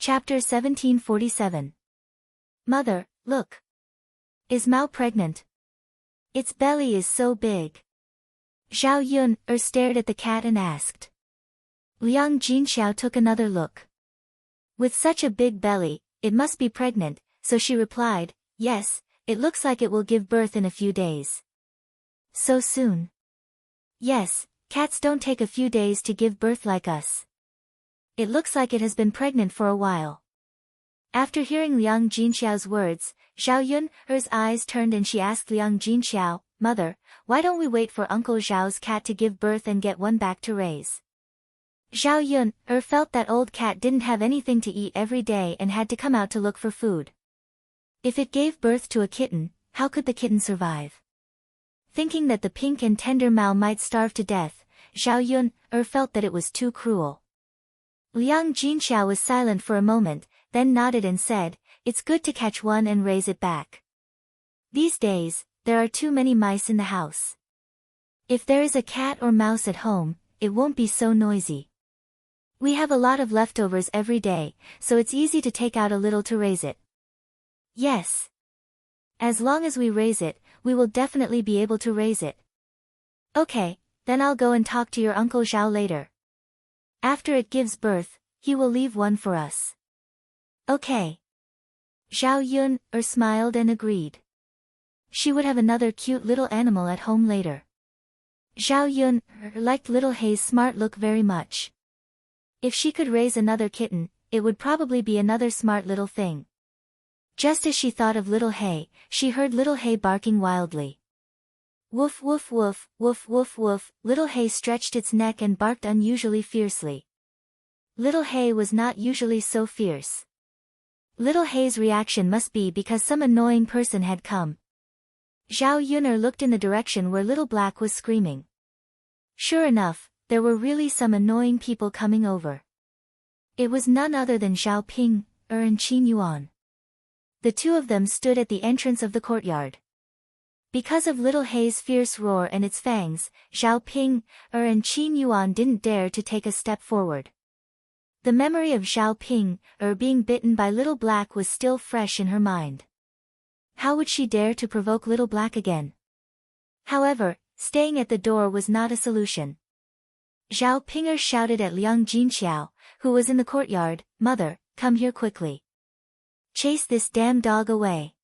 Chapter 1747. Mother, look. Is Mao pregnant? Its belly is so big. Zhao Yun stared at the cat and asked. Liang Jinxiao took another look. With such a big belly, it must be pregnant, so she replied, yes, it looks like it will give birth in a few days. So soon? Yes, cats don't take a few days to give birth like us. It looks like it has been pregnant for a while. After hearing Liang Jinxiao's words, Zhao Yun's eyes turned and she asked Liang Jinxiao, Mother, why don't we wait for Uncle Zhao's cat to give birth and get one back to raise? Zhao Yun felt that old cat didn't have anything to eat every day and had to come out to look for food. If it gave birth to a kitten, how could the kitten survive? Thinking that the pink and tender Mao might starve to death, Zhao Yun felt that it was too cruel. Liang Jinxiao was silent for a moment, then nodded and said, it's good to catch one and raise it back. These days, there are too many mice in the house. If there is a cat or mouse at home, it won't be so noisy. We have a lot of leftovers every day, so it's easy to take out a little to raise it. Yes. As long as we raise it, we will definitely be able to raise it. Okay, then I'll go and talk to your Uncle Zhao later. After it gives birth, he will leave one for us. Okay. Zhao Yun smiled and agreed. She would have another cute little animal at home later. Zhao Yun liked Little Hei's smart look very much. If she could raise another kitten, it would probably be another smart little thing. Just as she thought of Little Hei, she heard Little Hei barking wildly. Woof woof woof, woof woof woof, Little Hei stretched its neck and barked unusually fiercely. Little Hei was not usually so fierce. Little Hei's reaction must be because some annoying person had come. Zhao Yun looked in the direction where Little Black was screaming. Sure enough, there were really some annoying people coming over. It was none other than Zhao Ping and Qin Yuan. The two of them stood at the entrance of the courtyard. Because of Little Hei's fierce roar and its fangs, Zhao Ping and Qin Yuan didn't dare to take a step forward. The memory of Zhao Ping being bitten by Little Black was still fresh in her mind. How would she dare to provoke Little Black again? However, staying at the door was not a solution. Zhao Ping shouted at Liang Jinxiao, who was in the courtyard, Mother, come here quickly. Chase this damn dog away.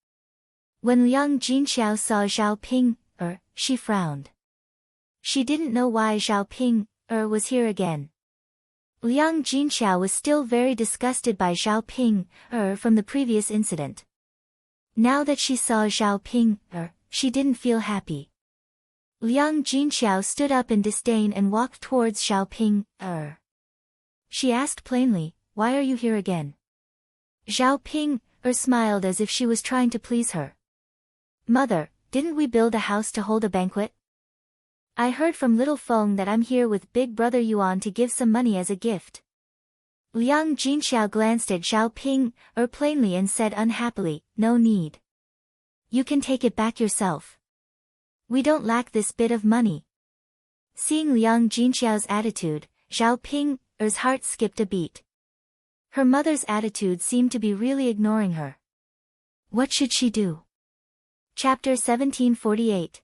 When Liang Jinxiao saw Zhao Ping she frowned. She didn't know why Zhao Ping was here again. Liang Jinxiao was still very disgusted by Zhao Ping from the previous incident. Now that she saw Zhao Ping she didn't feel happy. Liang Jinxiao stood up in disdain and walked towards Zhao Ping She asked plainly, why are you here again? Zhao Ping smiled as if she was trying to please her. Mother, didn't we build a house to hold a banquet? I heard from Little Feng that I'm here with Big Brother Yuan to give some money as a gift. Liang Jinxiao glanced at Zhao Ping plainly and said unhappily, no need. You can take it back yourself. We don't lack this bit of money. Seeing Liang Jinxiao's attitude, Zhao Ping's heart skipped a beat. Her mother's attitude seemed to be really ignoring her. What should she do? Chapter 1748.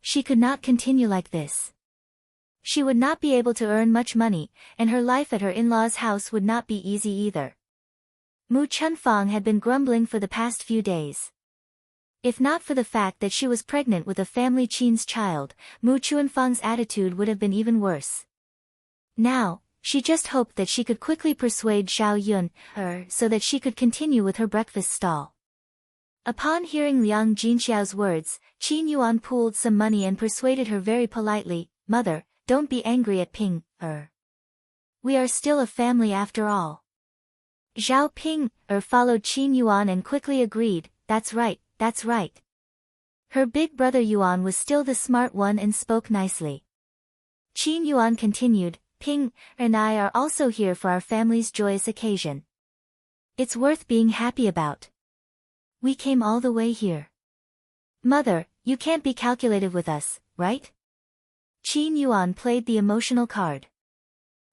She could not continue like this. She would not be able to earn much money, and her life at her in-laws' house would not be easy either. Mu Chunfang had been grumbling for the past few days. If not for the fact that she was pregnant with a family Qin's child, Mu Chunfang's attitude would have been even worse. Now, she just hoped that she could quickly persuade Zhao Yun so that she could continue with her breakfast stall. Upon hearing Liang Jinxiao's words, Qin Yuan pooled some money and persuaded her very politely, Mother, don't be angry at Ping We are still a family after all. Zhao Ping followed Qin Yuan and quickly agreed, that's right, that's right. Her big brother Yuan was still the smart one and spoke nicely. Qin Yuan continued, Ping and I are also here for our family's joyous occasion. It's worth being happy about. We came all the way here. Mother, you can't be calculative with us, right? Qin Yuan played the emotional card.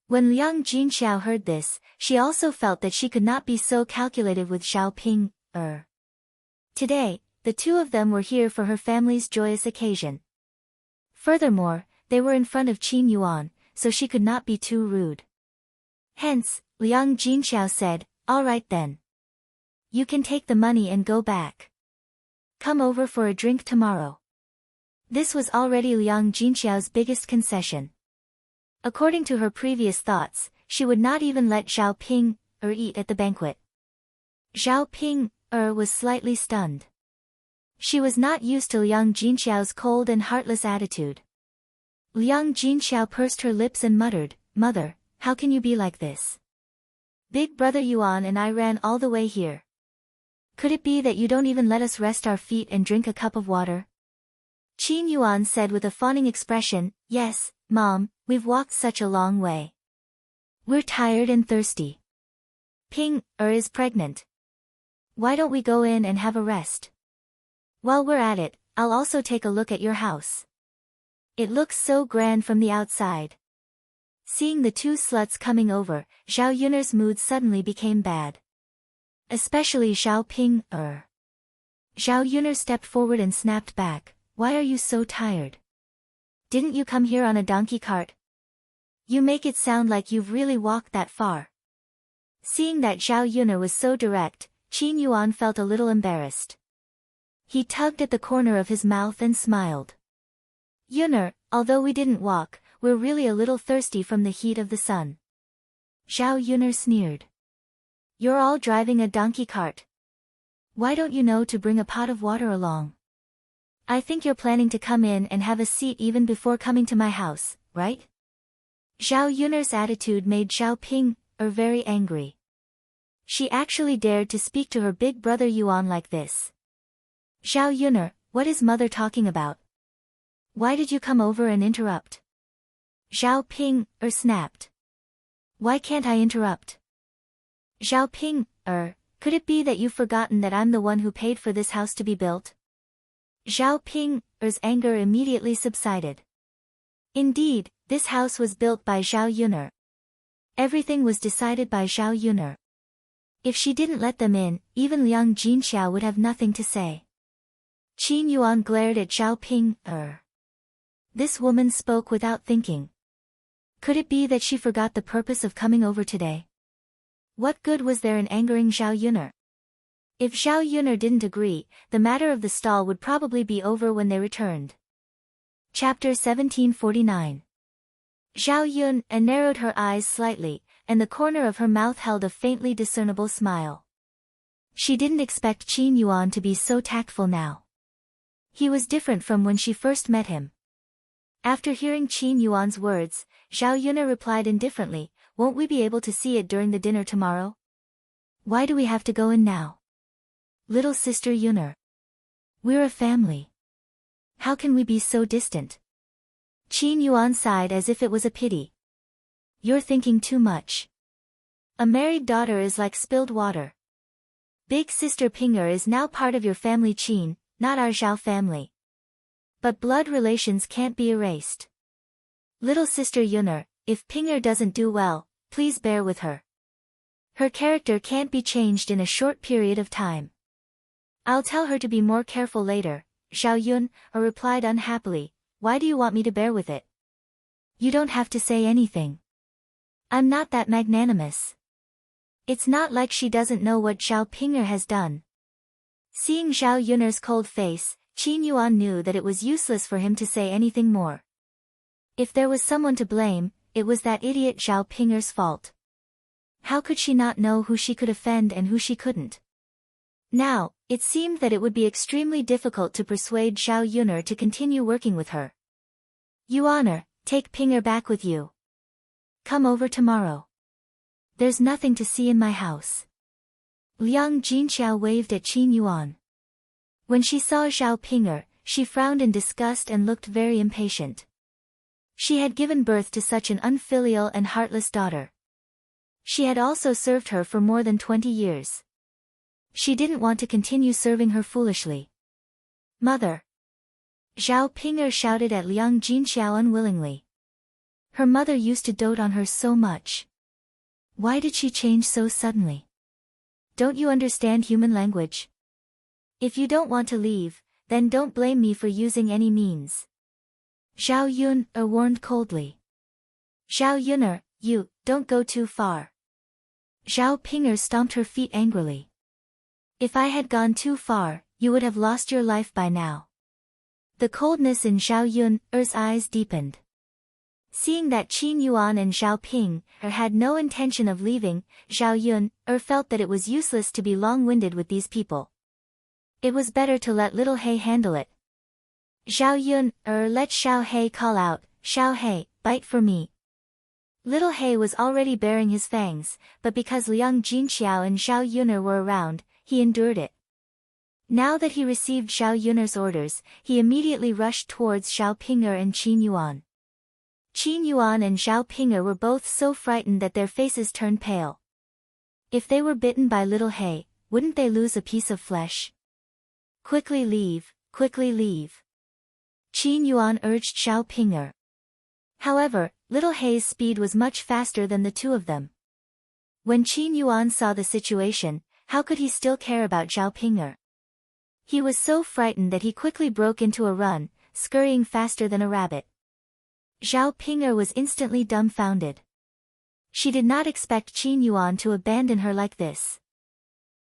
When Liang Jinxiao heard this, she also felt that she could not be so calculated with Xiao Ping. Today, the two of them were here for her family's joyous occasion. Furthermore, they were in front of Qin Yuan, so she could not be too rude. Hence, Liang Jinxiao said, "All right then. You can take the money and go back. Come over for a drink tomorrow." This was already Liang Jinxiao's biggest concession. According to her previous thoughts, she would not even let Xiao Ping eat at the banquet. Xiao Ping was slightly stunned. She was not used to Liang Jinxiao's cold and heartless attitude. Liang Jinxiao pursed her lips and muttered, "Mother, how can you be like this? Big brother Yuan and I ran all the way here. Could it be that you don't even let us rest our feet and drink a cup of water?" Qin Yuan said with a fawning expression, "Yes, Mom, we've walked such a long way. We're tired and thirsty. Ping is pregnant. Why don't we go in and have a rest? While we're at it, I'll also take a look at your house. It looks so grand from the outside." Seeing the two sluts coming over, Zhao Yun'er's mood suddenly became bad. Especially Xiao Ping. Zhao Yun'er stepped forward and snapped back, "Why are you so tired? Didn't you come here on a donkey cart? You make it sound like you've really walked that far." Seeing that Zhao Yun'er was so direct, Qin Yuan felt a little embarrassed. He tugged at the corner of his mouth and smiled. "Yun'er, although we didn't walk, we're really a little thirsty from the heat of the sun." Zhao Yun'er sneered. "You're all driving a donkey cart. Why don't you know to bring a pot of water along? I think you're planning to come in and have a seat even before coming to my house, right?" Zhao Yun'er's attitude made Xiao Ping very angry. She actually dared to speak to her big brother Yuan like this. "Zhao Yun'er, what is mother talking about? Why did you come over and interrupt?" Zhao Ping snapped. "Why can't I interrupt?" Zhao Ping, could it be that you've forgotten that I'm the one who paid for this house to be built? Zhao Ping's anger immediately subsided. Indeed, this house was built by Zhao Yun'er. Everything was decided by Zhao Yun'er. If she didn't let them in, even Liang Jinxiao would have nothing to say. Qin Yuan glared at Zhao Ping. This woman spoke without thinking. Could it be that she forgot the purpose of coming over today? What good was there in angering Zhao Yun'er? If Zhao Yun'er didn't agree, the matter of the stall would probably be over when they returned. Chapter 1749. Zhao Yun narrowed her eyes slightly, and the corner of her mouth held a faintly discernible smile. She didn't expect Qin Yuan to be so tactful now. He was different from when she first met him. After hearing Qin Yuan's words, Zhao Yun'er replied indifferently, "Won't we be able to see it during the dinner tomorrow? Why do we have to go in now? Little sister Yun'er. We're a family. How can we be so distant?" Qin Yuan sighed as if it was a pity. "You're thinking too much. A married daughter is like spilled water. Big sister Pinger is now part of your family Qin, not our Zhao family. But blood relations can't be erased. Little sister Yun'er, if Pinger doesn't do well, please bear with her. Her character can't be changed in a short period of time. I'll tell her to be more careful later." Zhao Yun replied unhappily, "Why do you want me to bear with it? You don't have to say anything. I'm not that magnanimous. It's not like she doesn't know what Zhao Pinger has done." Seeing Zhao Yun'er's cold face, Qin Yuan knew that it was useless for him to say anything more. If there was someone to blame, it was that idiot Zhao Pinger's fault. How could she not know who she could offend and who she couldn't? Now, it seemed that it would be extremely difficult to persuade Zhao Yun'er to continue working with her. "Yuaner, take Pinger back with you. Come over tomorrow. There's nothing to see in my house." Liang Jinxiao waved at Qin Yuan. When she saw Zhao Pinger, she frowned in disgust and looked very impatient. She had given birth to such an unfilial and heartless daughter. She had also served her for more than 20 years. She didn't want to continue serving her foolishly. "Mother!" Zhao Pinger shouted at Liang Jinxiao unwillingly. Her mother used to dote on her so much. Why did she change so suddenly? Don't you understand human language? If you don't want to leave, then don't blame me for using any means. Zhao Yun warned coldly. Zhao Yun'er, you, don't go too far. Zhao Ping'er stomped her feet angrily. If I had gone too far, you would have lost your life by now. The coldness in Zhao Yun'er's eyes deepened. Seeing that Qin Yuan and Zhao Ping had no intention of leaving, Zhao Yun'er felt that it was useless to be long-winded with these people. It was better to let little He handle it. Zhao Yun'er let Xiao He call out, Xiao He, bite for me. Little He was already baring his fangs, but because Liang Jinxiao and Zhao Yun'er were around, he endured it. Now that he received Zhao Yun'er's orders, he immediately rushed towards Zhao Ping'er and Qin Yuan. Qin Yuan and Zhao Ping'er were both so frightened that their faces turned pale. If they were bitten by little He, wouldn't they lose a piece of flesh? Quickly leave, quickly leave. Qin Yuan urged Zhao Ping'er. However, little He's speed was much faster than the two of them. When Qin Yuan saw the situation, how could he still care about Zhao Ping'er? He was so frightened that he quickly broke into a run, scurrying faster than a rabbit. Zhao Ping'er was instantly dumbfounded. She did not expect Qin Yuan to abandon her like this.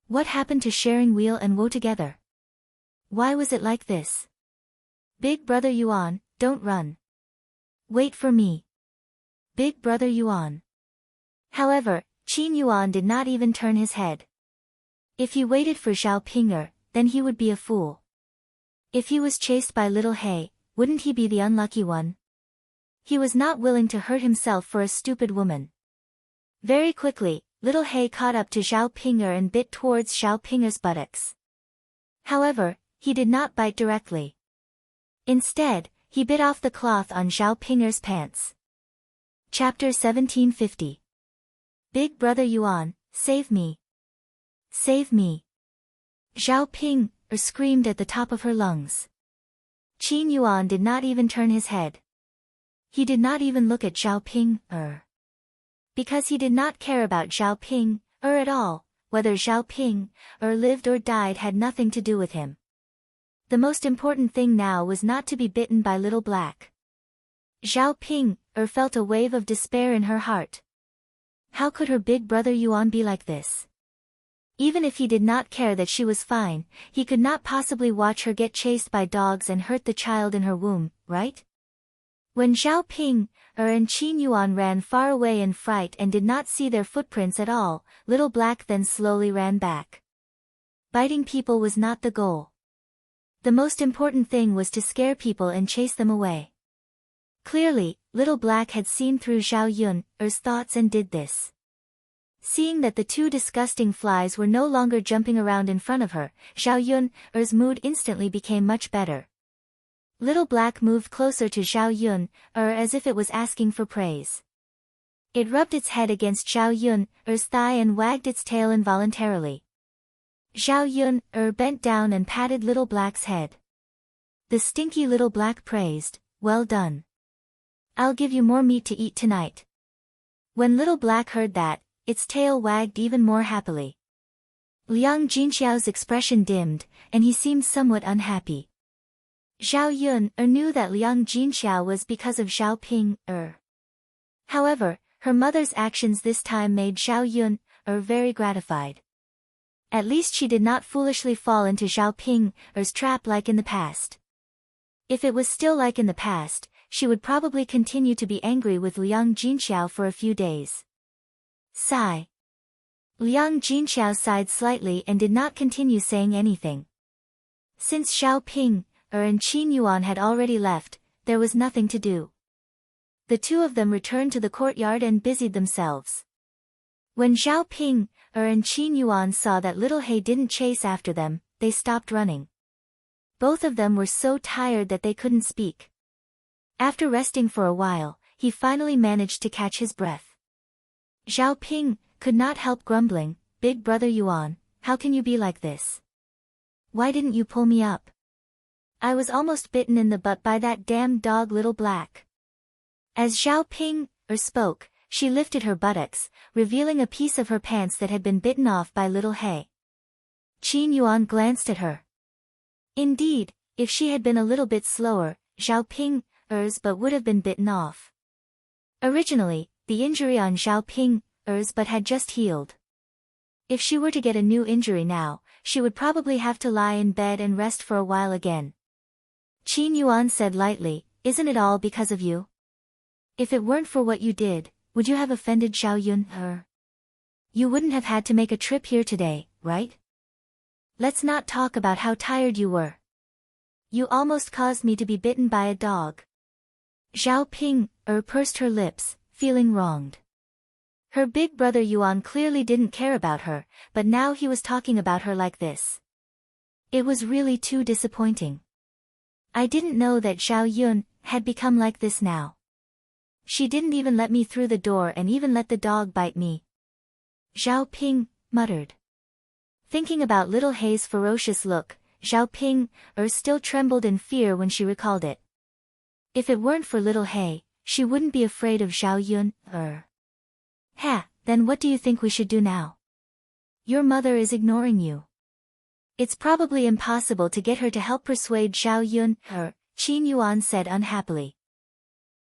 What happened to sharing weal and woe together? Why was it like this? Big brother Yuan, don't run. Wait for me. Big brother Yuan. However, Qin Yuan did not even turn his head. If he waited for Zhao Ping'er, then he would be a fool. If he was chased by little He, wouldn't he be the unlucky one? He was not willing to hurt himself for a stupid woman. Very quickly, little He caught up to Zhao Ping'er and bit towards Zhao Ping'er's buttocks. However, he did not bite directly. Instead, he bit off the cloth on Zhao Ping'er's pants. Chapter 1750. Big brother Yuan, save me. Save me. Zhao Ping'er screamed at the top of her lungs. Qin Yuan did not even turn his head. He did not even look at Zhao Ping'er. Because he did not care about Zhao Ping'er at all, whether Zhao Ping'er lived or died had nothing to do with him. The most important thing now was not to be bitten by Little Black. Zhao Ping'er felt a wave of despair in her heart. How could her big brother Yuan be like this? Even if he did not care that she was fine, he could not possibly watch her get chased by dogs and hurt the child in her womb, right? When Zhao Ping'er and Qin Yuan ran far away in fright and did not see their footprints at all, Little Black then slowly ran back. Biting people was not the goal. The most important thing was to scare people and chase them away. Clearly, Little Black had seen through Zhao Yun'er's thoughts and did this. Seeing that the two disgusting flies were no longer jumping around in front of her, Zhao Yun'er's mood instantly became much better. Little Black moved closer to Zhao Yun'er as if it was asking for praise. It rubbed its head against Zhao Yun'er's thigh and wagged its tail involuntarily. Zhao Yun'er bent down and patted Little Black's head. The stinky Little Black praised, "Well done. I'll give you more meat to eat tonight." When Little Black heard that, its tail wagged even more happily. Liang Jinxiao's expression dimmed, and he seemed somewhat unhappy. Zhao Yun'er knew that Liang Jinxiao was because of Zhao Ping'er. However, her mother's actions this time made Zhao Yun'er very gratified. At least she did not foolishly fall into Zhao Ping'er's trap like in the past. If it was still like in the past, she would probably continue to be angry with Liang Jinxiao for a few days. Sigh. Liang Jinxiao sighed slightly and did not continue saying anything. Since Zhao Ping'er and Qin Yuan had already left, there was nothing to do. The two of them returned to the courtyard and busied themselves. When Zhao Ping'er and Qin Yuan saw that little He didn't chase after them, they stopped running. Both of them were so tired that they couldn't speak. After resting for a while, he finally managed to catch his breath. Zhao Ping'er could not help grumbling, "Big brother Yuan, how can you be like this? Why didn't you pull me up? I was almost bitten in the butt by that damned dog Little Black." As Zhao Ping spoke, she lifted her buttocks, revealing a piece of her pants that had been bitten off by little He. Qin Yuan glanced at her. Indeed, if she had been a little bit slower, Zhao Ping's butt would have been bitten off. Originally, the injury on Zhao Ping's butt had just healed. If she were to get a new injury now, she would probably have to lie in bed and rest for a while again. Qin Yuan said lightly, "Isn't it all because of you? If it weren't for what you did, would you have offended Zhao Yun? You wouldn't have had to make a trip here today, right? Let's not talk about how tired you were. You almost caused me to be bitten by a dog." Zhao Ping pursed her lips, feeling wronged. Her big brother Yuan clearly didn't care about her, but now he was talking about her like this. It was really too disappointing. I didn't know that Zhao Yun had become like this now. She didn't even let me through the door and even let the dog bite me. Zhao Ping muttered. Thinking about little He's ferocious look, Zhao Ping still trembled in fear when she recalled it. If it weren't for little He, she wouldn't be afraid of Zhao Yun. Then what do you think we should do now? Your mother is ignoring you. It's probably impossible to get her to help persuade Zhao Yun. Qin Yuan said unhappily.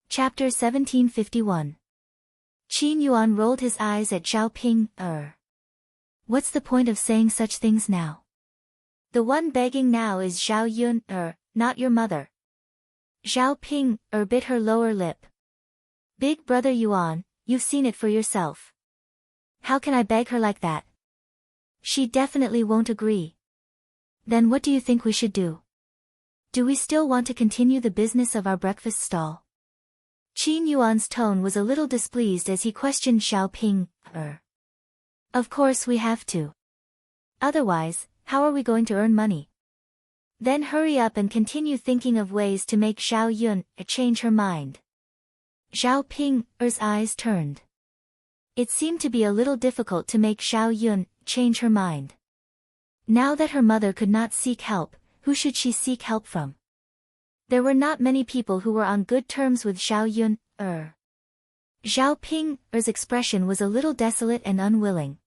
Chapter 1751. Qin Yuan rolled his eyes at Zhao Ping. What's the point of saying such things now? The one begging now is Zhao Yun, not your mother. Zhao Ping bit her lower lip. Big brother Yuan, you've seen it for yourself. How can I beg her like that? She definitely won't agree. Then what do you think we should do? Do we still want to continue the business of our breakfast stall? Qin Yuan's tone was a little displeased as he questioned Zhao Ping. Of course we have to. Otherwise, how are we going to earn money? Then hurry up and continue thinking of ways to make Zhao Yun change her mind. Zhao Ping's eyes turned. It seemed to be a little difficult to make Zhao Yun change her mind. Now that her mother could not seek help, who should she seek help from? There were not many people who were on good terms with Zhao Yun. Zhao Ping's expression was a little desolate and unwilling.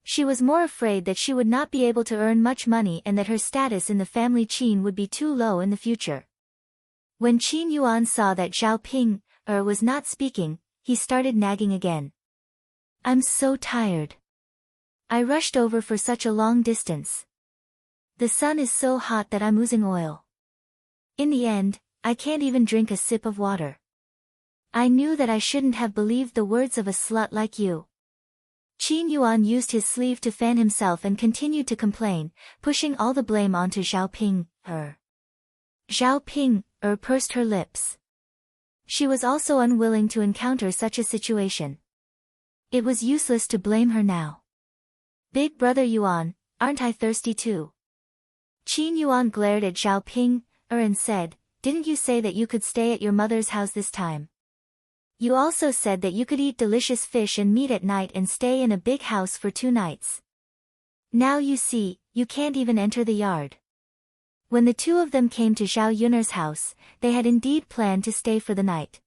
She was more afraid that she would not be able to earn much money and that her status in the family Qin would be too low in the future. When Qin Yuan saw that Zhao Ping was not speaking, he started nagging again. I'm so tired. I rushed over for such a long distance. The sun is so hot that I'm oozing oil. In the end, I can't even drink a sip of water. I knew that I shouldn't have believed the words of a slut like you. Qin Yuan used his sleeve to fan himself and continued to complain, pushing all the blame onto Zhao Ping. Zhao Ping pursed her lips. She was also unwilling to encounter such a situation. It was useless to blame her now. Big brother Yuan, aren't I thirsty too? Qin Yuan glared at Zhao Ping and said, didn't you say that you could stay at your mother's house this time? You also said that you could eat delicious fish and meat at night and stay in a big house for 2 nights. Now you see, you can't even enter the yard. When the two of them came to Zhao Yun'er's house, they had indeed planned to stay for the night.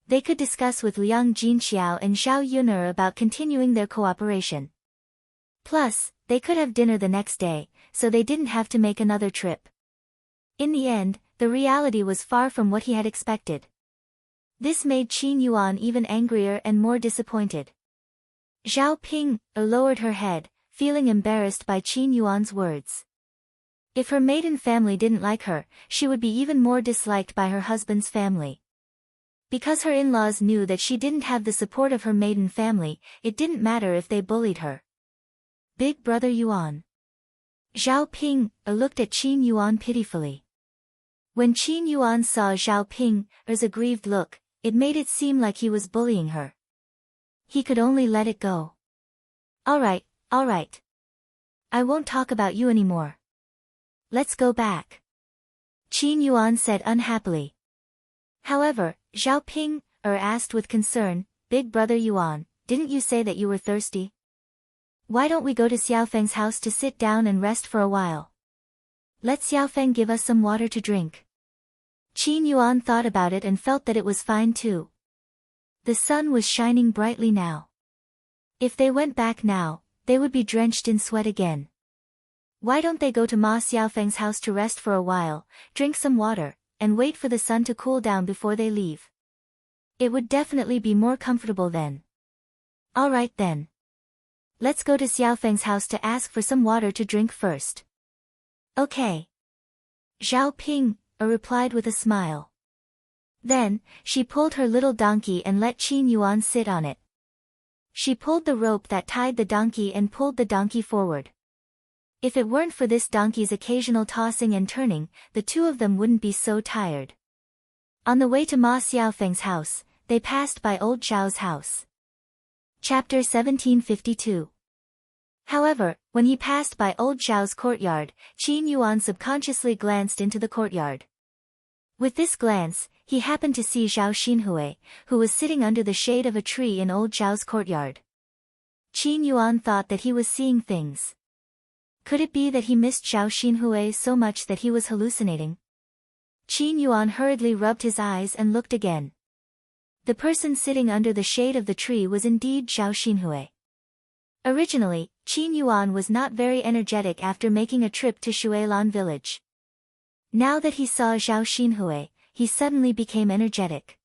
They could discuss with Liang Jinxiao and Zhao Yun'er about continuing their cooperation. Plus, they could have dinner the next day, so they didn't have to make another trip. In the end, the reality was far from what he had expected. This made Qin Yuan even angrier and more disappointed. Zhao Ping lowered her head, feeling embarrassed by Qin Yuan's words. If her maiden family didn't like her, she would be even more disliked by her husband's family. Because her in-laws knew that she didn't have the support of her maiden family, it didn't matter if they bullied her. Big brother Yuan. Zhao Ping looked at Qin Yuan pitifully. When Qin Yuan saw Zhao Ping's aggrieved look, it made it seem like he was bullying her. He could only let it go. All right. I won't talk about you anymore. Let's go back. Qin Yuan said unhappily. However, Zhao Ping asked with concern, Big brother Yuan, didn't you say that you were thirsty? Why don't we go to Xiaofeng's house to sit down and rest for a while? Let Xiaofeng give us some water to drink. Qin Yuan thought about it and felt that it was fine too. The sun was shining brightly now. If they went back now, they would be drenched in sweat again. Why don't they go to Ma Xiaofeng's house to rest for a while, drink some water, and wait for the sun to cool down before they leave? It would definitely be more comfortable then. All right then. Let's go to Xiaofeng's house to ask for some water to drink first. Okay. Zhao Ping replied with a smile. Then, she pulled her little donkey and let Qin Yuan sit on it. She pulled the rope that tied the donkey and pulled the donkey forward. If it weren't for this donkey's occasional tossing and turning, the two of them wouldn't be so tired. On the way to Ma Xiaofeng's house, they passed by old Zhao's house. Chapter 1752. However, when he passed by old Zhao's courtyard, Qin Yuan subconsciously glanced into the courtyard. With this glance, he happened to see Zhao Xinhui, who was sitting under the shade of a tree in old Zhao's courtyard. Qin Yuan thought that he was seeing things. Could it be that he missed Zhao Xinhui so much that he was hallucinating? Qin Yuan hurriedly rubbed his eyes and looked again. The person sitting under the shade of the tree was indeed Zhao Xinhui. Originally, Qin Yuan was not very energetic after making a trip to Shuilan village. Now that he saw Zhao Xinhui, he suddenly became energetic.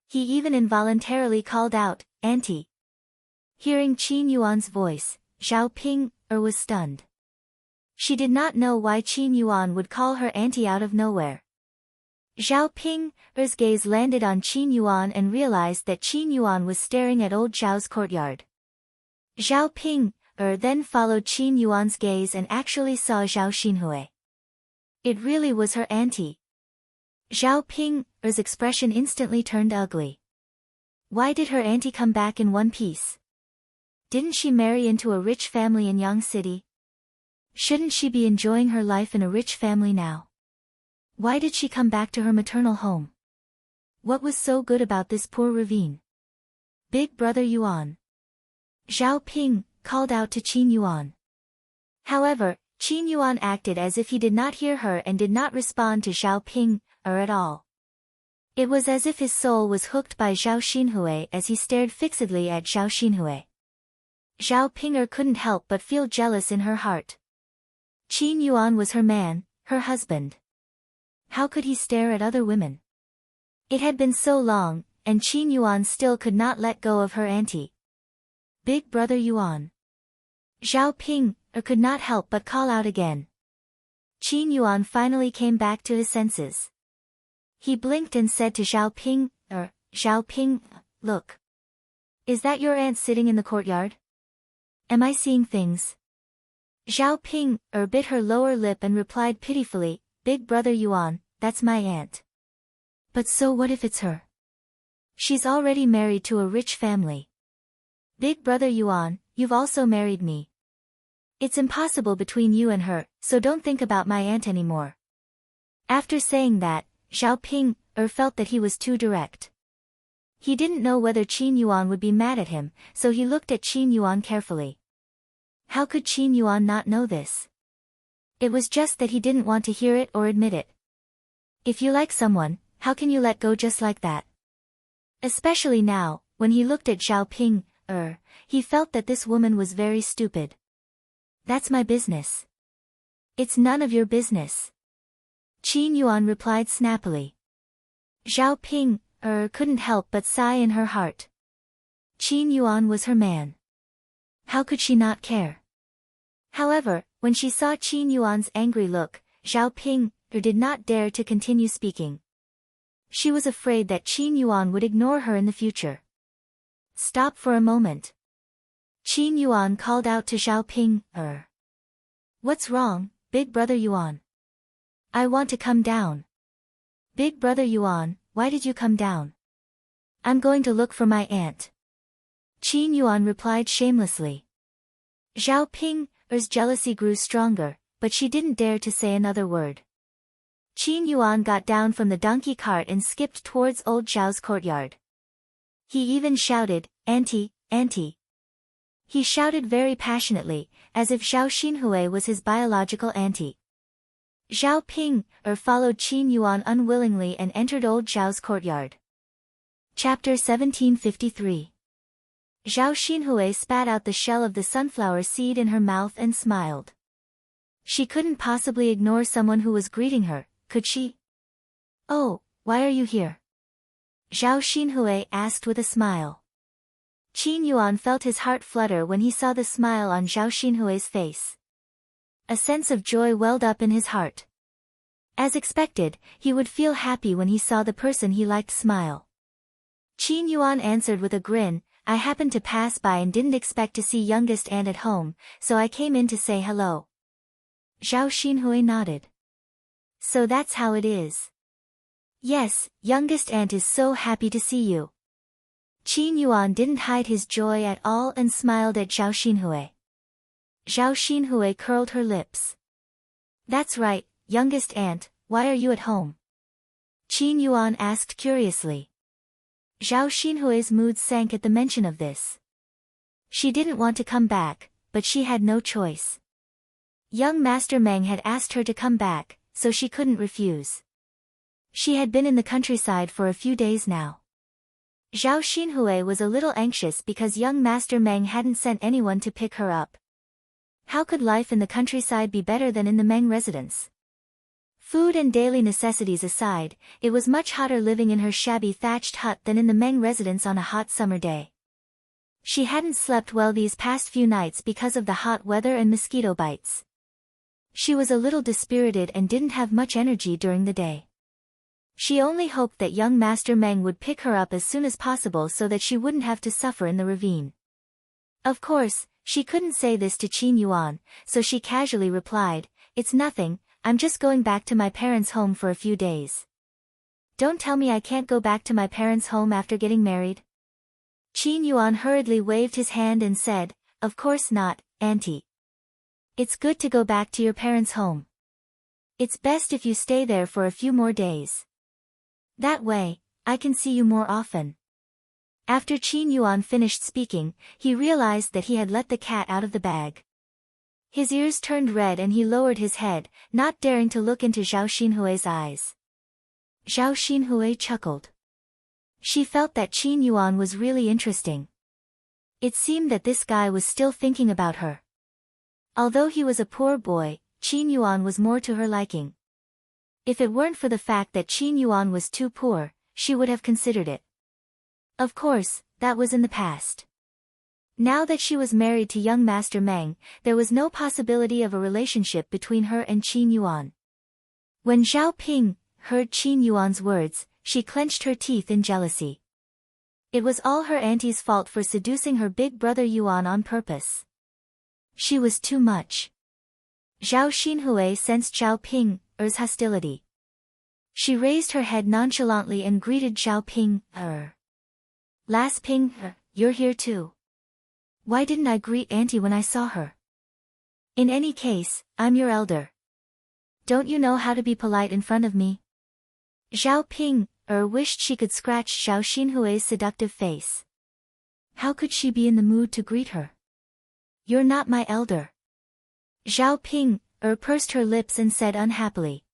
He even involuntarily called out, "Auntie." Hearing Qin Yuan's voice, Zhao Ping was stunned. She did not know why Qin Yuan would call her auntie out of nowhere. Zhao Ping's gaze landed on Qin Yuan and realized that Qin Yuan was staring at old Zhao's courtyard. Zhao Ping then followed Qin Yuan's gaze and actually saw Zhao Xinhui. It really was her auntie. Zhao Ping's expression instantly turned ugly. Why did her auntie come back in one piece? Didn't she marry into a rich family in Yang City? Shouldn't she be enjoying her life in a rich family now? Why did she come back to her maternal home? What was so good about this poor ravine? Big brother Yuan. Zhao Ping called out to Qin Yuan. However, Qin Yuan acted as if he did not hear her and did not respond to Zhao Ping at all. It was as if his soul was hooked by Zhao Xinhui as he stared fixedly at Zhao Xinhui. Zhao Ping couldn't help but feel jealous in her heart. Qin Yuan was her man, her husband. How could he stare at other women? It had been so long, and Qin Yuan still could not let go of her auntie. Big brother Yuan. Zhao Ping could not help but call out again. Qin Yuan finally came back to his senses. He blinked and said to Zhao Ping, Zhao Ping, look. Is that your aunt sitting in the courtyard? Am I seeing things? Zhao Ping bit her lower lip and replied pitifully, Big brother Yuan, that's my aunt. But so what if it's her? She's already married to a rich family. Big brother Yuan, you've also married me. It's impossible between you and her, so don't think about my aunt anymore. After saying that, Zhao Ping felt that he was too direct. He didn't know whether Qin Yuan would be mad at him, so he looked at Qin Yuan carefully. How could Qin Yuan not know this? It was just that he didn't want to hear it or admit it. If you like someone, how can you let go just like that? Especially now, when he looked at Zhao Ping, he felt that this woman was very stupid. That's my business. It's none of your business. Qin Yuan replied snappily. Zhao Ping couldn't help but sigh in her heart. Qin Yuan was her man. How could she not care? However, when she saw Qin Yuan's angry look, Zhao Ping did not dare to continue speaking. She was afraid that Qin Yuan would ignore her in the future. Stop for a moment. Qin Yuan called out to Zhao Ping, What's wrong, big brother Yuan? I want to come down. Big brother Yuan, why did you come down? I'm going to look for my aunt. Qin Yuan replied shamelessly. Zhao Ping's jealousy grew stronger, but she didn't dare to say another word. Qin Yuan got down from the donkey cart and skipped towards old Zhao's courtyard. He even shouted, Auntie, Auntie. He shouted very passionately, as if Zhao Xinhui was his biological auntie. Zhao Ping followed Qin Yuan unwillingly and entered old Zhao's courtyard. Chapter 1753. Zhao Xinhui spat out the shell of the sunflower seed in her mouth and smiled. She couldn't possibly ignore someone who was greeting her, could she? "Oh, why are you here?" Zhao Xinhui asked with a smile. Qin Yuan felt his heart flutter when he saw the smile on Zhao Xinhui's face. A sense of joy welled up in his heart. As expected, he would feel happy when he saw the person he liked smile. Qin Yuan answered with a grin, "I happened to pass by and didn't expect to see youngest aunt at home, so I came in to say hello." Zhao Xinhui nodded. "So that's how it is." "Yes, youngest aunt is so happy to see you." Qin Yuan didn't hide his joy at all and smiled at Zhao Xinhui. Zhao Xinhui curled her lips. "That's right, youngest aunt, why are you at home?" Qin Yuan asked curiously. Zhao Xinhui's mood sank at the mention of this. She didn't want to come back, but she had no choice. Young Master Meng had asked her to come back, so she couldn't refuse. She had been in the countryside for a few days now. Zhao Xinhui was a little anxious because young Master Meng hadn't sent anyone to pick her up. How could life in the countryside be better than in the Meng residence? Food and daily necessities aside, it was much hotter living in her shabby thatched hut than in the Meng residence on a hot summer day. She hadn't slept well these past few nights because of the hot weather and mosquito bites. She was a little dispirited and didn't have much energy during the day. She only hoped that young Master Meng would pick her up as soon as possible so that she wouldn't have to suffer in the ravine. Of course, she couldn't say this to Qin Yuan, so she casually replied, "It's nothing, I'm just going back to my parents' home for a few days." "Don't tell me I can't go back to my parents' home after getting married." Qin Yuan hurriedly waved his hand and said, "Of course not, Auntie. It's good to go back to your parents' home. It's best if you stay there for a few more days. That way, I can see you more often." After Qin Yuan finished speaking, he realized that he had let the cat out of the bag. His ears turned red and he lowered his head, not daring to look into Zhao Xinhui's eyes. Zhao Xinhui chuckled. She felt that Qin Yuan was really interesting. It seemed that this guy was still thinking about her. Although he was a poor boy, Qin Yuan was more to her liking. If it weren't for the fact that Qin Yuan was too poor, she would have considered it. Of course, that was in the past. Now that she was married to young Master Meng, there was no possibility of a relationship between her and Qin Yuan. When Zhao Ping heard Qin Yuan's words, she clenched her teeth in jealousy. It was all her auntie's fault for seducing her big brother Yuan on purpose. She was too much. Zhao Xinhui sensed Zhao Ping's hostility. She raised her head nonchalantly and greeted Zhao Ping. "Lass Ping, you're here too. Why didn't I greet Auntie when I saw her? In any case, I'm your elder. Don't you know how to be polite in front of me?" Zhao Ping wished she could scratch Zhao Xinhui's seductive face. How could she be in the mood to greet her? "You're not my elder." Zhao Ping pursed her lips and said unhappily.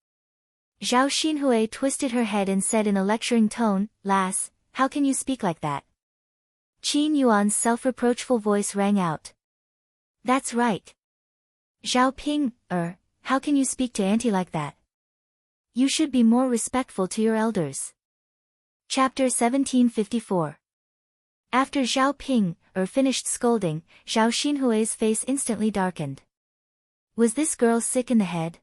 Zhao Xinhui twisted her head and said in a lecturing tone, "Lass, how can you speak like that?" Qin Yuan's self-reproachful voice rang out. "That's right. Zhao Ping, how can you speak to Auntie like that? You should be more respectful to your elders." Chapter 1754. After Zhao Ping finished scolding, Zhao Xinhui's face instantly darkened. Was this girl sick in the head?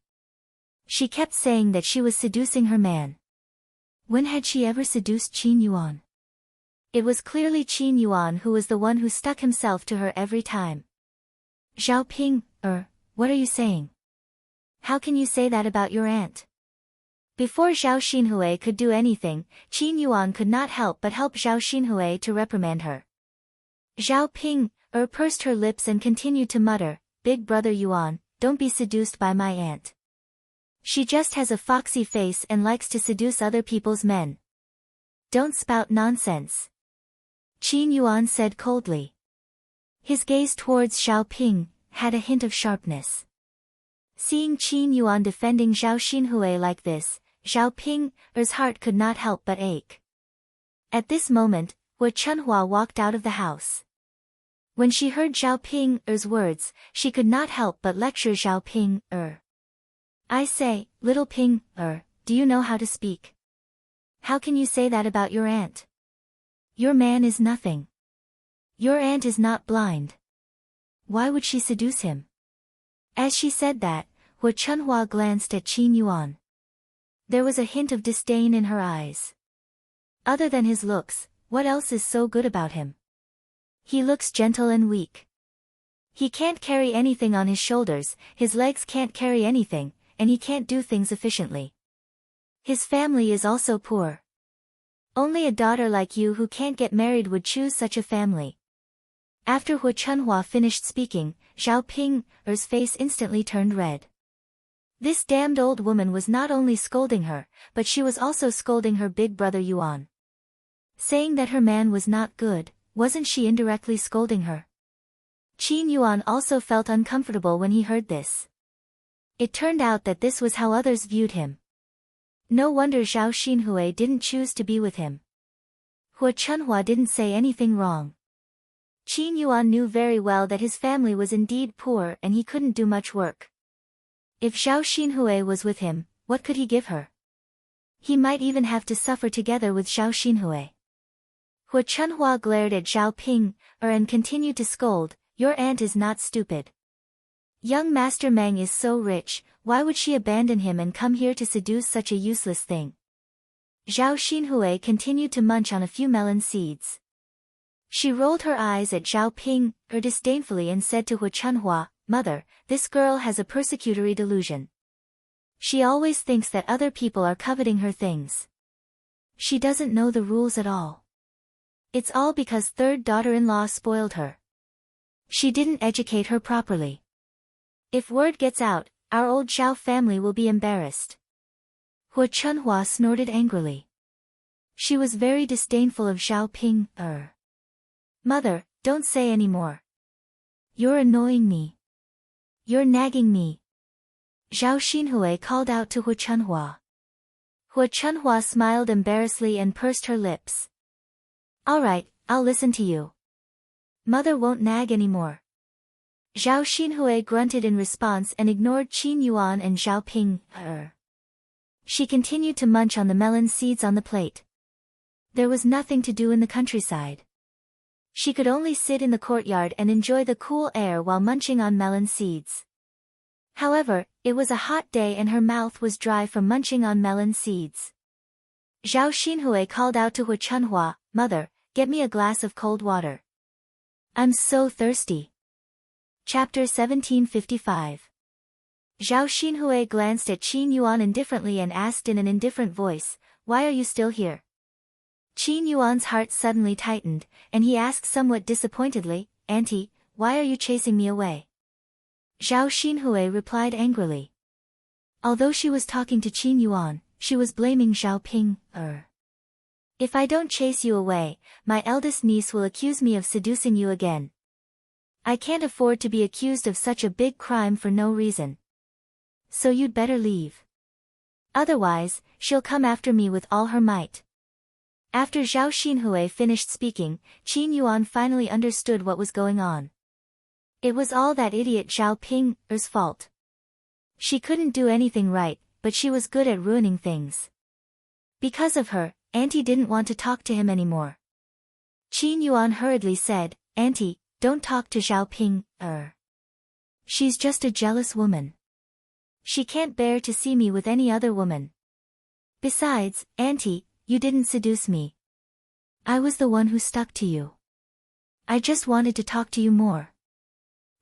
She kept saying that she was seducing her man. When had she ever seduced Qin Yuan? It was clearly Qin Yuan who was the one who stuck himself to her every time. "Zhao Ping, what are you saying? How can you say that about your aunt?" Before Zhao Xinhui could do anything, Qin Yuan could not help but help Zhao Xinhui to reprimand her. Zhao Ping pursed her lips and continued to mutter, "Big brother Yuan, don't be seduced by my aunt. She just has a foxy face and likes to seduce other people's men. Don't spout nonsense." Qin Yuan said coldly. His gaze towards Zhao Ping had a hint of sharpness. Seeing Qin Yuan defending Zhao Xinhui like this, Zhao Ping's heart could not help but ache. At this moment, Hu Chunhua walked out of the house. When she heard Zhao Ping's words, she could not help but lecture Zhao Ping. I say, little Ping, do you know how to speak? How can you say that about your aunt? Your man is nothing. Your aunt is not blind. Why would she seduce him? As she said that, Hu Chunhua glanced at Qin Yuan. There was a hint of disdain in her eyes. Other than his looks, what else is so good about him? He looks gentle and weak. He can't carry anything on his shoulders, his legs can't carry anything, and he can't do things efficiently. His family is also poor. Only a daughter like you who can't get married would choose such a family. After Hu Chunhua finished speaking, Zhao Ping's face instantly turned red. This damned old woman was not only scolding her, but she was also scolding her big brother Yuan. Saying that her man was not good, wasn't she indirectly scolding her? Qin Yuan also felt uncomfortable when he heard this. It turned out that this was how others viewed him. No wonder Zhao Xinhui didn't choose to be with him. Hu Chunhua didn't say anything wrong. Qin Yuan knew very well that his family was indeed poor and he couldn't do much work. If Zhao Xinhui was with him, what could he give her? He might even have to suffer together with Zhao Xinhui. Hu Chunhua glared at Zhao Ping, and continued to scold, your aunt is not stupid. Young Master Meng is so rich, why would she abandon him and come here to seduce such a useless thing? Zhao Xinhui continued to munch on a few melon seeds. She rolled her eyes at Zhao Ping, disdainfully and said to Hu Chunhua, Mother, this girl has a persecutory delusion. She always thinks that other people are coveting her things. She doesn't know the rules at all. It's all because third daughter-in-law spoiled her. She didn't educate her properly. If word gets out, our old Zhao family will be embarrassed. Hu Chunhua snorted angrily. She was very disdainful of Zhao Ping. Mother, don't say any more. You're annoying me. You're nagging me. Zhao Xinhui called out to Hu Chunhua. Hu Chunhua smiled embarrassedly and pursed her lips. All right, I'll listen to you. Mother won't nag anymore. Zhao Xinhui grunted in response and ignored Qin Yuan and Zhao Ping. She continued to munch on the melon seeds on the plate. There was nothing to do in the countryside. She could only sit in the courtyard and enjoy the cool air while munching on melon seeds. However, it was a hot day and her mouth was dry from munching on melon seeds. Zhao Xinhui called out to Hu Chunhua, Mother, get me a glass of cold water. I'm so thirsty. Chapter 1755. Zhao Xinhui glanced at Qin Yuan indifferently and asked in an indifferent voice, Why are you still here? Qin Yuan's heart suddenly tightened, and he asked somewhat disappointedly, Auntie, why are you chasing me away? Zhao Xinhui replied angrily. Although she was talking to Qin Yuan, she was blaming Zhao Ping. If I don't chase you away, my eldest niece will accuse me of seducing you again. I can't afford to be accused of such a big crime for no reason. So you'd better leave. Otherwise, she'll come after me with all her might. After Zhao Xinhui finished speaking, Qin Yuan finally understood what was going on. It was all that idiot Zhao Ping's fault. She couldn't do anything right, but she was good at ruining things. Because of her, Auntie didn't want to talk to him anymore. Qin Yuan hurriedly said, Auntie, don't talk to Zhao Ping. She's just a jealous woman. She can't bear to see me with any other woman. Besides, Auntie, you didn't seduce me. I was the one who stuck to you. I just wanted to talk to you more.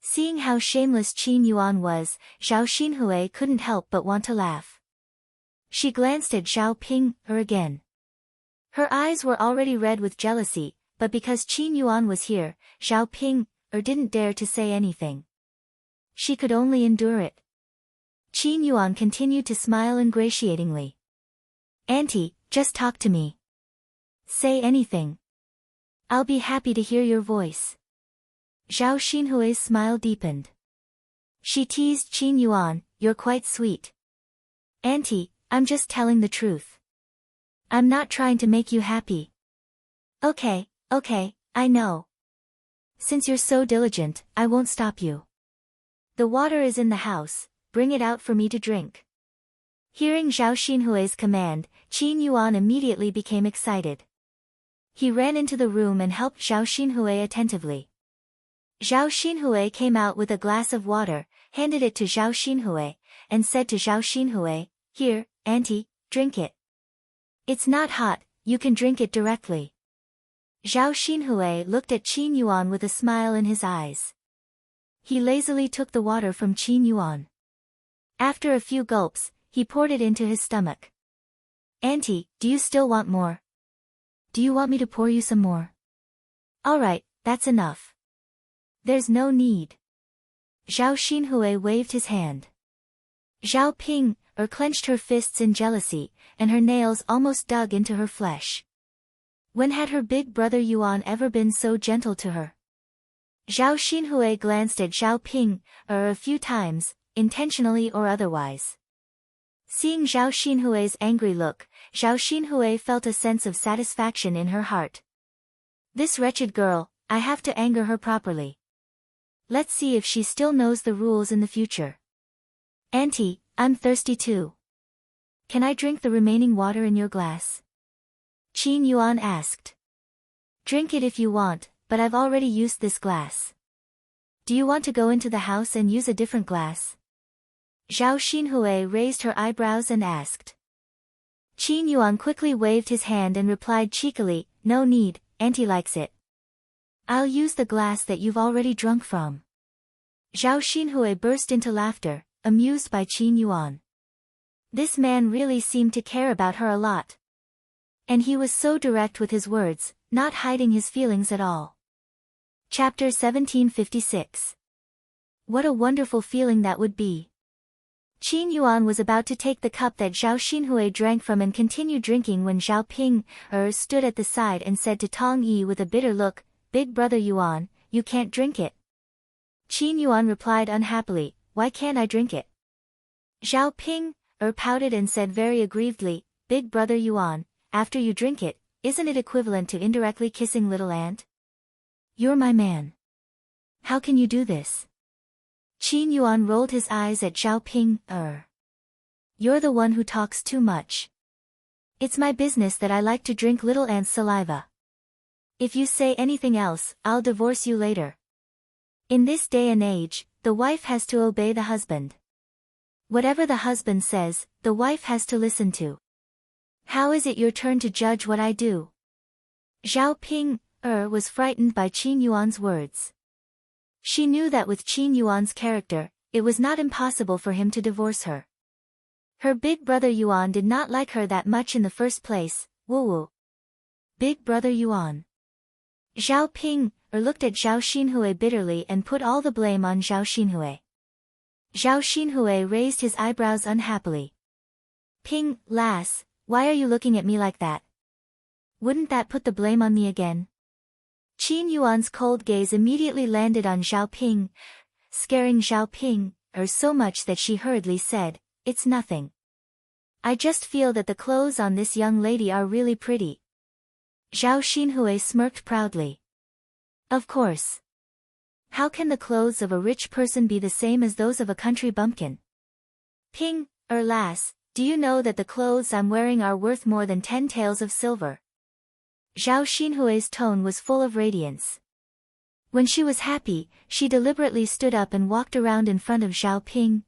Seeing how shameless Qin Yuan was, Zhao Xinhui couldn't help but want to laugh. She glanced at Zhao Ping again. Her eyes were already red with jealousy, but because Qin Yuan was here, Zhao Ping didn't dare to say anything. She could only endure it. Qin Yuan continued to smile ingratiatingly. Auntie, just talk to me. Say anything. I'll be happy to hear your voice. Zhao Xinhui's smile deepened. She teased Qin Yuan, "You're quite sweet." "Auntie, I'm just telling the truth. I'm not trying to make you happy." Okay, I know. Since you're so diligent, I won't stop you. The water is in the house, bring it out for me to drink." Hearing Zhao Xinhui's command, Qin Yuan immediately became excited. He ran into the room and helped Zhao Xinhui attentively. Zhao Xinhui came out with a glass of water, handed it to Zhao Xinhui, and said to Zhao Xinhui, "Here, auntie, drink it. It's not hot, you can drink it directly." Zhao Xinhui looked at Qin Yuan with a smile in his eyes. He lazily took the water from Qin Yuan. After a few gulps, he poured it into his stomach. "Auntie, do you still want more? Do you want me to pour you some more?" "All right, that's enough. There's no need." Zhao Xinhui waved his hand. Zhao Ping clenched her fists in jealousy, and her nails almost dug into her flesh. When had her big brother Yuan ever been so gentle to her? Zhao Xinhui glanced at Zhao Ping a few times, intentionally or otherwise. Seeing Zhao Xinhui's angry look, Zhao Xinhui felt a sense of satisfaction in her heart. This wretched girl, I have to anger her properly. Let's see if she still knows the rules in the future. "Auntie, I'm thirsty too. Can I drink the remaining water in your glass?" Qin Yuan asked. "Drink it if you want, but I've already used this glass. Do you want to go into the house and use a different glass?" Zhao Xinhui raised her eyebrows and asked. Qin Yuan quickly waved his hand and replied cheekily, "No need, auntie likes it. I'll use the glass that you've already drunk from." Zhao Xinhui burst into laughter, amused by Qin Yuan. This man really seemed to care about her a lot. And he was so direct with his words, not hiding his feelings at all. Chapter 1756. What a wonderful feeling that would be. Qin Yuan was about to take the cup that Zhao Xinhui drank from and continue drinking when Zhao Ping stood at the side and said to Tong Yi with a bitter look, "Big brother Yuan, you can't drink it." Qin Yuan replied unhappily, "Why can't I drink it?" Zhao Ping pouted and said very aggrievedly, "Big brother Yuan, after you drink it, isn't it equivalent to indirectly kissing little aunt? You're my man. How can you do this?" Qin Yuan rolled his eyes at Zhao Ping. You're the one who talks too much. It's my business that I like to drink little aunt's saliva. If you say anything else, I'll divorce you later." In this day and age, the wife has to obey the husband. Whatever the husband says, the wife has to listen to. How is it your turn to judge what I do? Zhao Ping was frightened by Qin Yuan's words. She knew that with Qin Yuan's character, it was not impossible for him to divorce her. Her big brother Yuan did not like her that much in the first place. Woo. Big brother Yuan. Zhao Ping looked at Zhao Xinhui bitterly and put all the blame on Zhao Xinhui. Zhao Xinhui raised his eyebrows unhappily. "Ping, lass, why are you looking at me like that? Wouldn't that put the blame on me again?" Qin Yuan's cold gaze immediately landed on Zhao Ping, scaring Zhao Ping so much that she hurriedly said, "It's nothing. I just feel that the clothes on this young lady are really pretty." Zhao Xinhui smirked proudly. Of course. How can the clothes of a rich person be the same as those of a country bumpkin? "Ping, lass, do you know that the clothes I'm wearing are worth more than 10 taels of silver?" Zhao Xinhui's tone was full of radiance. When she was happy, she deliberately stood up and walked around in front of Zhao Ping,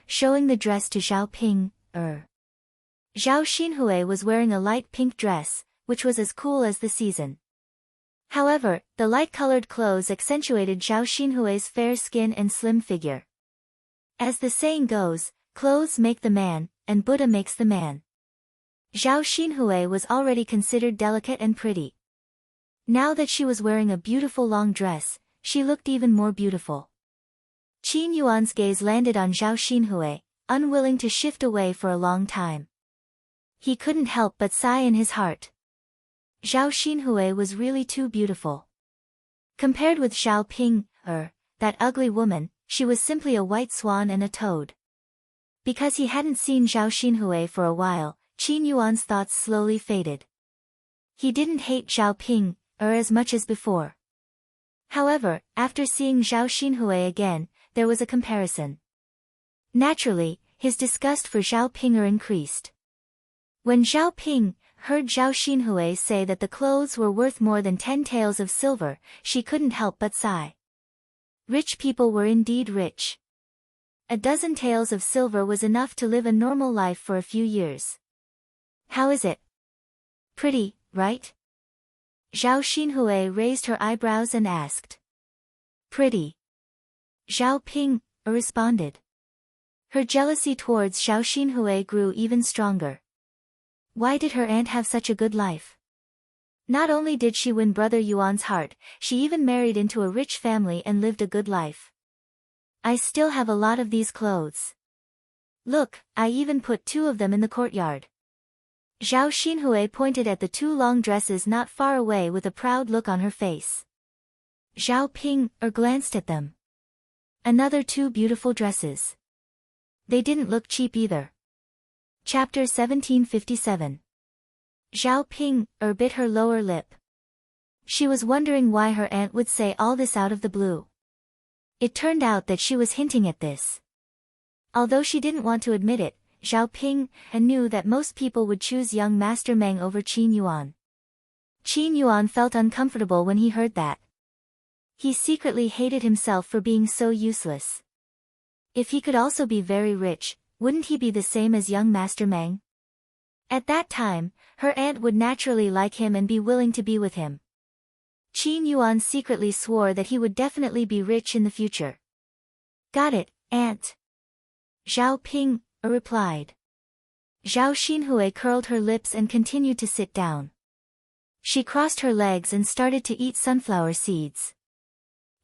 showing the dress to Zhao Ping. Zhao Xinhui was wearing a light pink dress, which was as cool as the season. However, the light-colored clothes accentuated Zhao Xinhui's fair skin and slim figure. As the saying goes, clothes make the man, and Buddha makes the man. Zhao Xinhui was already considered delicate and pretty. Now that she was wearing a beautiful long dress, she looked even more beautiful. Qin Yuan's gaze landed on Zhao Xinhui, unwilling to shift away for a long time. He couldn't help but sigh in his heart. Zhao Xinhui was really too beautiful. Compared with Zhao Ping, that ugly woman, she was simply a white swan and a toad. Because he hadn't seen Zhao Xinhui for a while, Qin Yuan's thoughts slowly faded. He didn't hate Zhao Ping, as much as before. However, after seeing Zhao Xinhui again, there was a comparison. Naturally, his disgust for Zhao Ping increased. When Zhao Ping heard Zhao Xinhui say that the clothes were worth more than 10 taels of silver, she couldn't help but sigh. Rich people were indeed rich. A dozen taels of silver was enough to live a normal life for a few years. How is it? Pretty, right? Zhao Xinhui raised her eyebrows and asked. Pretty. Zhao Ping responded. Her jealousy towards Zhao Xinhui grew even stronger. Why did her aunt have such a good life? Not only did she win Brother Yuan's heart, she even married into a rich family and lived a good life. I still have a lot of these clothes. Look, I even put 2 of them in the courtyard. Zhao Xinhui pointed at the 2 long dresses not far away with a proud look on her face. Zhao Ping glanced at them. Another 2 beautiful dresses. They didn't look cheap either. Chapter 1757. Zhao Ping bit her lower lip. She was wondering why her aunt would say all this out of the blue. It turned out that she was hinting at this. Although she didn't want to admit it, Zhao Ping knew that most people would choose young Master Meng over Qin Yuan. Qin Yuan felt uncomfortable when he heard that. He secretly hated himself for being so useless. If he could also be very rich, wouldn't he be the same as young Master Meng? At that time, her aunt would naturally like him and be willing to be with him. Qin Yuan secretly swore that he would definitely be rich in the future. Got it, aunt. Zhao Ping replied. Zhao Xinhui curled her lips and continued to sit down. She crossed her legs and started to eat sunflower seeds.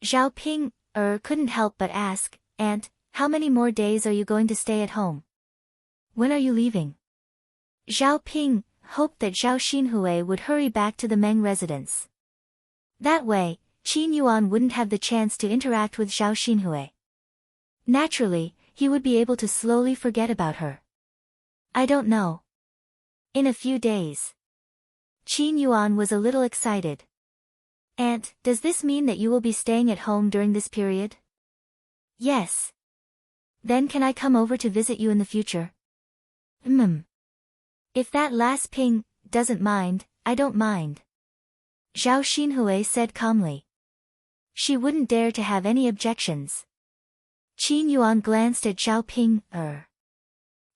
Zhao Ping couldn't help but ask, Aunt, how many more days are you going to stay at home? When are you leaving? Zhao Ping hoped that Zhao Xinhui would hurry back to the Meng residence. That way, Qin Yuan wouldn't have the chance to interact with Zhao Xinhui. Naturally, he would be able to slowly forget about her. I don't know. In a few days. Qin Yuan was a little excited. Aunt, does this mean that you will be staying at home during this period? Yes. Then can I come over to visit you in the future? If that last Ping doesn't mind, I don't mind. Zhao Xinhui said calmly. She wouldn't dare to have any objections. Qin Yuan glanced at Zhao Ping.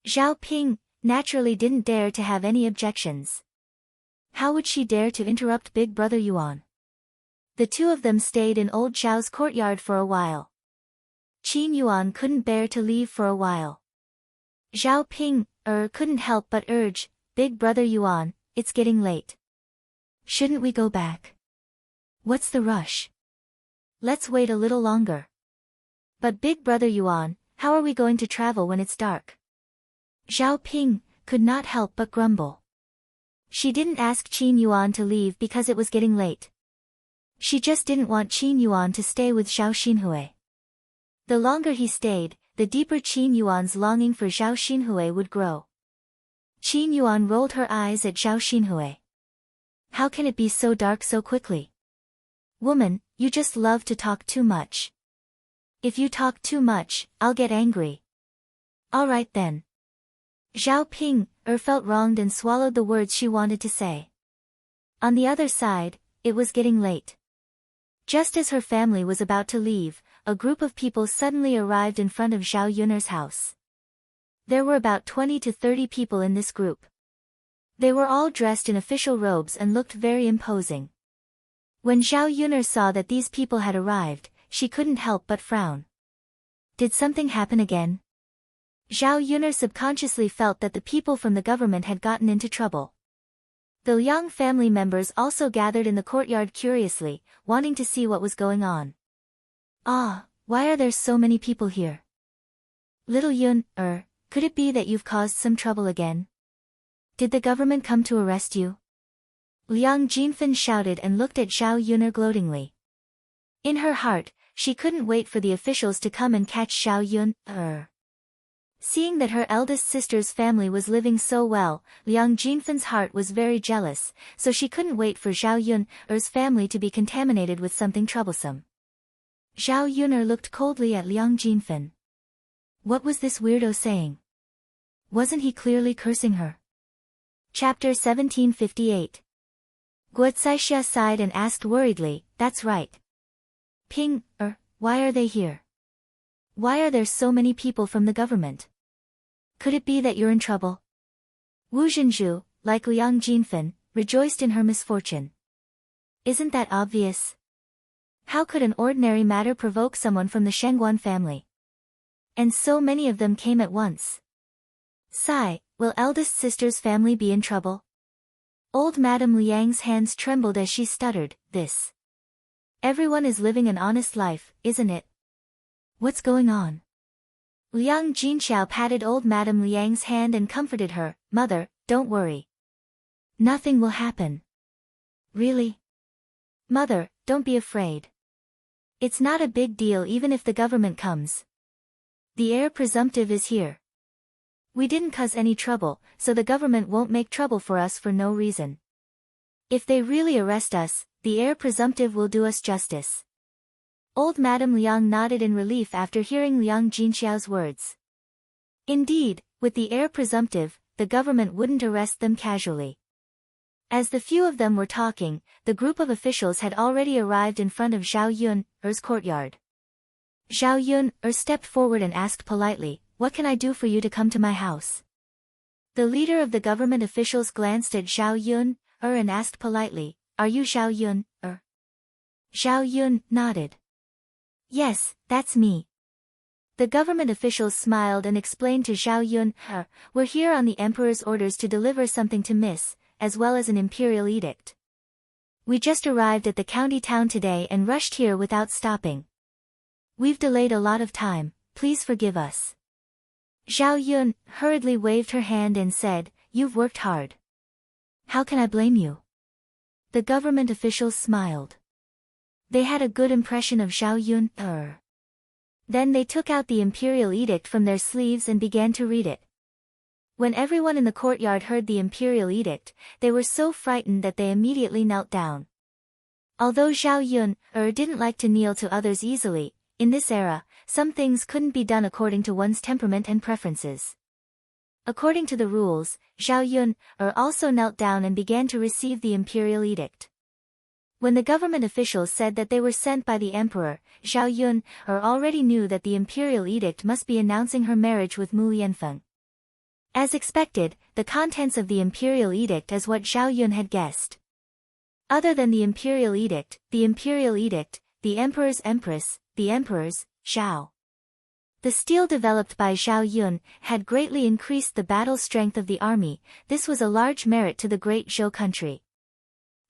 Zhao Ping naturally didn't dare to have any objections. How would she dare to interrupt Big Brother Yuan? The 2 of them stayed in old Zhao's courtyard for a while. Qin Yuan couldn't bear to leave for a while. Zhao Ping couldn't help but urge, Big Brother Yuan, it's getting late. Shouldn't we go back? What's the rush? Let's wait a little longer. But Big Brother Yuan, how are we going to travel when it's dark? Zhao Ping could not help but grumble. She didn't ask Qin Yuan to leave because it was getting late. She just didn't want Qin Yuan to stay with Zhao Xinhui. The longer he stayed, the deeper Qin Yuan's longing for Zhao Xinhui would grow. Qin Yuan rolled her eyes at Zhao Xinhui. How can it be so dark so quickly? Woman, you just love to talk too much. If you talk too much, I'll get angry. All right then. Zhao Ping felt wronged and swallowed the words she wanted to say. On the other side, it was getting late. Just as her family was about to leave, a group of people suddenly arrived in front of Zhao Yun'er's house. There were about 20 to 30 people in this group. They were all dressed in official robes and looked very imposing. When Zhao Yun'er saw that these people had arrived, she couldn't help but frown. Did something happen again? Zhao Yun'er subconsciously felt that the people from the government had gotten into trouble. The Liang family members also gathered in the courtyard curiously, wanting to see what was going on. Why are there so many people here? Little Yun, could it be that you've caused some trouble again? Did the government come to arrest you? Liang Jinfen shouted and looked at Zhao Yun'er gloatingly. In her heart, she couldn't wait for the officials to come and catch Xiao Yun. Seeing that her eldest sister's family was living so well, Liang Jinfen's heart was very jealous, so she couldn't wait for Xiao Yun's family to be contaminated with something troublesome. Xiao Yun looked coldly at Liang Jinfen. What was this weirdo saying? Wasn't he clearly cursing her? Chapter 1758. Guo Caixia sighed and asked worriedly, that's right. Ping, why are they here? Why are there so many people from the government? Could it be that you're in trouble? Wu Zhenju, like Liang Jinfen, rejoiced in her misfortune. Isn't that obvious? How could an ordinary matter provoke someone from the Shengguan family? And so many of them came at once. Sigh, will eldest sister's family be in trouble? Old Madame Liang's hands trembled as she stuttered, this. Everyone is living an honest life, isn't it? What's going on? Liang Jinxiao patted old Madame Liang's hand and comforted her, Mother, don't worry. Nothing will happen. Really? Mother, don't be afraid. It's not a big deal even if the government comes. The heir presumptive is here. We didn't cause any trouble, so the government won't make trouble for us for no reason. If they really arrest us, the heir presumptive will do us justice. Old Madame Liang nodded in relief after hearing Liang Jinxiao's words. Indeed, with the heir presumptive, the government wouldn't arrest them casually. As the few of them were talking, the group of officials had already arrived in front of Xiao Yun's courtyard. Xiao Yun stepped forward and asked politely, what can I do for you to come to my house? The leader of the government officials glanced at Xiao Yun and asked politely, are you Xiao Yun? Xiao Yun nodded. Yes, that's me. The government officials smiled and explained to Xiao Yun, we're here on the emperor's orders to deliver something to Miss, as well as an imperial edict. We just arrived at the county town today and rushed here without stopping. We've delayed a lot of time, please forgive us. Xiao Yun hurriedly waved her hand and said, you've worked hard. How can I blame you? The government officials smiled. They had a good impression of Xiao Yun. Then they took out the imperial edict from their sleeves and began to read it. When everyone in the courtyard heard the imperial edict, they were so frightened that they immediately knelt down. Although Xiao Yun didn't like to kneel to others easily, in this era, some things couldn't be done according to one's temperament and preferences. According to the rules, Xiao Yun also knelt down and began to receive the imperial edict. When the government officials said that they were sent by the emperor, Xiao Yun already knew that the imperial edict must be announcing her marriage with Mu Lianfeng. As expected, the contents of the imperial edict is what Xiao Yun had guessed. Other than the imperial edict, the emperor's empress, the emperor's, Xiao. The steel developed by Xiao Yun had greatly increased the battle strength of the army. This was a large merit to the great Zhou country.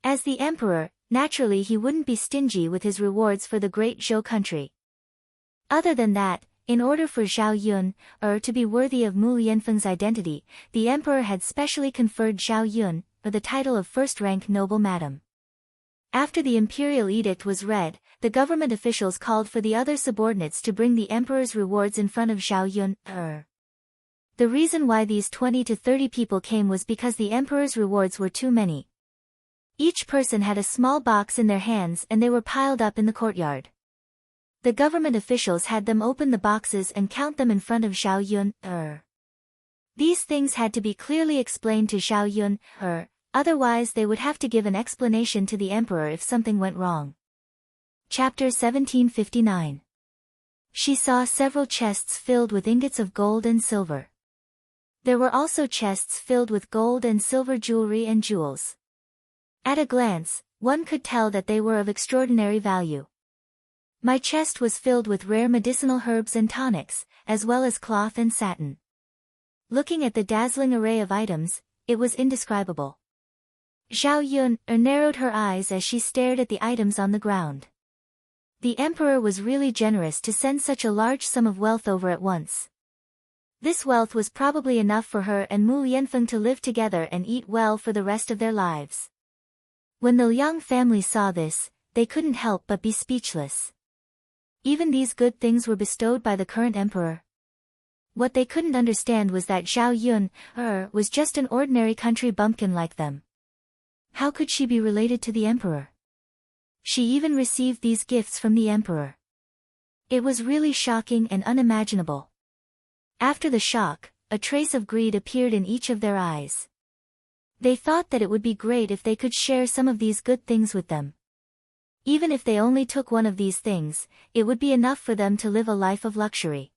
As the emperor, naturally he wouldn't be stingy with his rewards for the great Zhou country. Other than that, in order for Xiao Yun to be worthy of Mu Lianfeng's identity, the emperor had specially conferred Xiao Yun the title of first-rank noble madam. After the imperial edict was read, the government officials called for the other subordinates to bring the emperor's rewards in front of Xiao Yun. The reason why these 20 to 30 people came was because the emperor's rewards were too many. Each person had a small box in their hands and they were piled up in the courtyard. The government officials had them open the boxes and count them in front of Xiao Yun. These things had to be clearly explained to Xiao Yun, otherwise they would have to give an explanation to the emperor if something went wrong. Chapter 1759. She saw several chests filled with ingots of gold and silver. There were also chests filled with gold and silver jewelry and jewels. At a glance, one could tell that they were of extraordinary value. My chest was filled with rare medicinal herbs and tonics, as well as cloth and satin. Looking at the dazzling array of items, it was indescribable. Xiao Yun narrowed her eyes as she stared at the items on the ground. The emperor was really generous to send such a large sum of wealth over at once. This wealth was probably enough for her and Mu Lianfeng to live together and eat well for the rest of their lives. When the Liang family saw this, they couldn't help but be speechless. Even these good things were bestowed by the current emperor. What they couldn't understand was that Zhao Yun was just an ordinary country bumpkin like them. How could she be related to the emperor? She even received these gifts from the emperor. It was really shocking and unimaginable. After the shock, a trace of greed appeared in each of their eyes. They thought that it would be great if they could share some of these good things with them. Even if they only took one of these things, it would be enough for them to live a life of luxury.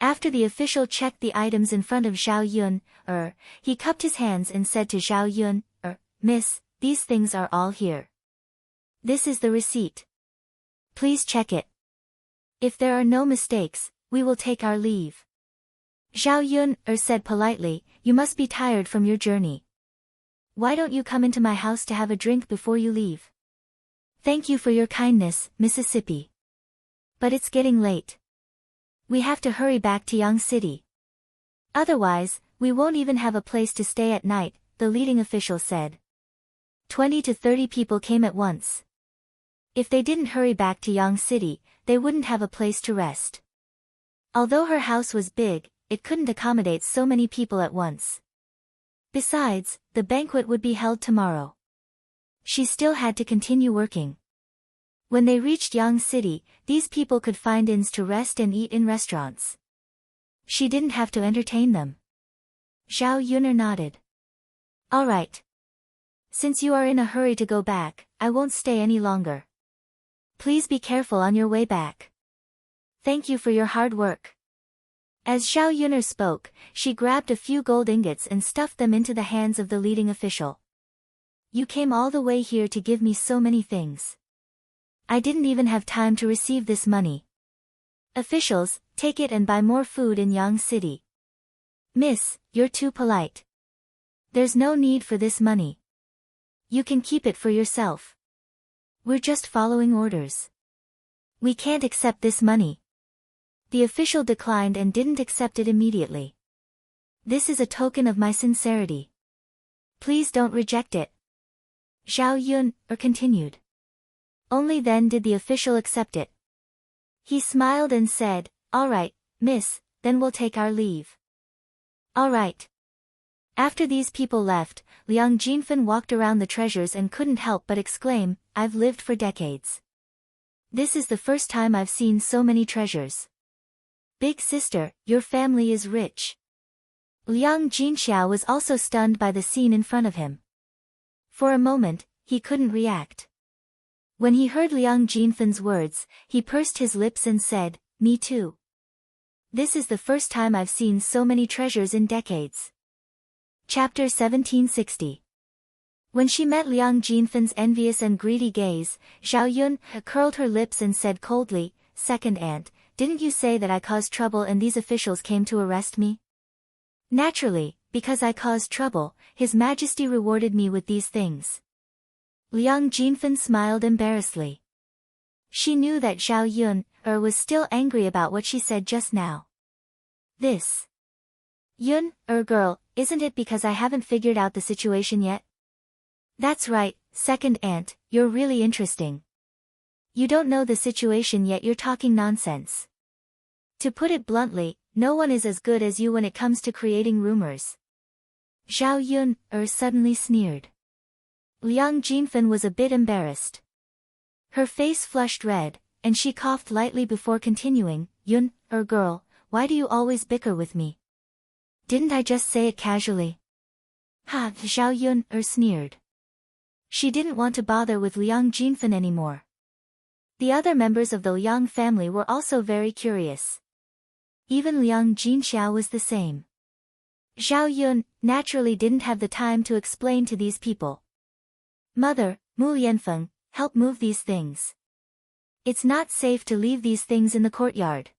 After the official checked the items in front of Zhao Yun, he cupped his hands and said to Zhao Yun, Miss, these things are all here. This is the receipt. Please check it. If there are no mistakes, we will take our leave. Zhao Yun said politely, you must be tired from your journey. Why don't you come into my house to have a drink before you leave? Thank you for your kindness, Mississippi. But it's getting late. We have to hurry back to Yang City. Otherwise, we won't even have a place to stay at night, the leading official said. 20 to 30 people came at once. If they didn't hurry back to Yang City, they wouldn't have a place to rest. Although her house was big, it couldn't accommodate so many people at once. Besides, the banquet would be held tomorrow. She still had to continue working. When they reached Yang City, these people could find inns to rest and eat in restaurants. She didn't have to entertain them. Zhao Yun nodded. All right. Since you are in a hurry to go back, I won't stay any longer. Please be careful on your way back. Thank you for your hard work. As Zhao Yun spoke, she grabbed a few gold ingots and stuffed them into the hands of the leading official. You came all the way here to give me so many things. I didn't even have time to receive this money. Officials, take it and buy more food in Yang City. Miss, you're too polite. There's no need for this money. You can keep it for yourself. We're just following orders. We can't accept this money. The official declined and didn't accept it immediately. This is a token of my sincerity. Please don't reject it. Zhao Yun continued. Only then did the official accept it. He smiled and said, all right, miss, then we'll take our leave. All right. After these people left, Liang Jinfen walked around the treasures and couldn't help but exclaim, I've lived for decades. This is the first time I've seen so many treasures. Big sister, your family is rich. Liang Jinxiao was also stunned by the scene in front of him. For a moment, he couldn't react. When he heard Liang Jinfen's words, he pursed his lips and said, me too. This is the first time I've seen so many treasures in decades. Chapter 1760. When she met Liang Jinfen's envious and greedy gaze, Zhao Yun curled her lips and said coldly, Second aunt, didn't you say that I caused trouble and these officials came to arrest me? Naturally, because I caused trouble, His Majesty rewarded me with these things. Liang Jinfen smiled embarrassedly. She knew that Zhao Yun was still angry about what she said just now. This Yun girl, isn't it because I haven't figured out the situation yet? That's right, second aunt, you're really interesting. You don't know the situation yet, you're talking nonsense. To put it bluntly, no one is as good as you when it comes to creating rumors. Zhao Yun suddenly sneered. Liang Jinfen was a bit embarrassed. Her face flushed red, and she coughed lightly before continuing, Yun, girl, why do you always bicker with me? Didn't I just say it casually? Ha, Zhao Yun sneered. She didn't want to bother with Liang Jinfen anymore. The other members of the Liang family were also very curious. Even Liang Jinxiao was the same. Zhao Yun naturally didn't have the time to explain to these people. Mother, Mu Yanfeng, help move these things. It's not safe to leave these things in the courtyard.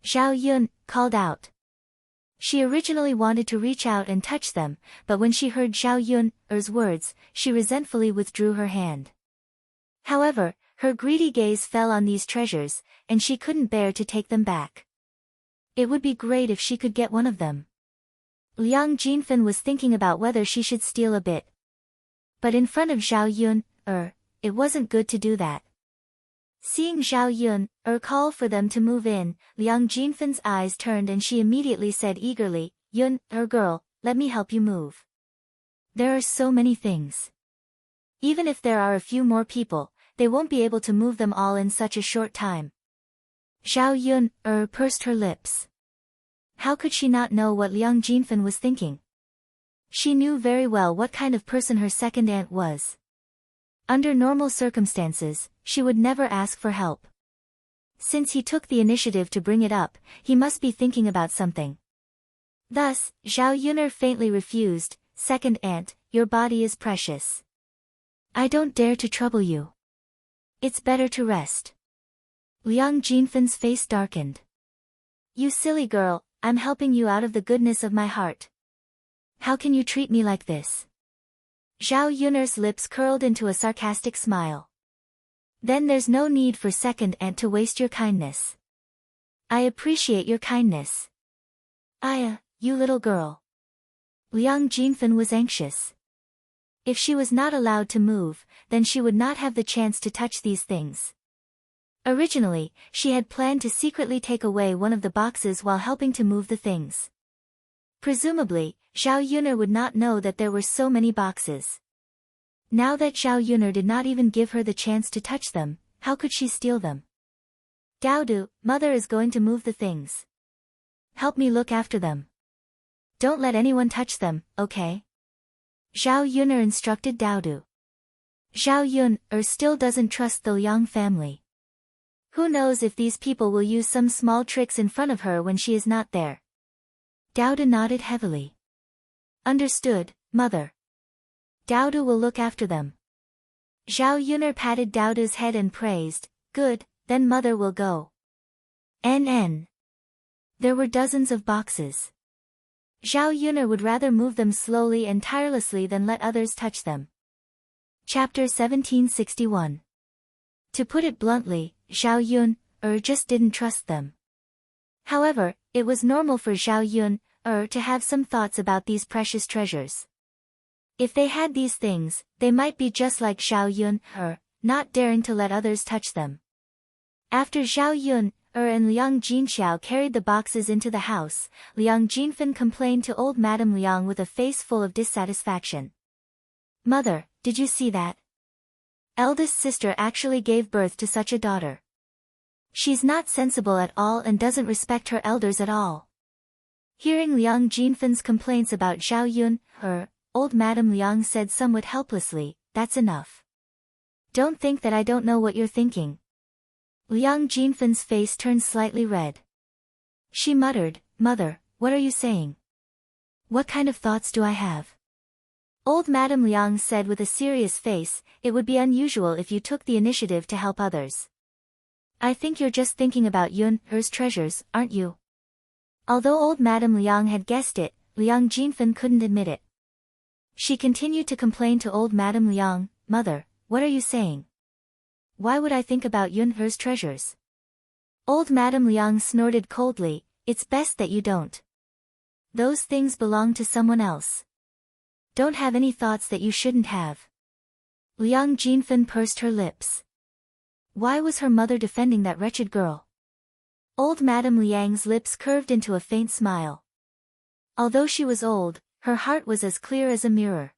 Zhao Yun called out. She originally wanted to reach out and touch them, but when she heard Zhao Yun's words, she resentfully withdrew her hand. However, her greedy gaze fell on these treasures, and she couldn't bear to take them back. It would be great if she could get one of them. Liang Jinfen was thinking about whether she should steal a bit. But in front of Zhao Yun, it wasn't good to do that. Seeing Zhao Yun call for them to move in, Liang Jinfan's eyes turned and she immediately said eagerly, Yun, girl, let me help you move. There are so many things. Even if there are a few more people, they won't be able to move them all in such a short time. Zhao Yun pursed her lips. How could she not know what Liang Jinfan was thinking? She knew very well what kind of person her second aunt was. Under normal circumstances, she would never ask for help. Since he took the initiative to bring it up, he must be thinking about something. Thus, Zhao Yun'er faintly refused, Second aunt, your body is precious. I don't dare to trouble you. It's better to rest. Liang Jinfan's face darkened. You silly girl, I'm helping you out of the goodness of my heart. How can you treat me like this? Zhao Yun'er's lips curled into a sarcastic smile. Then there's no need for second aunt to waste your kindness. I appreciate your kindness. You little girl. Liang Jinfan was anxious. If she was not allowed to move, then she would not have the chance to touch these things. Originally, she had planned to secretly take away one of the boxes while helping to move the things. Presumably, Zhao Yun'er would not know that there were so many boxes. Now that Zhao Yun'er did not even give her the chance to touch them, how could she steal them? Daodu, mother is going to move the things. Help me look after them. Don't let anyone touch them, okay? Zhao Yun'er instructed Daodu. Zhao Yun still doesn't trust the Liang family. Who knows if these people will use some small tricks in front of her when she is not there. Daodu nodded heavily. Understood, mother. Daodu will look after them. Zhao Yun'er patted Daodu's head and praised, good, then mother will go. NN. There were dozens of boxes. Zhao Yun'er would rather move them slowly and tirelessly than let others touch them. Chapter 1761. To put it bluntly, Zhao Yun just didn't trust them. However, it was normal for Zhao Yun to have some thoughts about these precious treasures. If they had these things, they might be just like Zhao Yun not daring to let others touch them. After Zhao Yun and Liang Jinxiao carried the boxes into the house, Liang Jinfan complained to old Madame Liang with a face full of dissatisfaction. Mother, did you see that? Eldest sister actually gave birth to such a daughter. She's not sensible at all and doesn't respect her elders at all. Hearing Liang Jinfan's complaints about Zhao Yun, old Madame Liang said somewhat helplessly, that's enough. Don't think that I don't know what you're thinking. Liang Jinfan's face turned slightly red. She muttered, Mother, what are you saying? What kind of thoughts do I have? Old Madame Liang said with a serious face, it would be unusual if you took the initiative to help others. I think you're just thinking about Yun'er's treasures, aren't you? Although old Madame Liang had guessed it, Liang Jinfan couldn't admit it. She continued to complain to old Madame Liang, Mother, what are you saying? Why would I think about Yun'er's treasures? Old Madame Liang snorted coldly, it's best that you don't. Those things belong to someone else. Don't have any thoughts that you shouldn't have. Liang Jinfan pursed her lips. Why was her mother defending that wretched girl? Old Madame Liang's lips curved into a faint smile. Although she was old, her heart was as clear as a mirror.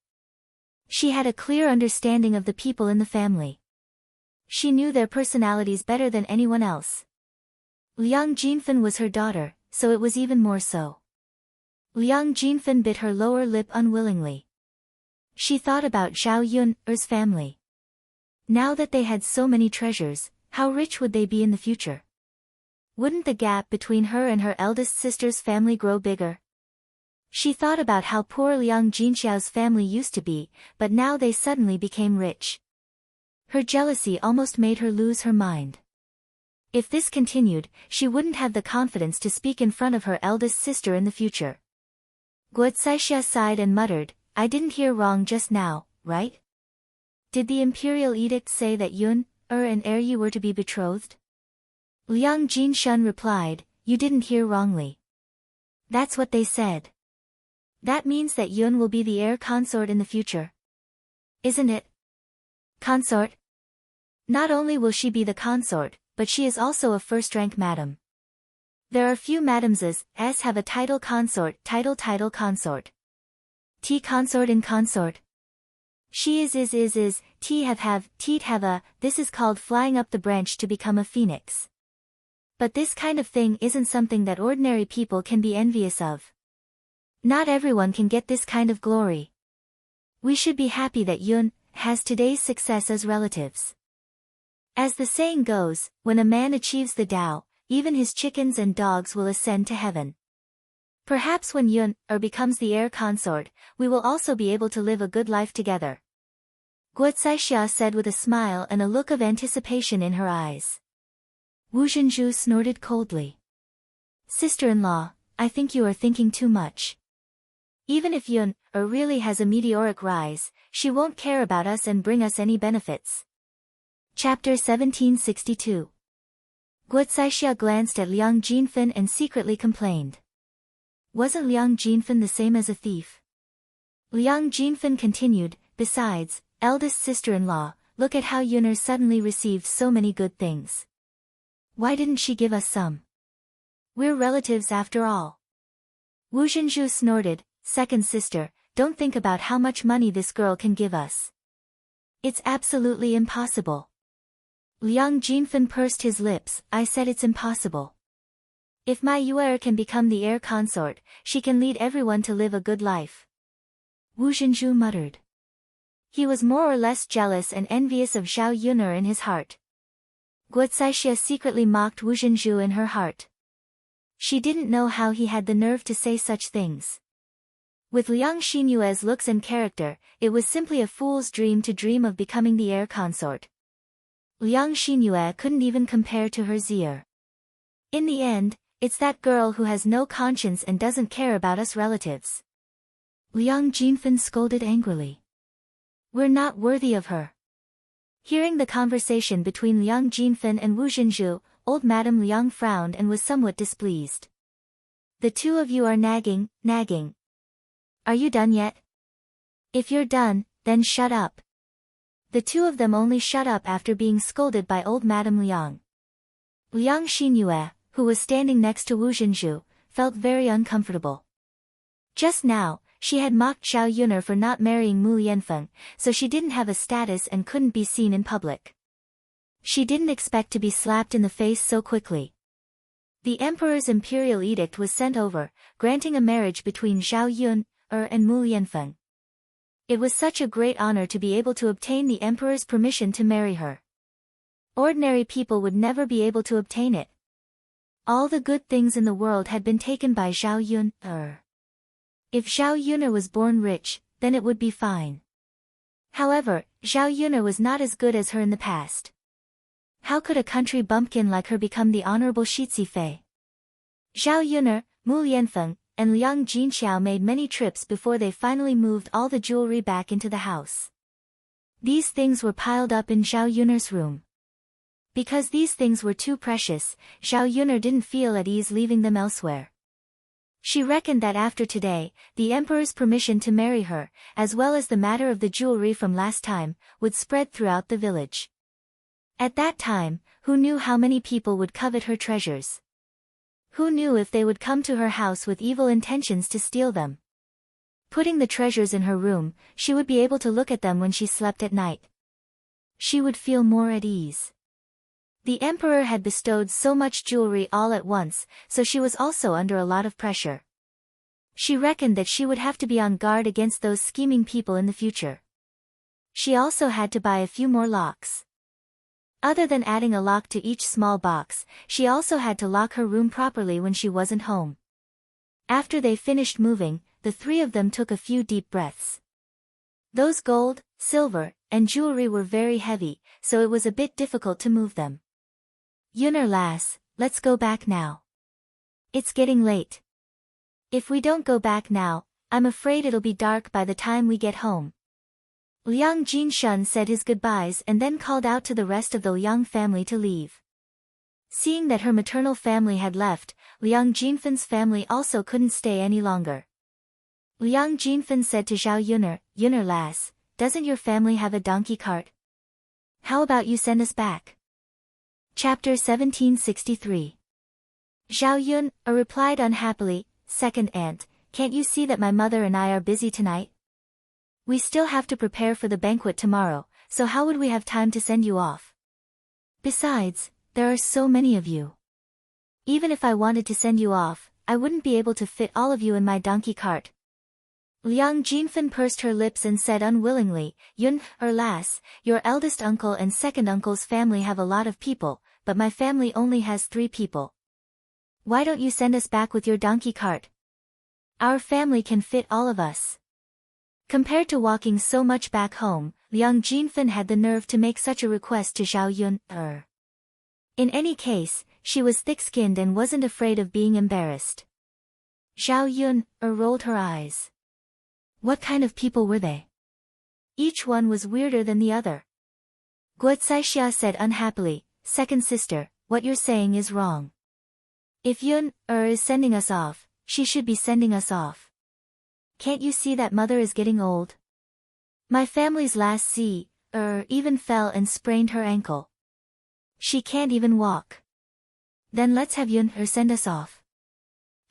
She had a clear understanding of the people in the family. She knew their personalities better than anyone else. Liang Jinfan was her daughter, so it was even more so. Liang Jinfan bit her lower lip unwillingly. She thought about Zhao Yun'er's family. Now that they had so many treasures, how rich would they be in the future? Wouldn't the gap between her and her eldest sister's family grow bigger? She thought about how poor Liang Jinxiao's family used to be, but now they suddenly became rich. Her jealousy almost made her lose her mind. If this continued, she wouldn't have the confidence to speak in front of her eldest sister in the future. Guo Caixia sighed and muttered, I didn't hear wrong just now, right? Did the imperial edict say that Yun and Yu were to be betrothed? Liang Jinshun replied, you didn't hear wrongly. That's what they said. That means that Yun will be the heir consort in the future. Isn't it? Consort? Not only will she be the consort, but she is also a first-rank madam. There are few madamses, as have a title consort, title consort. T consort in consort. She is, T have, teat have a, this is called flying up the branch to become a phoenix. But this kind of thing isn't something that ordinary people can be envious of. Not everyone can get this kind of glory. We should be happy that Yun has today's success as relatives. As the saying goes, when a man achieves the Tao, even his chickens and dogs will ascend to heaven. Perhaps when Yun becomes the heir consort, we will also be able to live a good life together. Guo Zixia said with a smile and a look of anticipation in her eyes. Wu Zhenju snorted coldly. Sister-in-law, I think you are thinking too much. Even if Yun really has a meteoric rise, she won't care about us and bring us any benefits. Chapter 1762. Guo Zixia glanced at Liang Jinfen and secretly complained. Wasn't Liang Jinfen the same as a thief? Liang Jinfen continued, besides, eldest sister-in-law, look at how Yuner suddenly received so many good things. Why didn't she give us some? We're relatives after all. Wu Zhenju snorted, second sister, don't think about how much money this girl can give us. It's absolutely impossible. Liang Jinfen pursed his lips, I said it's impossible. If my Yuer can become the heir consort, she can lead everyone to live a good life. Wu Zhenju muttered. He was more or less jealous and envious of Zhao Yuner in his heart. Guo Zixia secretly mocked Wu Zhenju in her heart. She didn't know how he had the nerve to say such things. With Liang Xinyue's looks and character, it was simply a fool's dream to dream of becoming the heir consort. Liang Xinyue couldn't even compare to her Zier. In the end, it's that girl who has no conscience and doesn't care about us relatives. Liang Jinfen scolded angrily. We're not worthy of her. Hearing the conversation between Liang Jinfen and Wu Zhenju, old Madame Liang frowned and was somewhat displeased. The two of you are nagging. Are you done yet? If you're done, then shut up. The two of them only shut up after being scolded by old Madame Liang. Liang Xinyue, who was standing next to Wu Zhenju, felt very uncomfortable. Just now, she had mocked Zhao Yuner for not marrying Mu Lianfeng, so she didn't have a status and couldn't be seen in public. She didn't expect to be slapped in the face so quickly. The emperor's imperial edict was sent over, granting a marriage between Zhao Yuner and Mu Lianfeng. It was such a great honor to be able to obtain the emperor's permission to marry her. Ordinary people would never be able to obtain it. All the good things in the world had been taken by Zhao Yuner. If Zhao Yuner was born rich, then it would be fine. However, Zhao Yuner was not as good as her in the past. How could a country bumpkin like her become the honorable Shitzi Fei? Zhao Yuner, Mu Lianfeng, and Liang Jinxiao made many trips before they finally moved all the jewelry back into the house. These things were piled up in Zhao Yuner's room. Because these things were too precious, Zhao Yuner didn't feel at ease leaving them elsewhere. She reckoned that after today, the emperor's permission to marry her, as well as the matter of the jewelry from last time, would spread throughout the village. At that time, who knew how many people would covet her treasures? Who knew if they would come to her house with evil intentions to steal them? Putting the treasures in her room, she would be able to look at them when she slept at night. She would feel more at ease. The emperor had bestowed so much jewelry all at once, so she was also under a lot of pressure. She reckoned that she would have to be on guard against those scheming people in the future. She also had to buy a few more locks. Other than adding a lock to each small box, she also had to lock her room properly when she wasn't home. After they finished moving, the three of them took a few deep breaths. Those gold, silver, and jewelry were very heavy, so it was a bit difficult to move them. Yuner lass, let's go back now. It's getting late. If we don't go back now, I'm afraid it'll be dark by the time we get home. Liang Jinshun said his goodbyes and then called out to the rest of the Liang family to leave. Seeing that her maternal family had left, Liang Jinfen's family also couldn't stay any longer. Liang Jinfen said to Zhao Yuner, Yuner lass, doesn't your family have a donkey cart? How about you send us back? Chapter 1763. Zhao Yun replied unhappily, "Second aunt, can't you see that my mother and I are busy tonight? We still have to prepare for the banquet tomorrow, so how would we have time to send you off? Besides, there are so many of you. Even if I wanted to send you off, I wouldn't be able to fit all of you in my donkey cart." Liang Jinfen pursed her lips and said unwillingly, "Yun, lass, your eldest uncle and second uncle's family have a lot of people, but my family only has 3 people. Why don't you send us back with your donkey cart? Our family can fit all of us." Compared to walking so much back home, Liang Jinfen had the nerve to make such a request to Zhao Yun. In any case, she was thick-skinned and wasn't afraid of being embarrassed. Zhao Yun rolled her eyes. What kind of people were they? Each one was weirder than the other. Guocaixia said unhappily, "Second sister, what you're saying is wrong. If Yun is sending us off, she should be sending us off. Can't you see that mother is getting old? My family's last even fell and sprained her ankle. She can't even walk. Then let's have Yun send us off.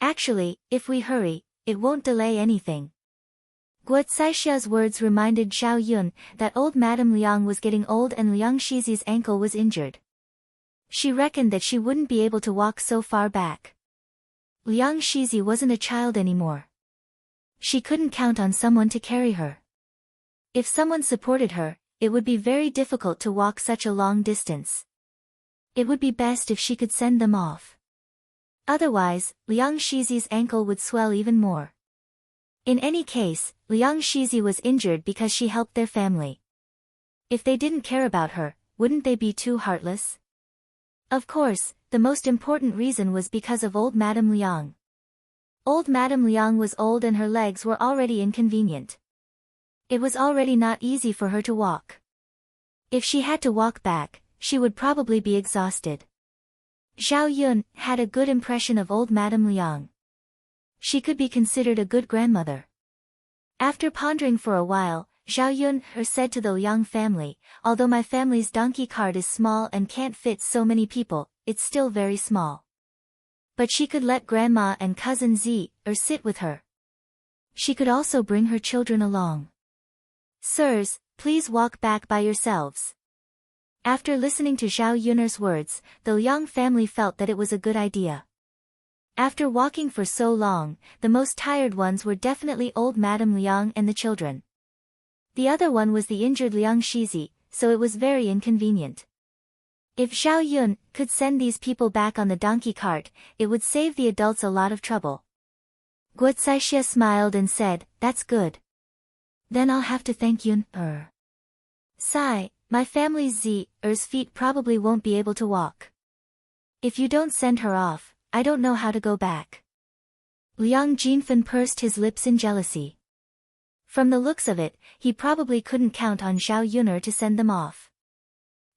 Actually, if we hurry, it won't delay anything." Guocaixia words reminded Zhao Yun that old Madame Liang was getting old and Liang Shizi's ankle was injured. She reckoned that she wouldn't be able to walk so far back. Liang Shizi wasn't a child anymore. She couldn't count on someone to carry her. If someone supported her, it would be very difficult to walk such a long distance. It would be best if she could send them off. Otherwise, Liang Shizi's ankle would swell even more. In any case, Liang Shizi was injured because she helped their family. If they didn't care about her, wouldn't they be too heartless? Of course, the most important reason was because of old Madame Liang. Old Madame Liang was old and her legs were already inconvenient. It was already not easy for her to walk. If she had to walk back, she would probably be exhausted. Zhao Yun had a good impression of old Madame Liang. She could be considered a good grandmother. After pondering for a while, Zhao Yun said to the Liang family, "Although my family's donkey cart is small and can't fit so many people, it's still very small. But she could let grandma and cousin Z sit with her. She could also bring her children along. Sirs, please walk back by yourselves." After listening to Zhao Yun's words, the Liang family felt that it was a good idea. After walking for so long, the most tired ones were definitely old Madame Liang and the children. The other one was the injured Liang Shizi, so it was very inconvenient. If Zhao Yun could send these people back on the donkey cart, it would save the adults a lot of trouble. Guocaixia smiled and said, "That's good. Then I'll have to thank Yun. Sigh, my family's Z's feet probably won't be able to walk. If you don't send her off, I don't know how to go back." Liang Jinfen pursed his lips in jealousy. From the looks of it, he probably couldn't count on Zhao Yun to send them off.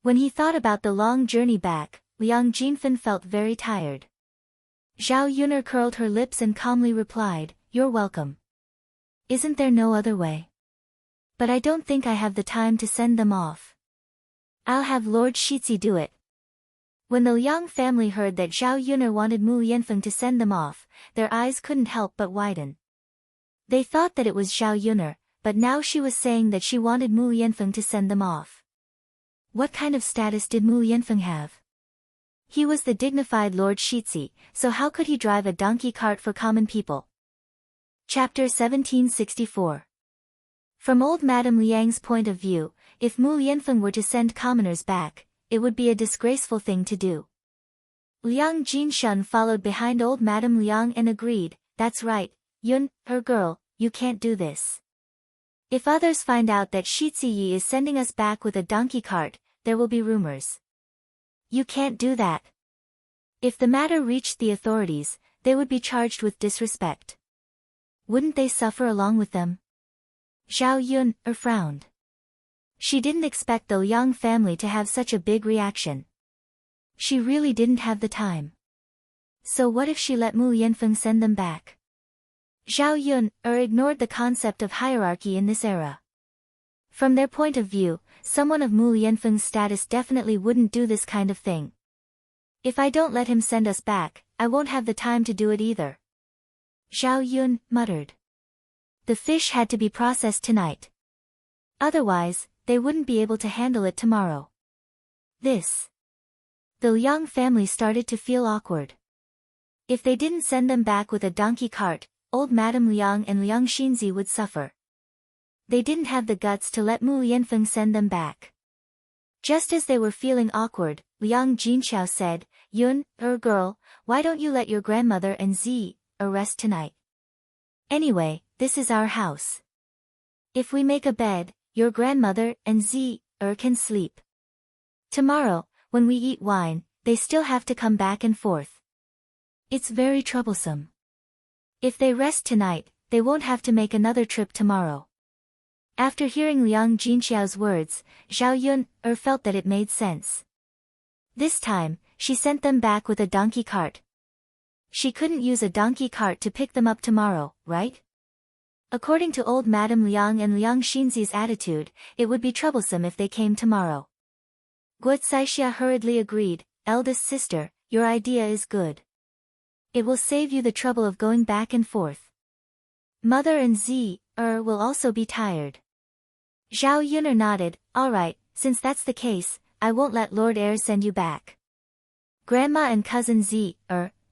When he thought about the long journey back, Liang Jinfen felt very tired. Zhao Yun curled her lips and calmly replied, "You're welcome. Isn't there no other way? But I don't think I have the time to send them off. I'll have Lord Shizi do it." When the Liang family heard that Zhao Yun wanted Mu Yanfeng to send them off, their eyes couldn't help but widen. They thought that it was Zhao Yun, but now she was saying that she wanted Mu Yanfeng to send them off. What kind of status did Mu Yanfeng have? He was the dignified Lord Shizi, so how could he drive a donkey cart for common people? Chapter 1764. From old Madame Liang's point of view, if Mu Yanfeng were to send commoners back, it would be a disgraceful thing to do. Liang Jinshun followed behind old Madame Liang and agreed, "That's right, Yun, her girl, you can't do this. If others find out that Shizi Yi is sending us back with a donkey cart, there will be rumors. You can't do that. If the matter reached the authorities, they would be charged with disrespect. Wouldn't they suffer along with them?" Zhao Yun frowned. She didn't expect the Liang family to have such a big reaction. She really didn't have the time. So what if she let Mu Yanfeng send them back? Zhao Yun ignored the concept of hierarchy in this era. From their point of view, someone of Mu Lianfeng's status definitely wouldn't do this kind of thing. If I don't let him send us back, I won't have the time to do it either. Zhao Yun muttered. The fish had to be processed tonight. Otherwise, they wouldn't be able to handle it tomorrow. The Liang family started to feel awkward. If they didn't send them back with a donkey cart, old Madame Liang and Liang Xinzi would suffer. They didn't have the guts to let Mu Lianfeng send them back. Just as they were feeling awkward, Liang Jinxiao said, Yun, girl, why don't you let your grandmother and Zi rest tonight? Anyway, this is our house. If we make a bed, your grandmother and Zi can sleep. Tomorrow, when we eat wine, they still have to come back and forth. It's very troublesome. If they rest tonight, they won't have to make another trip tomorrow. After hearing Liang Jinxiao's words, Zhao Yun felt that it made sense. This time, she sent them back with a donkey cart. She couldn't use a donkey cart to pick them up tomorrow, right? According to old Madame Liang and Liang Xinzi's attitude, it would be troublesome if they came tomorrow. Guo Caixia hurriedly agreed, eldest sister, your idea is good. It will save you the trouble of going back and forth. Mother and Zi will also be tired. Zhao Yun nodded, alright, since that's the case, I won't let Lord Heir send you back. Grandma and cousin Zi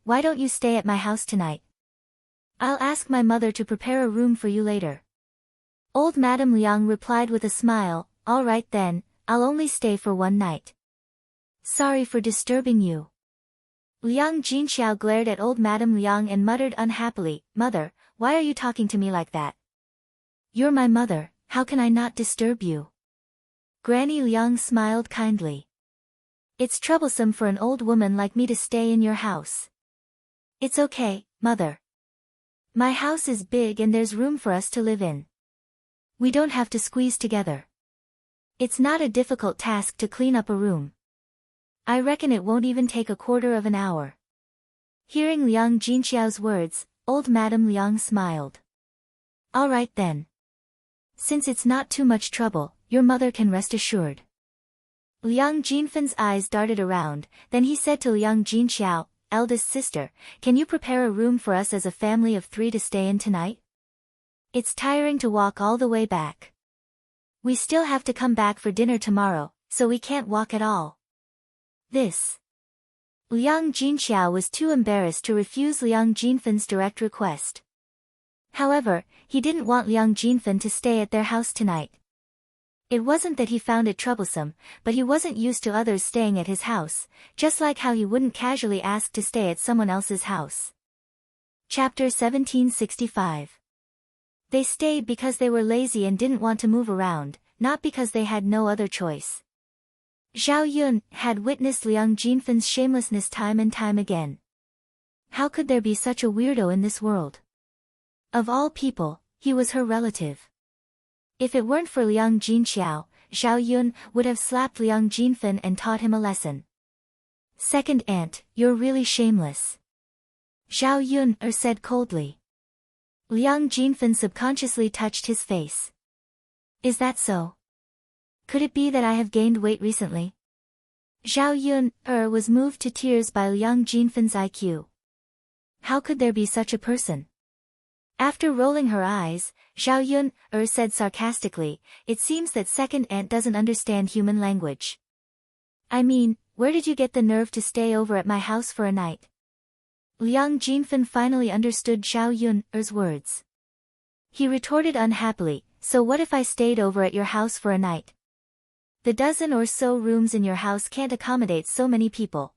why don't you stay at my house tonight? I'll ask my mother to prepare a room for you later. Old Madame Liang replied with a smile, alright then, I'll only stay for one night. Sorry for disturbing you. Liang Jinxiao glared at old Madame Liang and muttered unhappily, Mother, why are you talking to me like that? You're my mother, how can I not disturb you? Granny Liang smiled kindly. It's troublesome for an old woman like me to stay in your house. It's okay, Mother. My house is big and there's room for us to live in. We don't have to squeeze together. It's not a difficult task to clean up a room. I reckon it won't even take a quarter of an hour. Hearing Liang Jinxiao's words, old Madame Liang smiled. Alright then. Since it's not too much trouble, your mother can rest assured. Liang Jinfen's eyes darted around, then he said to Liang Jinxiao, eldest sister, can you prepare a room for us as a family of 3 to stay in tonight? It's tiring to walk all the way back. We still have to come back for dinner tomorrow, so we can't walk at all. Liang Jinxiao was too embarrassed to refuse Liang Jinfen's direct request. However, he didn't want Liang Jinfen to stay at their house tonight. It wasn't that he found it troublesome, but he wasn't used to others staying at his house, just like how he wouldn't casually ask to stay at someone else's house. Chapter 1765. They stayed because they were lazy and didn't want to move around, not because they had no other choice. Zhao Yun had witnessed Liang Jinfen's shamelessness time and time again. How could there be such a weirdo in this world? Of all people, he was her relative. If it weren't for Liang Jinxiao, Zhao Yun would have slapped Liang Jinfen and taught him a lesson. Second aunt, you're really shameless. Zhao Yun said coldly. Liang Jinfen subconsciously touched his face. Is that so? Could it be that I have gained weight recently? Zhao Yun was moved to tears by Liang Jinfen's IQ. How could there be such a person? After rolling her eyes, Zhao Yun said sarcastically, it seems that second aunt doesn't understand human language. I mean, where did you get the nerve to stay over at my house for a night? Liang Jinfen finally understood Zhao Yun's words. He retorted unhappily, so what if I stayed over at your house for a night? The dozen or so rooms in your house can't accommodate so many people.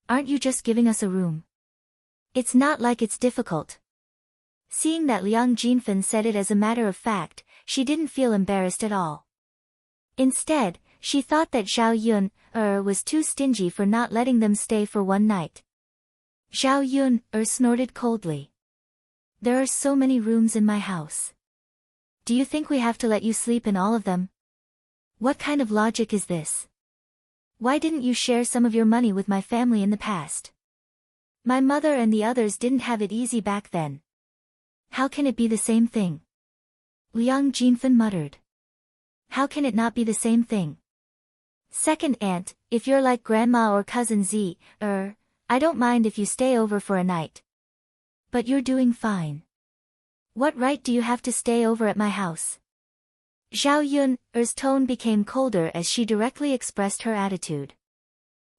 Aren't you just giving us a room? It's not like it's difficult. Seeing that Liang Jinfen said it as a matter of fact, she didn't feel embarrassed at all. Instead, she thought that Zhao Yun was too stingy for not letting them stay for one night. Zhao Yun snorted coldly. There are so many rooms in my house. Do you think we have to let you sleep in all of them? What kind of logic is this? Why didn't you share some of your money with my family in the past? My mother and the others didn't have it easy back then. How can it be the same thing? Liang Jinfen muttered. How can it not be the same thing? Second aunt, if you're like grandma or cousin Z, I don't mind if you stay over for a night. But you're doing fine. What right do you have to stay over at my house? Zhao Yun's tone became colder as she directly expressed her attitude.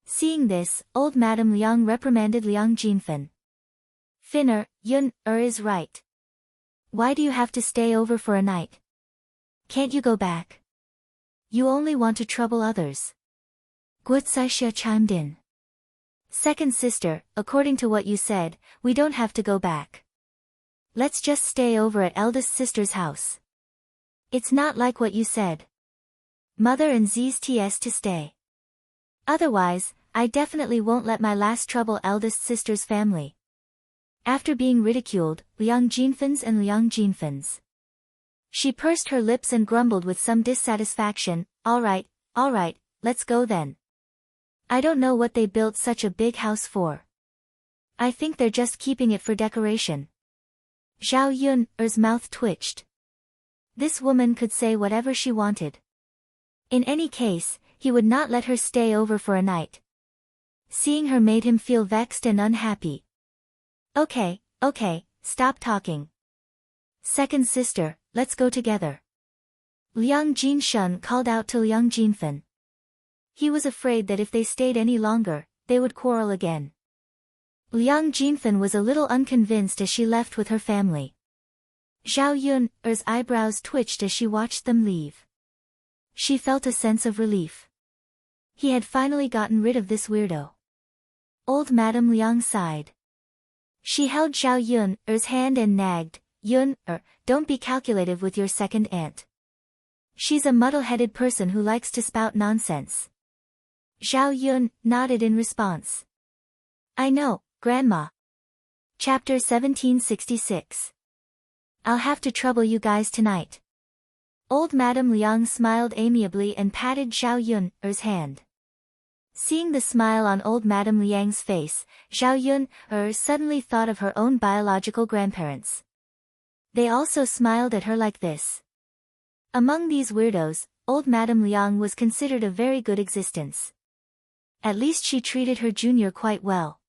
Seeing this, old Madame Liang reprimanded Liang Jinfen. Finner, Yun is right. Why do you have to stay over for a night? Can't you go back? You only want to trouble others. Guo Zixia chimed in. Second sister, according to what you said, we don't have to go back. Let's just stay over at eldest sister's house. It's not like what you said. Mother and Z's ts to stay. Otherwise, I definitely won't let my last trouble eldest sister's family. After being ridiculed, Liang Jinfen's. She pursed her lips and grumbled with some dissatisfaction, all right, let's go then. I don't know what they built such a big house for. I think they're just keeping it for decoration. Zhao Yun's mouth twitched. This woman could say whatever she wanted. In any case, he would not let her stay over for a night. Seeing her made him feel vexed and unhappy. Okay, stop talking. Second sister, let's go together. Liang Jinshun called out to Liang Jinfen. He was afraid that if they stayed any longer, they would quarrel again. Liang Jinfen was a little unconvinced as she left with her family. Zhao Yun's eyebrows twitched as she watched them leave. She felt a sense of relief. He had finally gotten rid of this weirdo. Old Madame Liang sighed. She held Zhao Yun's hand and nagged, don't be calculative with your second aunt. She's a muddle-headed person who likes to spout nonsense. Zhao Yun nodded in response. I know, Grandma. Chapter 1766. I'll have to trouble you guys tonight. Old Madame Liang smiled amiably and patted Zhao Yun's hand. Seeing the smile on old Madame Liang's face, Zhao Yun suddenly thought of her own biological grandparents. They also smiled at her like this. Among these weirdos, old Madame Liang was considered a very good existence. At least she treated her junior quite well.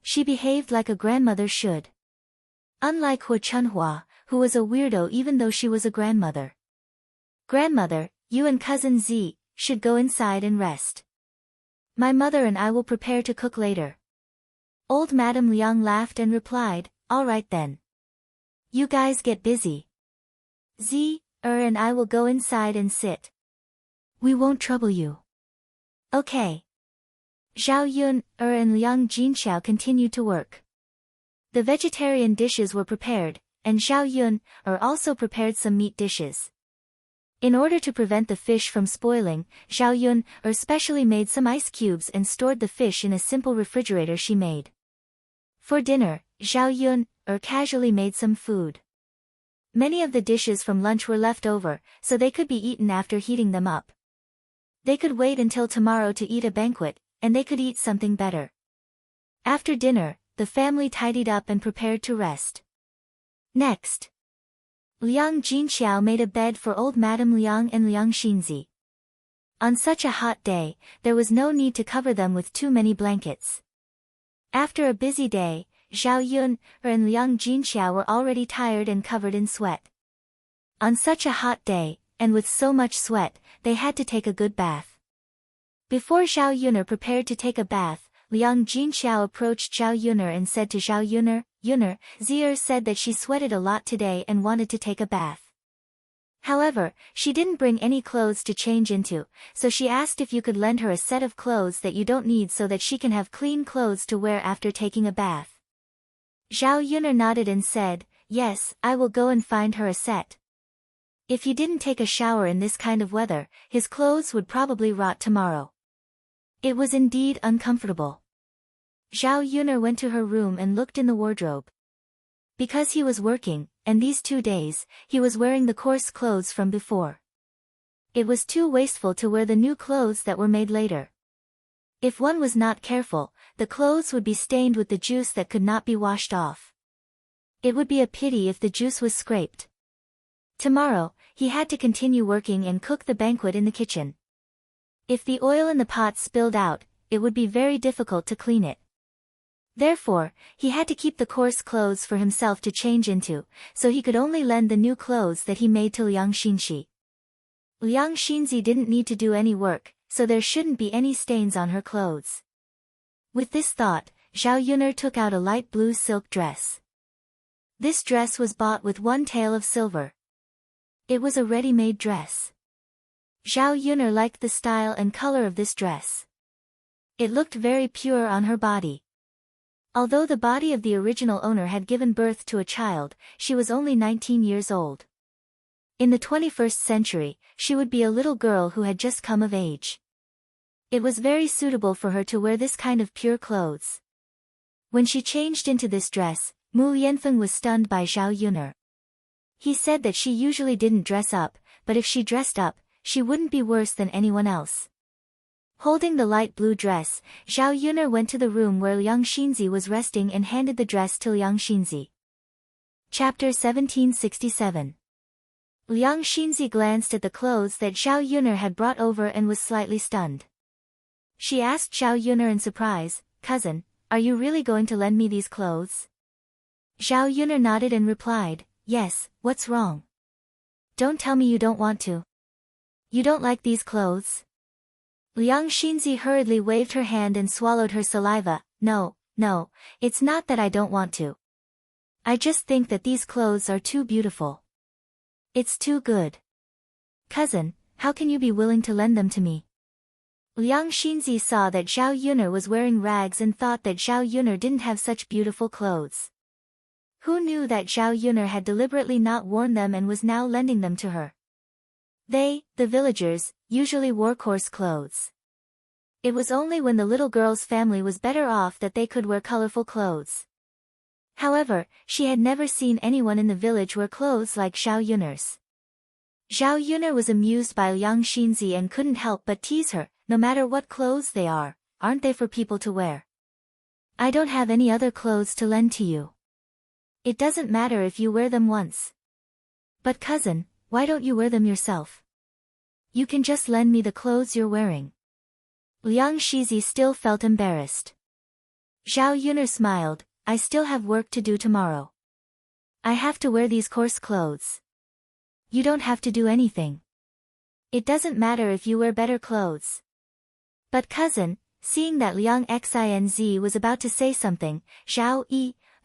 She behaved like a grandmother should. Unlike Hu Chunhua, who was a weirdo even though she was a grandmother. Grandmother, you and cousin Z should go inside and rest. My mother and I will prepare to cook later. Old Madame Liang laughed and replied, all right then. You guys get busy. Z and I will go inside and sit. We won't trouble you. Okay. Zhao Yun and Liang Jinxiao continued to work. The vegetarian dishes were prepared, and Zhao Yun also prepared some meat dishes. In order to prevent the fish from spoiling, Zhao Yun specially made some ice cubes and stored the fish in a simple refrigerator she made. For dinner, Zhao Yun casually made some food. Many of the dishes from lunch were left over, so they could be eaten after heating them up. They could wait until tomorrow to eat a banquet, and they could eat something better. After dinner, the family tidied up and prepared to rest. Next, Liang Jinxiao made a bed for old Madame Liang and Liang Xinzi. On such a hot day, there was no need to cover them with too many blankets. After a busy day, Zhao Yun and Liang Jinxiao were already tired and covered in sweat. On such a hot day, and with so much sweat, they had to take a good bath. Before Zhao Yun prepared to take a bath, Liang Jinxiao approached Zhao Yun and said to Zhao Yun, Zier said that she sweated a lot today and wanted to take a bath. However, she didn't bring any clothes to change into, so she asked if you could lend her a set of clothes that you don't need so that she can have clean clothes to wear after taking a bath. Zhao Yun nodded and said, yes, I will go and find her a set. If he didn't take a shower in this kind of weather, his clothes would probably rot tomorrow. It was indeed uncomfortable. Zhao Yun went to her room and looked in the wardrobe. Because he was working, and these 2 days, he was wearing the coarse clothes from before. It was too wasteful to wear the new clothes that were made later. If one was not careful, the clothes would be stained with the juice that could not be washed off. It would be a pity if the juice was scraped. Tomorrow, he had to continue working and cook the banquet in the kitchen. If the oil in the pot spilled out, it would be very difficult to clean it. Therefore, he had to keep the coarse clothes for himself to change into, so he could only lend the new clothes that he made to Liang Xinxi. Liang Xinxi didn't need to do any work, so there shouldn't be any stains on her clothes. With this thought, Zhao Yuner took out a light blue silk dress. This dress was bought with 1 tael of silver. It was a ready-made dress. Zhao Yuner liked the style and color of this dress. It looked very pure on her body. Although the body of the original owner had given birth to a child, she was only 19 years old. In the 21st century, she would be a little girl who had just come of age. It was very suitable for her to wear this kind of pure clothes. When she changed into this dress, Mu Lianfeng was stunned by Zhao Yuner. He said that she usually didn't dress up, but if she dressed up, she wouldn't be worse than anyone else. Holding the light blue dress, Zhao Yuner went to the room where Liang Xinzi was resting and handed the dress to Liang Xinzi. Chapter 1767. Liang Xinzi glanced at the clothes that Zhao Yuner had brought over and was slightly stunned. She asked Zhao Yuner in surprise, "Cousin, are you really going to lend me these clothes?" Zhao Yuner nodded and replied, "Yes, what's wrong? Don't tell me you don't want to. You don't like these clothes?" Liang Xinzi hurriedly waved her hand and swallowed her saliva. No, it's not that I don't want to. I just think that these clothes are too beautiful. It's too good. Cousin, how can you be willing to lend them to me?" Liang Xinzi saw that Zhao Yuner was wearing rags and thought that Zhao Yuner didn't have such beautiful clothes. Who knew that Zhao Yuner had deliberately not worn them and was now lending them to her? They, the villagers, usually wore coarse clothes. It was only when the little girl's family was better off that they could wear colorful clothes. However, she had never seen anyone in the village wear clothes like Zhao Yuner's. Zhao Yuner was amused by Liang Xinzi and couldn't help but tease her, "No matter what clothes they are, aren't they for people to wear? I don't have any other clothes to lend to you. It doesn't matter if you wear them once. But cousin, why don't you wear them yourself? You can just lend me the clothes you're wearing." Liang Xinzi still felt embarrassed. Zhao Yuner smiled, "I still have work to do tomorrow. I have to wear these coarse clothes. You don't have to do anything. It doesn't matter if you wear better clothes." But cousin, seeing that Liang Xinzi was about to say something, Zhao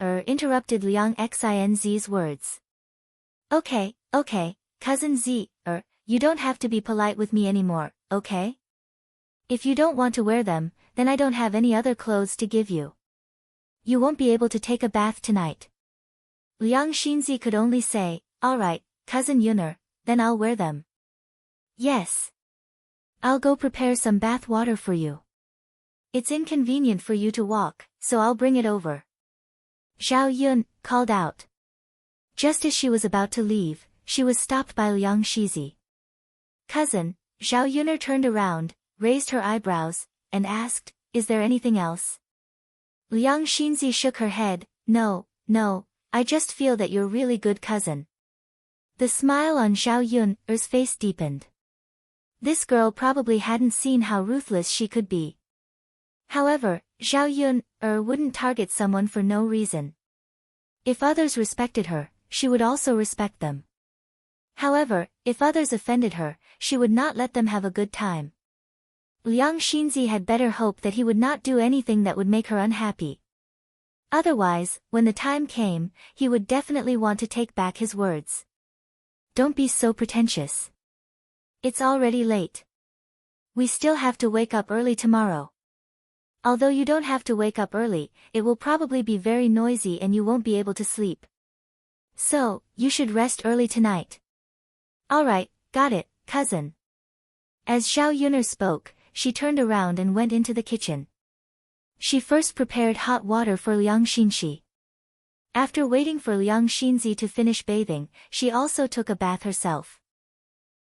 interrupted Liang Xinzi's words. Okay, cousin Z, you don't have to be polite with me anymore, okay? If you don't want to wear them, then I don't have any other clothes to give you. You won't be able to take a bath tonight." Liang Xinzi could only say, "Alright, cousin Yuner, then I'll wear them." "Yes. I'll go prepare some bath water for you. It's inconvenient for you to walk, so I'll bring it over." Zhao Yun called out. Just as she was about to leave, she was stopped by Liang Xinzi. "Cousin," Zhao Yuner turned around, raised her eyebrows, and asked, "Is there anything else?" Liang Xinzi shook her head, No, I just feel that you're really good cousin." The smile on Zhao Yun's face deepened. This girl probably hadn't seen how ruthless she could be. However, Zhao Yun wouldn't target someone for no reason. If others respected her, she would also respect them. However, if others offended her, she would not let them have a good time. Liang Xinzi had better hope that he would not do anything that would make her unhappy. Otherwise, when the time came, he would definitely want to take back his words. "Don't be so pretentious. It's already late. We still have to wake up early tomorrow. Although you don't have to wake up early, it will probably be very noisy and you won't be able to sleep. So, you should rest early tonight." "Alright, got it, cousin." As Zhao Yuner spoke, she turned around and went into the kitchen. She first prepared hot water for Liang Xinxi. After waiting for Liang Xinzi to finish bathing, she also took a bath herself.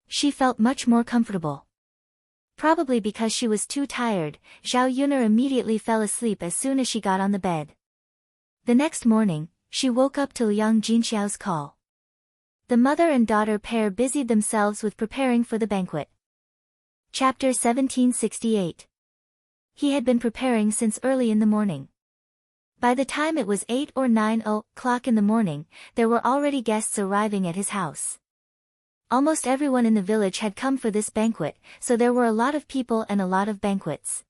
She felt much more comfortable. Probably because she was too tired, Zhao Yuner immediately fell asleep as soon as she got on the bed. The next morning, she woke up to Liang Jinxiao's call. The mother and daughter pair busied themselves with preparing for the banquet. Chapter 1768. He had been preparing since early in the morning. By the time it was 8 or 9 o'clock in the morning, there were already guests arriving at his house. Almost everyone in the village had come for this banquet, so there were a lot of people and a lot of banquets.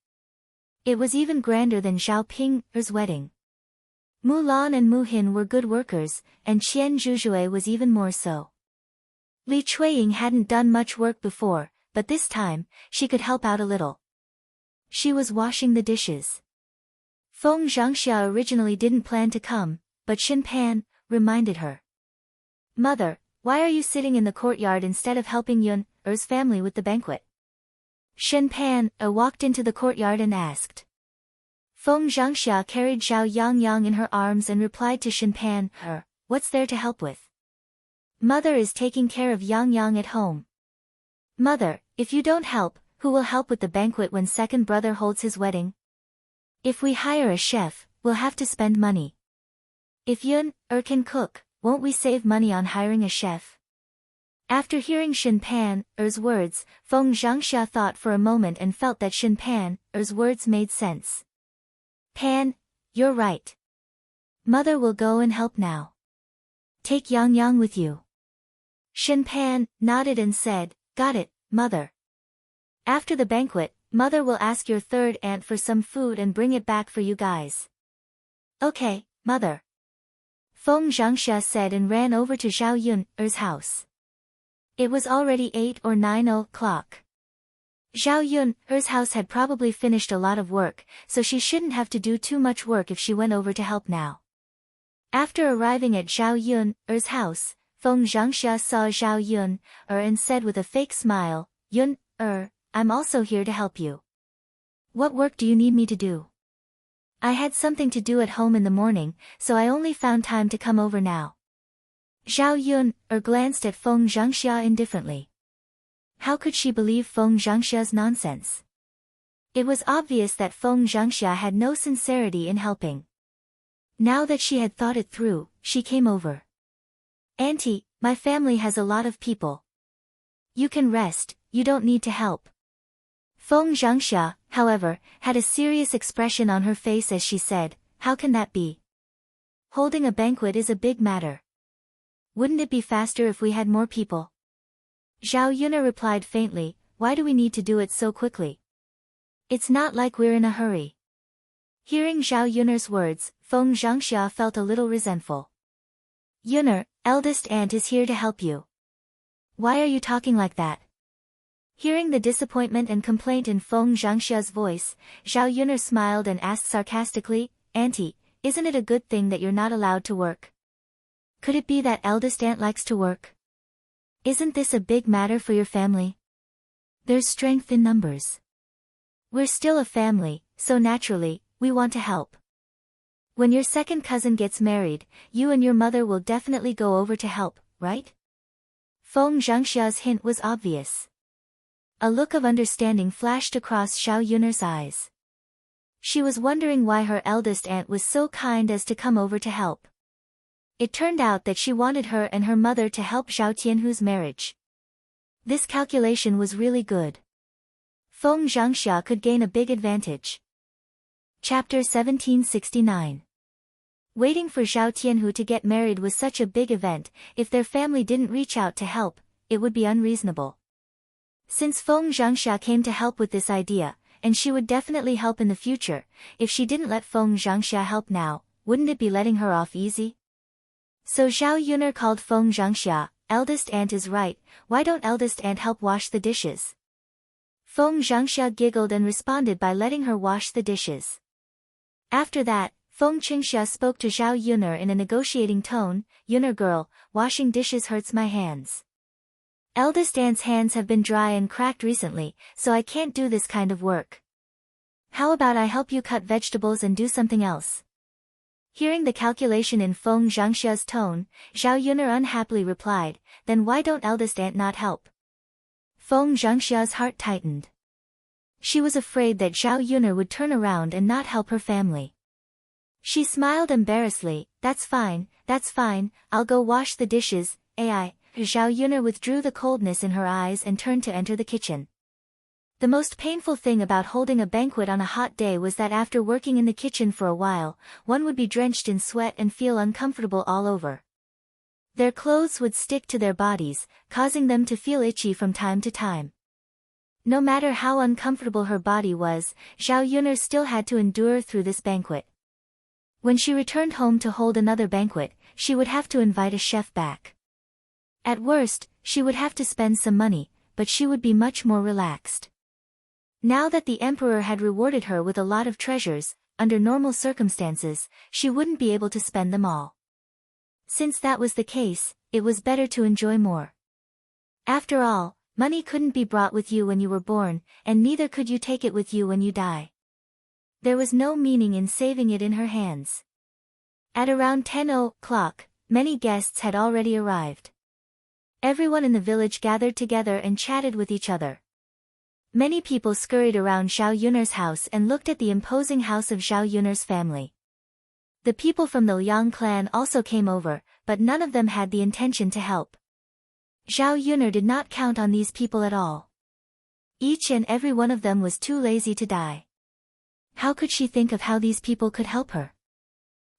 It was even grander than Zhao Ping's wedding. Mu Lan and Mu Hin were good workers, and Qian Zhuzhui was even more so. Li Chuiying hadn't done much work before, but this time, she could help out a little. She was washing the dishes. Feng Zhangxia originally didn't plan to come, but Xin Pan reminded her. "Mother, why are you sitting in the courtyard instead of helping Yun's family with the banquet?" Xin Pan walked into the courtyard and asked. Feng Zhangxia carried Zhao Yangyang in her arms and replied to Xin Pan, "What's there to help with? Mother is taking care of Yangyang at home." "Mother, if you don't help, who will help with the banquet when second brother holds his wedding? If we hire a chef, we'll have to spend money. If Yun can cook, won't we save money on hiring a chef?" After hearing Xin Pan's words, Feng Zhangxia thought for a moment and felt that Xin Pan's words made sense. "Pan, you're right. Mother will go and help now. Take Yang Yang with you." Xin Pan nodded and said, "Got it, Mother. After the banquet, Mother will ask your third aunt for some food and bring it back for you guys." "Okay, Mother." Feng Zhangxia said and ran over to Zhao Yun's house. It was already 8 or 9 o'clock. Zhao Yun's house had probably finished a lot of work, so she shouldn't have to do too much work if she went over to help now. After arriving at Zhao Yun's house, Feng Zhangxia saw Zhao Yun and said with a fake smile, "Yun, I'm also here to help you. What work do you need me to do? I had something to do at home in the morning, so I only found time to come over now." Zhao Yun glanced at Feng Zhangxia indifferently. How could she believe Feng Zhangxia's nonsense? It was obvious that Feng Zhangxia had no sincerity in helping. Now that she had thought it through, she came over. "Auntie, my family has a lot of people. You can rest, you don't need to help." Feng Zhangxia, however, had a serious expression on her face as she said, "How can that be? Holding a banquet is a big matter. Wouldn't it be faster if we had more people?" Zhao Yuna replied faintly, "Why do we need to do it so quickly? It's not like we're in a hurry." Hearing Zhao Yuner's words, Feng Zhangxia felt a little resentful. "Yuner, eldest aunt is here to help you. Why are you talking like that?" Hearing the disappointment and complaint in Feng Zhangxia's voice, Zhao Yuner smiled and asked sarcastically, "Auntie, isn't it a good thing that you're not allowed to work? Could it be that eldest aunt likes to work? Isn't this a big matter for your family? There's strength in numbers. We're still a family, so naturally, we want to help. When your second cousin gets married, you and your mother will definitely go over to help, right?" Feng Zhangxia's hint was obvious. A look of understanding flashed across Zhao Yuner's eyes. She was wondering why her eldest aunt was so kind as to come over to help. It turned out that she wanted her and her mother to help Zhao Tianhu's marriage. This calculation was really good. Feng Zhangxia could gain a big advantage. Chapter 1769. Waiting for Zhao Tianhu to get married was such a big event. If their family didn't reach out to help, it would be unreasonable. Since Feng Zhangxia came to help with this idea, and she would definitely help in the future, if she didn't let Feng Zhangxia help now, wouldn't it be letting her off easy? So Zhao Yuner called Feng Zhangxia, "Eldest aunt is right, why don't eldest aunt help wash the dishes?" Feng Zhangxia giggled and responded by letting her wash the dishes. After that, Feng Qingxia spoke to Zhao Yuner in a negotiating tone, "Yuner girl, washing dishes hurts my hands. Eldest aunt's hands have been dry and cracked recently, so I can't do this kind of work. How about I help you cut vegetables and do something else?" Hearing the calculation in Feng Zhangxia's tone, Zhao Yuner unhappily replied, "Then why don't eldest aunt not help?" Feng Zhangxia's heart tightened. She was afraid that Zhao Yuner would turn around and not help her family. She smiled embarrassedly, that's fine, I'll go wash the dishes, Zhao Yun'er withdrew the coldness in her eyes and turned to enter the kitchen. The most painful thing about holding a banquet on a hot day was that after working in the kitchen for a while, one would be drenched in sweat and feel uncomfortable all over. Their clothes would stick to their bodies, causing them to feel itchy from time to time. No matter how uncomfortable her body was, Zhao Yun'er still had to endure through this banquet. When she returned home to hold another banquet, she would have to invite a chef back. At worst, she would have to spend some money, but she would be much more relaxed. Now that the emperor had rewarded her with a lot of treasures, under normal circumstances, she wouldn't be able to spend them all. Since that was the case, it was better to enjoy more. After all, money couldn't be brought with you when you were born, and neither could you take it with you when you die. There was no meaning in saving it in her hands. At around 10 o'clock, many guests had already arrived. Everyone in the village gathered together and chatted with each other. Many people scurried around Zhao Yun'er's house and looked at the imposing house of Zhao Yun'er's family. The people from the Liang clan also came over, but none of them had the intention to help. Zhao Yun'er did not count on these people at all. Each and every one of them was too lazy to die. How could she think of how these people could help her?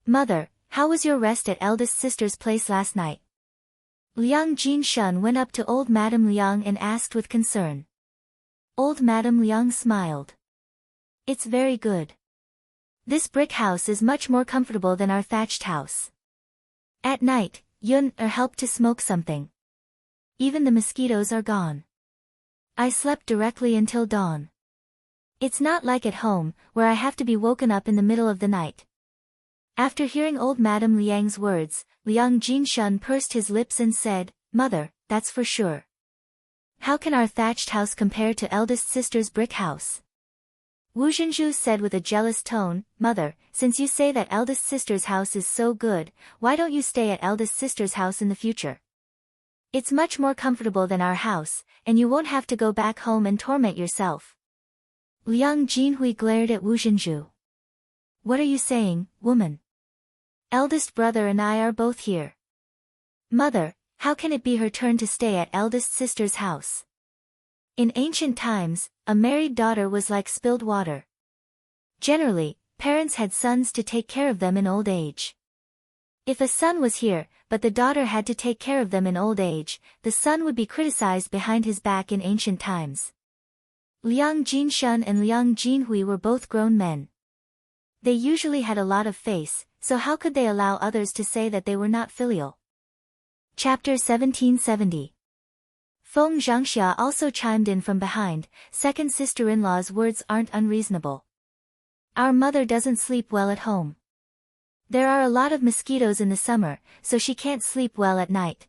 "Mother, how was your rest at eldest sister's place last night?" Liang Jinshun went up to old Madame Liang and asked with concern. Old Madame Liang smiled. "It's very good. This brick house is much more comfortable than our thatched house." At night, Yun'er helped to smoke something. "Even the mosquitoes are gone. I slept directly until dawn. It's not like at home, where I have to be woken up in the middle of the night." After hearing old Madame Liang's words, Liang Jinshun pursed his lips and said, "Mother, that's for sure. How can our thatched house compare to eldest sister's brick house?" Wu Zhenju said with a jealous tone, "Mother, since you say that eldest sister's house is so good, why don't you stay at eldest sister's house in the future? It's much more comfortable than our house, and you won't have to go back home and torment yourself." Liang Jinhui glared at Wu Zhenju. "What are you saying, woman? Eldest brother and I are both here. Mother, how can it be her turn to stay at eldest sister's house? In ancient times, a married daughter was like spilled water. Generally, parents had sons to take care of them in old age. If a son was here, but the daughter had to take care of them in old age, the son would be criticized behind his back in ancient times." Liang Jinshun and Liang Jinhui were both grown men. They usually had a lot of face, so how could they allow others to say that they were not filial? Chapter 1770. Feng Zhangxia also chimed in from behind. "Second sister-in-law's words aren't unreasonable. Our mother doesn't sleep well at home. There are a lot of mosquitoes in the summer, so she can't sleep well at night.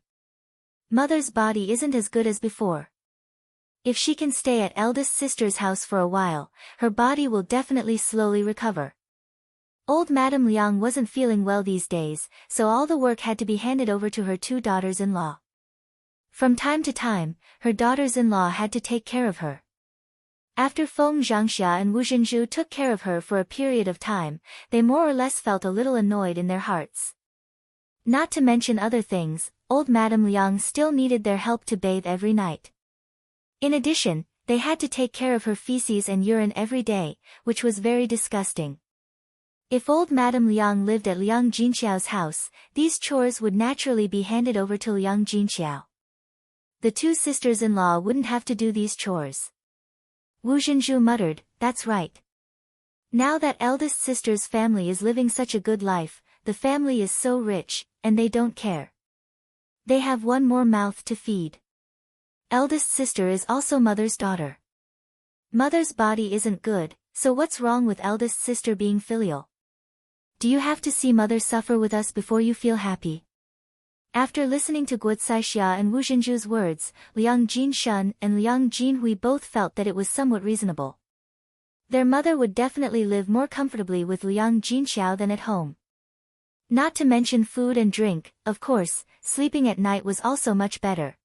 Mother's body isn't as good as before. If she can stay at eldest sister's house for a while, her body will definitely slowly recover." Old Madame Liang wasn't feeling well these days, so all the work had to be handed over to her two daughters-in-law. From time to time, her daughters-in-law had to take care of her. After Feng Zhangxia and Wu Zhenju took care of her for a period of time, they more or less felt a little annoyed in their hearts. Not to mention other things, old Madame Liang still needed their help to bathe every night. In addition, they had to take care of her feces and urine every day, which was very disgusting. If old Madame Liang lived at Liang Jinxiao's house, these chores would naturally be handed over to Liang Jinxiao. The two sisters-in-law wouldn't have to do these chores. Wu Zhenju muttered, "That's right. Now that eldest sister's family is living such a good life, the family is so rich, and they don't care. They have one more mouth to feed. Eldest sister is also mother's daughter. Mother's body isn't good, so what's wrong with eldest sister being filial? Do you have to see mother suffer with us before you feel happy?" After listening to Guo Caixia and Wu Zhenju's words, Liang Jinshun and Liang Jinhui both felt that it was somewhat reasonable. Their mother would definitely live more comfortably with Liang Jinxiao than at home. Not to mention food and drink, of course, sleeping at night was also much better.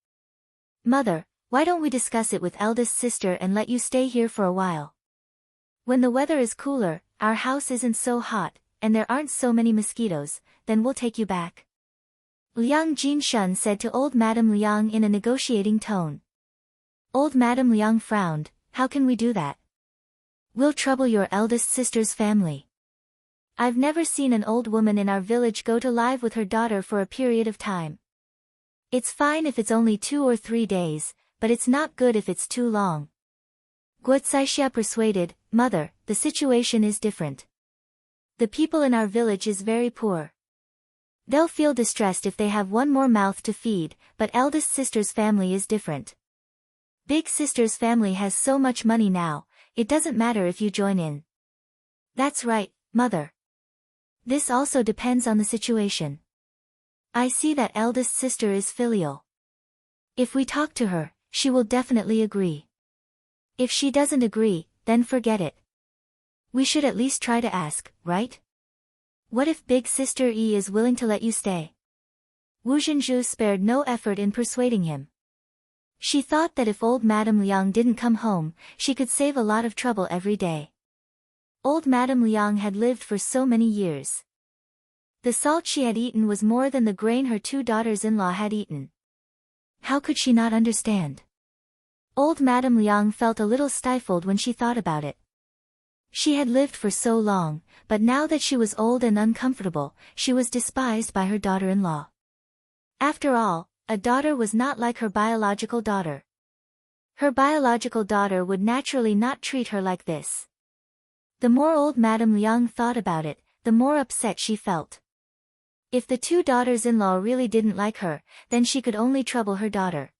"Mother, why don't we discuss it with eldest sister and let you stay here for a while? When the weather is cooler, our house isn't so hot, and there aren't so many mosquitoes, then we'll take you back." Liang Jinshun said to old Madame Liang in a negotiating tone. Old Madame Liang frowned. How can we do that? We'll trouble your eldest sister's family. I've never seen an old woman in our village go to live with her daughter for a period of time. It's fine if it's only 2 or 3 days, but it's not good if it's too long. Guo Caixia persuaded, Mother, the situation is different. The people in our village is very poor. They'll feel distressed if they have one more mouth to feed, but eldest sister's family is different. Big sister's family has so much money now, it doesn't matter if you join in. That's right, Mother. This also depends on the situation. I see that eldest sister is filial. If we talk to her, she will definitely agree. If she doesn't agree, then forget it. We should at least try to ask, right? What if big sister E is willing to let you stay? Wu Zhenzhu spared no effort in persuading him. She thought that if old Madame Liang didn't come home, she could save a lot of trouble every day. Old Madame Liang had lived for so many years. The salt she had eaten was more than the grain her 2 daughters-in-law had eaten. How could she not understand? Old Madame Liang felt a little stifled when she thought about it. She had lived for so long, but now that she was old and uncomfortable, she was despised by her daughter-in-law. After all, a daughter was not like her biological daughter. Her biological daughter would naturally not treat her like this. The more old Madame Liang thought about it, the more upset she felt. If the 2 daughters-in-law really didn't like her, then she could only trouble her daughter.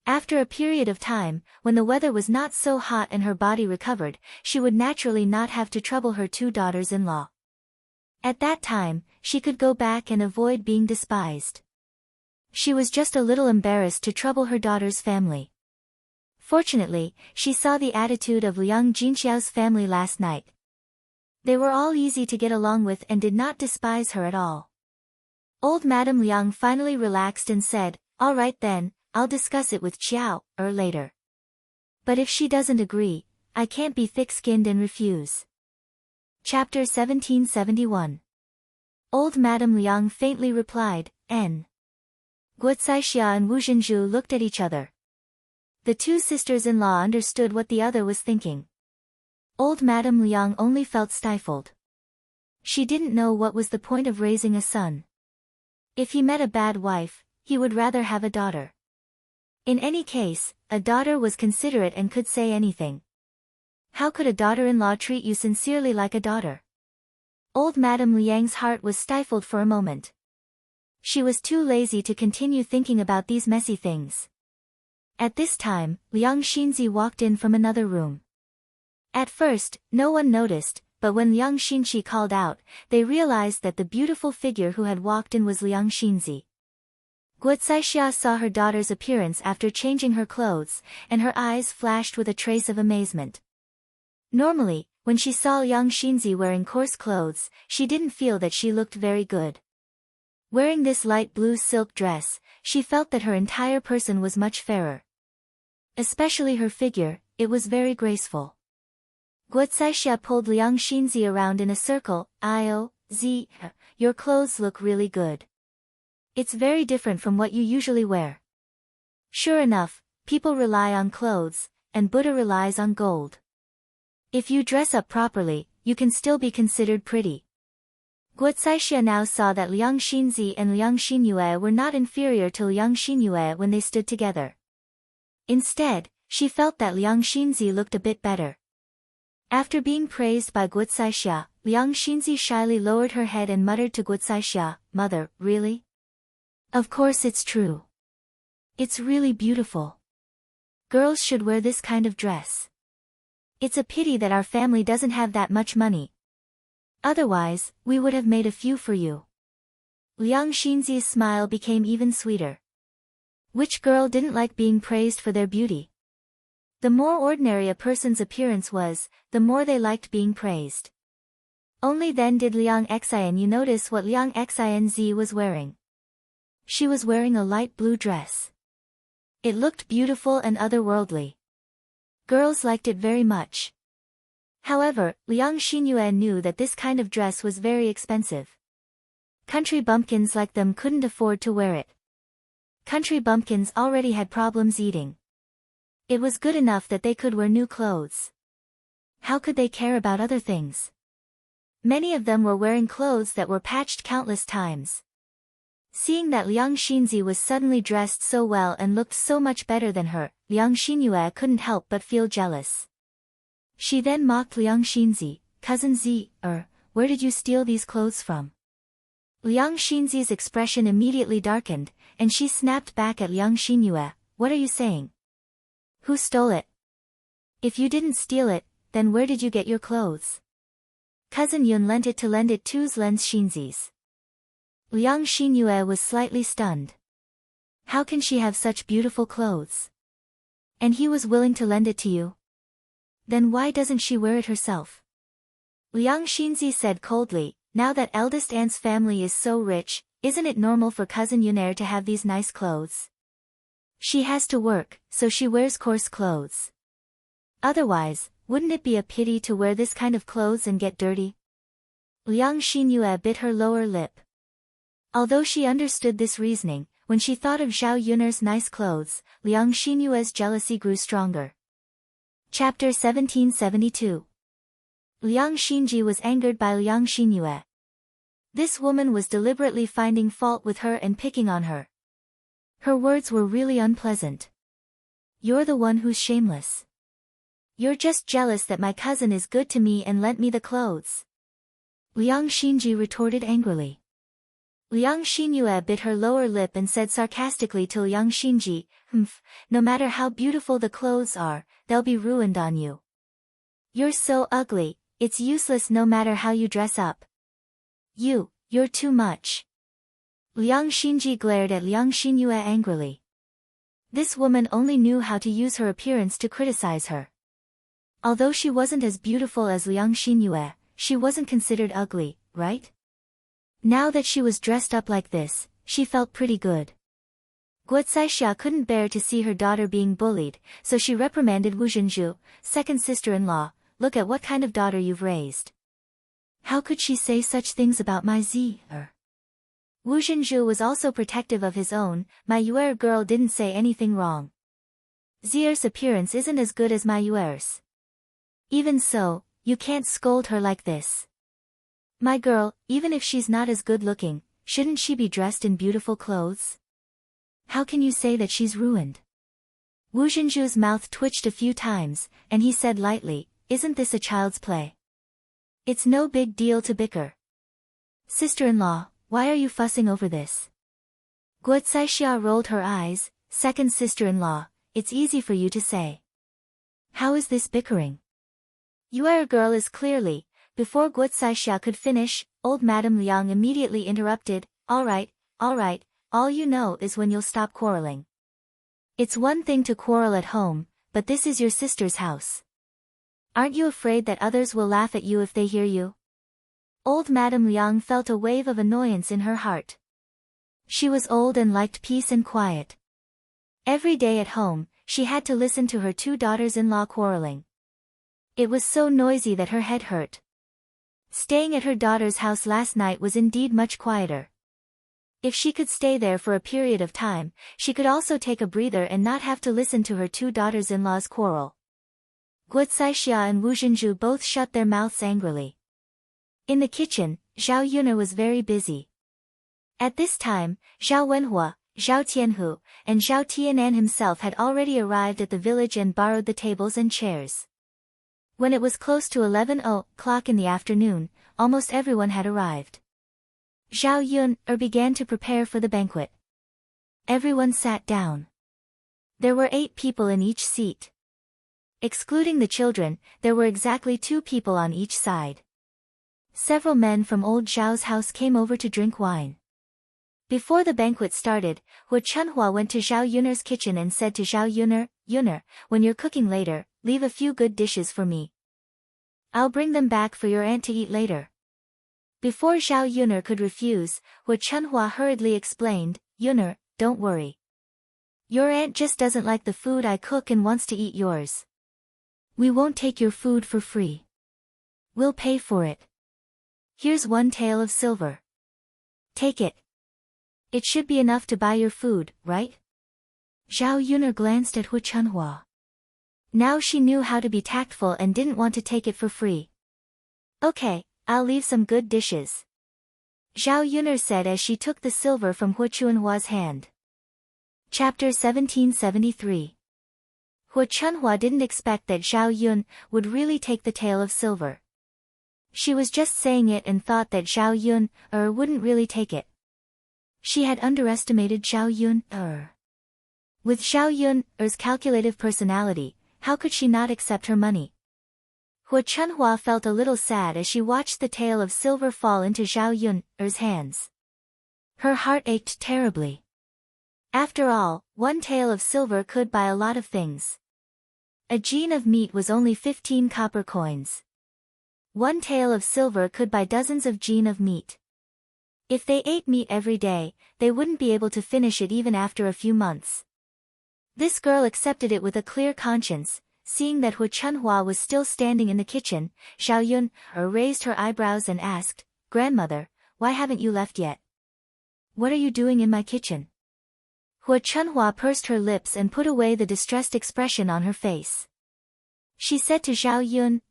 After a period of time, when the weather was not so hot and her body recovered, she would naturally not have to trouble her 2 daughters-in-law. At that time, she could go back and avoid being despised. She was just a little embarrassed to trouble her daughter's family. Fortunately, she saw the attitude of Liang Jinxiao's family last night. They were all easy to get along with and did not despise her at all. Old Madame Liang finally relaxed and said, All right then, I'll discuss it with Qiao, later. But if she doesn't agree, I can't be thick-skinned and refuse. Chapter 1771. Old Madame Liang faintly replied, N. Guo Caixia and Wu Zhenzhu looked at each other. The 2 sisters-in-law understood what the other was thinking. Old Madame Liang only felt stifled. She didn't know what was the point of raising a son. If he met a bad wife, he would rather have a daughter. In any case, a daughter was considerate and could say anything. How could a daughter-in-law treat you sincerely like a daughter? Old Madame Liang's heart was stifled for a moment. She was too lazy to continue thinking about these messy things. At this time, Liang Xinzi walked in from another room. At first, no one noticed, but when Liang Xinzi called out, they realized that the beautiful figure who had walked in was Liang Xinzi. Guo Caixia saw her daughter's appearance after changing her clothes, and her eyes flashed with a trace of amazement. Normally, when she saw Liang Xinzi wearing coarse clothes, she didn't feel that she looked very good. Wearing this light blue silk dress, she felt that her entire person was much fairer. Especially her figure, it was very graceful. Guo Caixia pulled Liang Xinzi around in a circle. Your clothes look really good. It's very different from what you usually wear. Sure enough, people rely on clothes, and Buddha relies on gold. If you dress up properly, you can still be considered pretty. Guo Caixia now saw that Liang Xinzi and Liang Xinyue were not inferior to Liang Xinyue when they stood together. Instead, she felt that Liang Xinzi looked a bit better. After being praised by Guo Caixia, Liang Xinzi shyly lowered her head and muttered to Guo Caixia, Mother, really? Of course it's true. It's really beautiful. Girls should wear this kind of dress. It's a pity that our family doesn't have that much money. Otherwise, we would have made a few for you. Liang Xinzi's smile became even sweeter. Which girl didn't like being praised for their beauty? The more ordinary a person's appearance was, the more they liked being praised. Only then did Liang Xian notice what Liang Xianzi was wearing. She was wearing a light blue dress. It looked beautiful and otherworldly. Girls liked it very much. However, Liang Xinyue knew that this kind of dress was very expensive. Country bumpkins like them couldn't afford to wear it. Country bumpkins already had problems eating. It was good enough that they could wear new clothes. How could they care about other things? Many of them were wearing clothes that were patched countless times. Seeing that Liang Xinzi was suddenly dressed so well and looked so much better than her, Liang Xinyue couldn't help but feel jealous. She then mocked Liang Xinzi, "Cousin Z, where did you steal these clothes from?" Liang Xinzi's expression immediately darkened, and she snapped back at Liang Xinyue, "What are you saying? Who stole it? If you didn't steal it, then where did you get your clothes?" Cousin Yun lent it to Lens Xinzi's. Liang Xinyue was slightly stunned. How can she have such beautiful clothes? And he was willing to lend it to you? Then why doesn't she wear it herself? Liang Xinzi said coldly, "Now that eldest aunt's family is so rich, isn't it normal for cousin Yunair to have these nice clothes? She has to work, so she wears coarse clothes. Otherwise, wouldn't it be a pity to wear this kind of clothes and get dirty?" Liang Xinyue bit her lower lip. Although she understood this reasoning, when she thought of Zhao Yun'er's nice clothes, Liang Xinyue's jealousy grew stronger. Chapter 1772. Liang Xinji was angered by Liang Xinyue. This woman was deliberately finding fault with her and picking on her. Her words were really unpleasant. "You're the one who's shameless. You're just jealous that my cousin is good to me and lent me the clothes," Liang Xinji retorted angrily. Liang Xinyue bit her lower lip and said sarcastically to Liang Xinji, "No matter how beautiful the clothes are, they'll be ruined on you. You're so ugly, it's useless no matter how you dress up. You're too much." Liang Xinji glared at Liang Xinyue angrily. This woman only knew how to use her appearance to criticize her. Although she wasn't as beautiful as Liang Xinyue, she wasn't considered ugly, right? Now that she was dressed up like this, she felt pretty good. Guocaixia couldn't bear to see her daughter being bullied, so she reprimanded Wu Zhenju, second sister-in-law, "Look at what kind of daughter you've raised. How could she say such things about my Zi-er?" Wu Zhenju was also protective of his own. "My Yuer girl didn't say anything wrong. Zier's appearance isn't as good as my Yuer's. Even so, you can't scold her like this. My girl, even if she's not as good-looking, shouldn't she be dressed in beautiful clothes? How can you say that she's ruined?" Wu Zhenju's mouth twitched a few times, and he said lightly, "Isn't this a child's play? It's no big deal to bicker. Sister-in-law, why are you fussing over this?" Guocaixia rolled her eyes, "Second sister-in-law, it's easy for you to say. How is this bickering? Yuer girl is clearly..." Before Guocaixia could finish, old Madame Liang immediately interrupted, all right, all you know is when you'll stop quarreling. It's one thing to quarrel at home, but this is your sister's house. Aren't you afraid that others will laugh at you if they hear you?" Old Madame Liang felt a wave of annoyance in her heart. She was old and liked peace and quiet. Every day at home, she had to listen to her two daughters-in-law quarreling. It was so noisy that her head hurt. Staying at her daughter's house last night was indeed much quieter. If she could stay there for a period of time, she could also take a breather and not have to listen to her two daughters-in-law's quarrel. Guocaixia and Wu Zhenju both shut their mouths angrily. In the kitchen, Zhao Yun'er was very busy. At this time, Zhao Wenhua, Zhao Tianhu, and Zhao Tianan himself had already arrived at the village and borrowed the tables and chairs. When it was close to 11 o'clock in the afternoon, almost everyone had arrived. Zhao Yun'er began to prepare for the banquet. Everyone sat down. There were 8 people in each seat. Excluding the children, there were exactly 2 people on each side. Several men from old Zhao's house came over to drink wine. Before the banquet started, Hu Chunhua went to Zhao Yun'er's kitchen and said to Zhao Yun'er, "When you're cooking later, leave a few good dishes for me. I'll bring them back for your aunt to eat later." Before Zhao Yun'er could refuse, Hu Chunhua hurriedly explained, "Yun'er, don't worry. Your aunt just doesn't like the food I cook and wants to eat yours. We won't take your food for free. We'll pay for it. Here's 1 tael of silver." Take it. It should be enough to buy your food, right? Zhao Yun'er glanced at Hu Chunhua. Now she knew how to be tactful and didn't want to take it for free. Okay, I'll leave some good dishes. Zhao Yun'er said as she took the silver from Hu Chunhua's hand. Chapter 1773. Hu Chunhua didn't expect that Zhao Yun would really take the tael of silver. She was just saying it and thought that Zhao Yun wouldn't really take it. She had underestimated Zhao Yun. With Zhao Yun's calculative personality, how could she not accept her money? Hu Chunhua felt a little sad as she watched the tael of silver fall into Zhao Yun's hands. Her heart ached terribly. After all, one tael of silver could buy a lot of things. A jin of meat was only 15 copper coins. One tael of silver could buy dozens of jin of meat. If they ate meat every day, they wouldn't be able to finish it even after a few months. This girl accepted it with a clear conscience. Seeing that Hu Chunhua was still standing in the kitchen, Zhao Yun raised her eyebrows and asked, "Grandmother, why haven't you left yet? What are you doing in my kitchen?" Hu Chunhua pursed her lips and put away the distressed expression on her face. She said to Zhao Yun,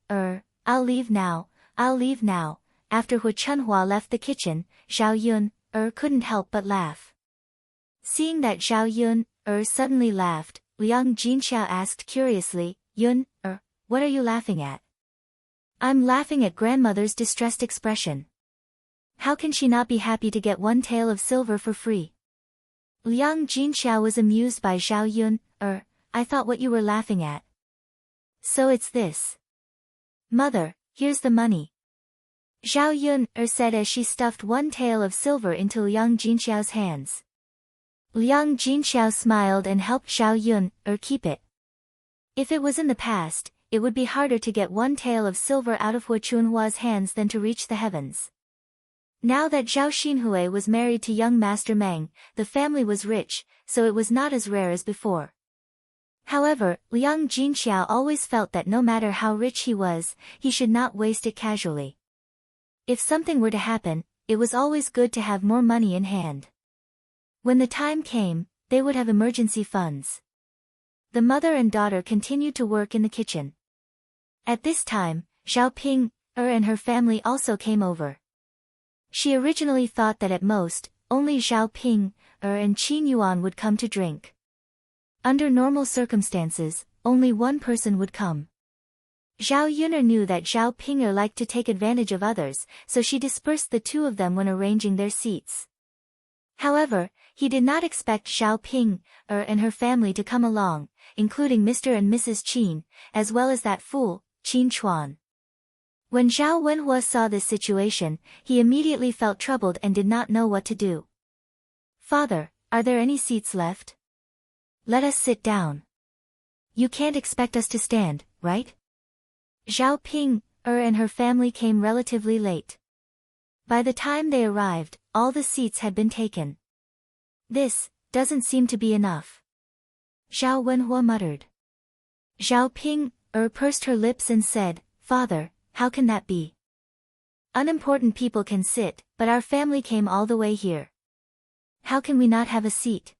I'll leave now, I'll leave now." After Hu Chunhua left the kitchen, Zhao Yun couldn't help but laugh. Seeing that Zhao Yun suddenly laughed, Liang Jinxiao asked curiously, "Yun, what are you laughing at?" "I'm laughing at grandmother's distressed expression. How can she not be happy to get one tael of silver for free?" Liang Jinxiao was amused by Zhao Yun. I thought what you were laughing at." "So it's this. Mother, here's the money." Zhao Yun said as she stuffed one tael of silver into Liang Jinxiao's hands. Liang Jinxiao smiled and helped Zhao Yun keep it. If it was in the past, it would be harder to get one tael of silver out of Hu Chunhua's hands than to reach the heavens. Now that Zhao Xinhui was married to young Master Meng, the family was rich, so it was not as rare as before. However, Liang Jinxiao always felt that no matter how rich he was, he should not waste it casually. If something were to happen, it was always good to have more money in hand. When the time came, they would have emergency funds. The mother and daughter continued to work in the kitchen. At this time, Zhao Ping and her family also came over. She originally thought that at most, only Zhao Ping and Qin Yuan would come to drink. Under normal circumstances, only one person would come. Zhao Yun'er knew that Zhao Ping'er liked to take advantage of others, so she dispersed the two of them when arranging their seats. However, he did not expect Zhao Ping and her family to come along, including Mr. and Mrs. Qin, as well as that fool, Qin Chuan. When Zhao Wenhua saw this situation, he immediately felt troubled and did not know what to do. "Father, are there any seats left? Let us sit down. You can't expect us to stand, right?" Zhao Ping and her family came relatively late. By the time they arrived, all the seats had been taken. "This doesn't seem to be enough," Zhao Wenhua muttered. Zhao Ping pursed her lips and said, "Father, how can that be? Unimportant people can sit, but our family came all the way here. How can we not have a seat?"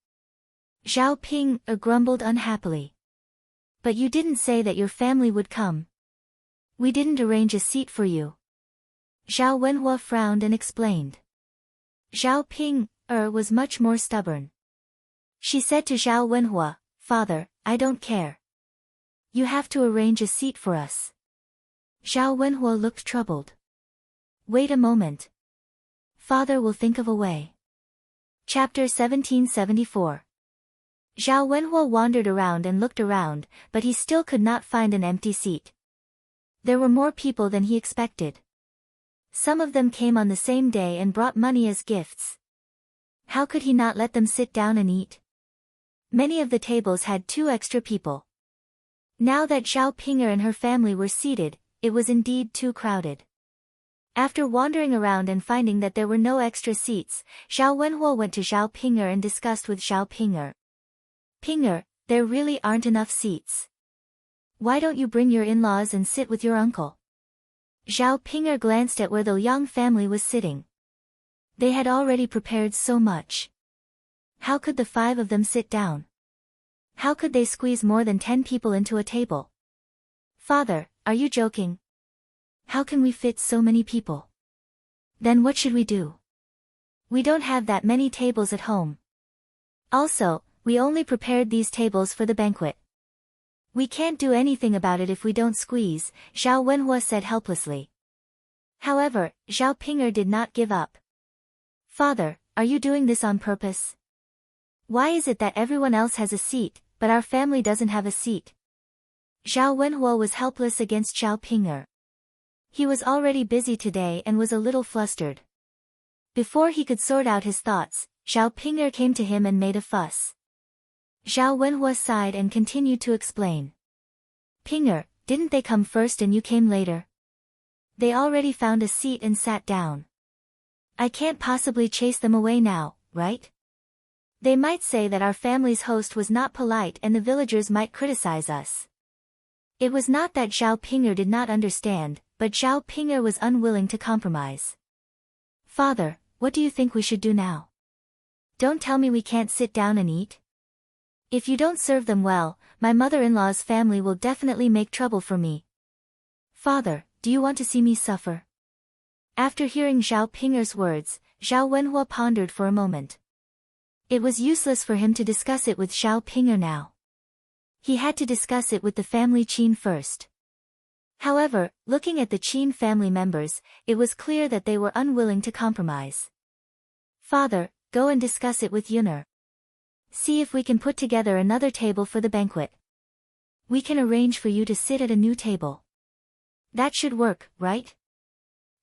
Zhao Ping grumbled unhappily. "But you didn't say that your family would come. We didn't arrange a seat for you." Zhao Wenhua frowned and explained. Zhao Ping was much more stubborn. She said to Zhao Wenhua, "Father, I don't care. You have to arrange a seat for us." Zhao Wenhua looked troubled. "Wait a moment. Father will think of a way." Chapter 1774. Zhao Wenhua wandered around and looked around, but he still could not find an empty seat. There were more people than he expected. Some of them came on the same day and brought money as gifts. How could he not let them sit down and eat? Many of the tables had 2 extra people. Now that Zhao Ping'er and her family were seated, it was indeed too crowded. After wandering around and finding that there were no extra seats, Zhao Wenhua went to Zhao Ping'er and discussed with Zhao Ping'er. "Ping'er, there really aren't enough seats. Why don't you bring your in-laws and sit with your uncle?" Zhao Ping'er glanced at where the Liang family was sitting. They had already prepared so much. How could the 5 of them sit down? How could they squeeze more than 10 people into a table? Father, are you joking? How can we fit so many people? Then what should we do? We don't have that many tables at home. Also, we only prepared these tables for the banquet. We can't do anything about it if we don't squeeze, Zhao Wenhua said helplessly. However, Zhao Ping'er did not give up. Father, are you doing this on purpose? Why is it that everyone else has a seat, but our family doesn't have a seat? Zhao Wenhua was helpless against Zhao Ping'er. He was already busy today and was a little flustered. Before he could sort out his thoughts, Zhao Ping'er came to him and made a fuss. Zhao Wenhua sighed and continued to explain. Ping'er, didn't they come first and you came later? They already found a seat and sat down. I can't possibly chase them away now, right? They might say that our family's host was not polite and the villagers might criticize us. It was not that Zhao Ping'er did not understand, but Zhao Ping'er was unwilling to compromise. Father, what do you think we should do now? Don't tell me we can't sit down and eat. If you don't serve them well, my mother-in-law's family will definitely make trouble for me. Father, do you want to see me suffer? After hearing Zhao Ping'er's words, Zhao Wenhua pondered for a moment. It was useless for him to discuss it with Zhao Ping'er now. He had to discuss it with the family Qin first. However, looking at the Qin family members, it was clear that they were unwilling to compromise. Father, go and discuss it with Yun'er. See if we can put together another table for the banquet. We can arrange for you to sit at a new table. That should work, right?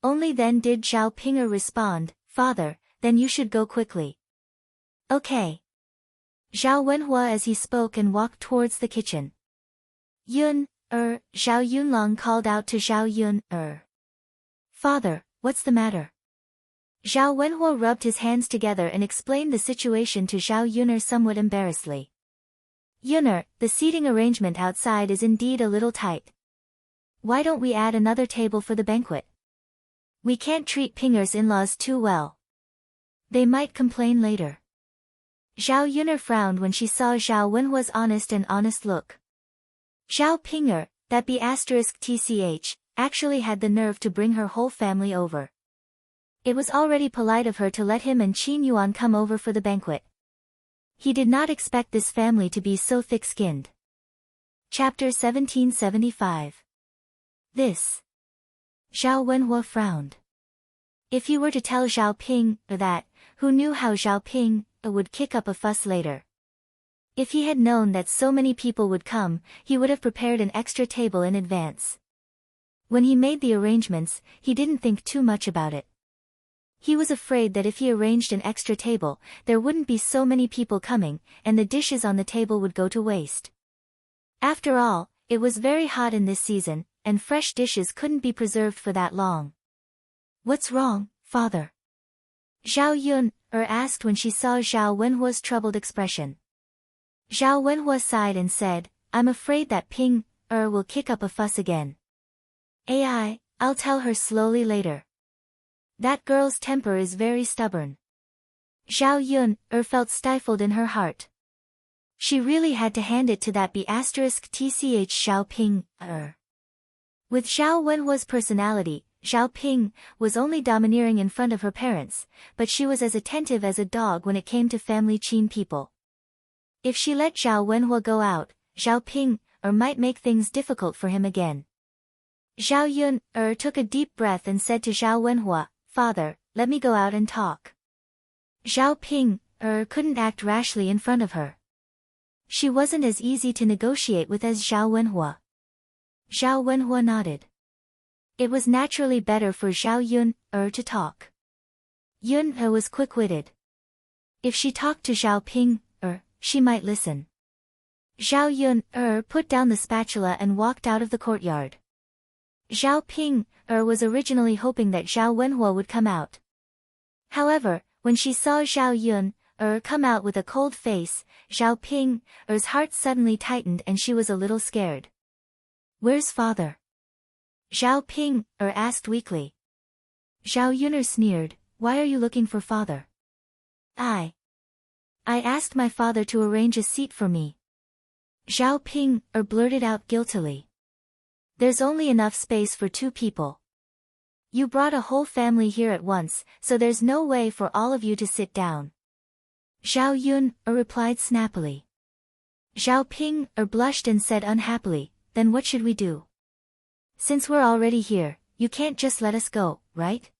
Only then did Zhao Ping'er respond, Father, then you should go quickly. Okay. Zhao Wenhua as he spoke and walked towards the kitchen. Zhao Yunlong called out to Zhao Yun. Father, what's the matter? Zhao Wenhua rubbed his hands together and explained the situation to Zhao Yun'er somewhat embarrassedly. Yun'er, the seating arrangement outside is indeed a little tight. Why don't we add another table for the banquet? We can't treat Ping'er's in-laws too well. They might complain later. Zhao Yun'er frowned when she saw Zhao Wenhua's honest look. Zhao Ping'er, that B***tch, actually had the nerve to bring her whole family over. It was already polite of her to let him and Qin Yuan come over for the banquet. He did not expect this family to be so thick-skinned. Chapter 1775. This. Zhao Wenhua frowned. If he were to tell Zhao Ping that, who knew how Zhao Ping would kick up a fuss later. If he had known that so many people would come, he would have prepared an extra table in advance. When he made the arrangements, he didn't think too much about it. He was afraid that if he arranged an extra table, there wouldn't be so many people coming, and the dishes on the table would go to waste. After all, it was very hot in this season, and fresh dishes couldn't be preserved for that long. What's wrong, father? Zhao Yun asked when she saw Zhao Wenhua's troubled expression. Zhao Wenhua sighed and said, I'm afraid that Ping will kick up a fuss again. I'll tell her slowly later. That girl's temper is very stubborn. Zhao Yun felt stifled in her heart. She really had to hand it to that B***tch Xiao Ping With Zhao Wenhua's personality, Zhao Ping was only domineering in front of her parents, but she was as attentive as a dog when it came to family Qin people. If she let Zhao Wenhua go out, Zhao Ping might make things difficult for him again. Zhao Yun took a deep breath and said to Zhao Wenhua, Father, let me go out and talk. Zhao Ping couldn't act rashly in front of her. She wasn't as easy to negotiate with as Zhao Wenhua. Zhao Wenhua nodded. It was naturally better for Zhao Yun to talk. Yun was quick-witted. If she talked to Zhao Ping she might listen. Zhao Yun put down the spatula and walked out of the courtyard. Zhao Ping was originally hoping that Zhao Wenhua would come out. However, when she saw Zhao Yun come out with a cold face, Zhao Ping's heart suddenly tightened and she was a little scared. Where's father? Zhao Ping asked weakly. Zhao Yun sneered, Why are you looking for father? I asked my father to arrange a seat for me. Zhao Ping blurted out guiltily. There's only enough space for 2 people. You brought a whole family here at once, so there's no way for all of you to sit down. Zhao Yun replied snappily. Zhao Ping blushed and said unhappily, then what should we do? Since we're already here, you can't just let us go, right?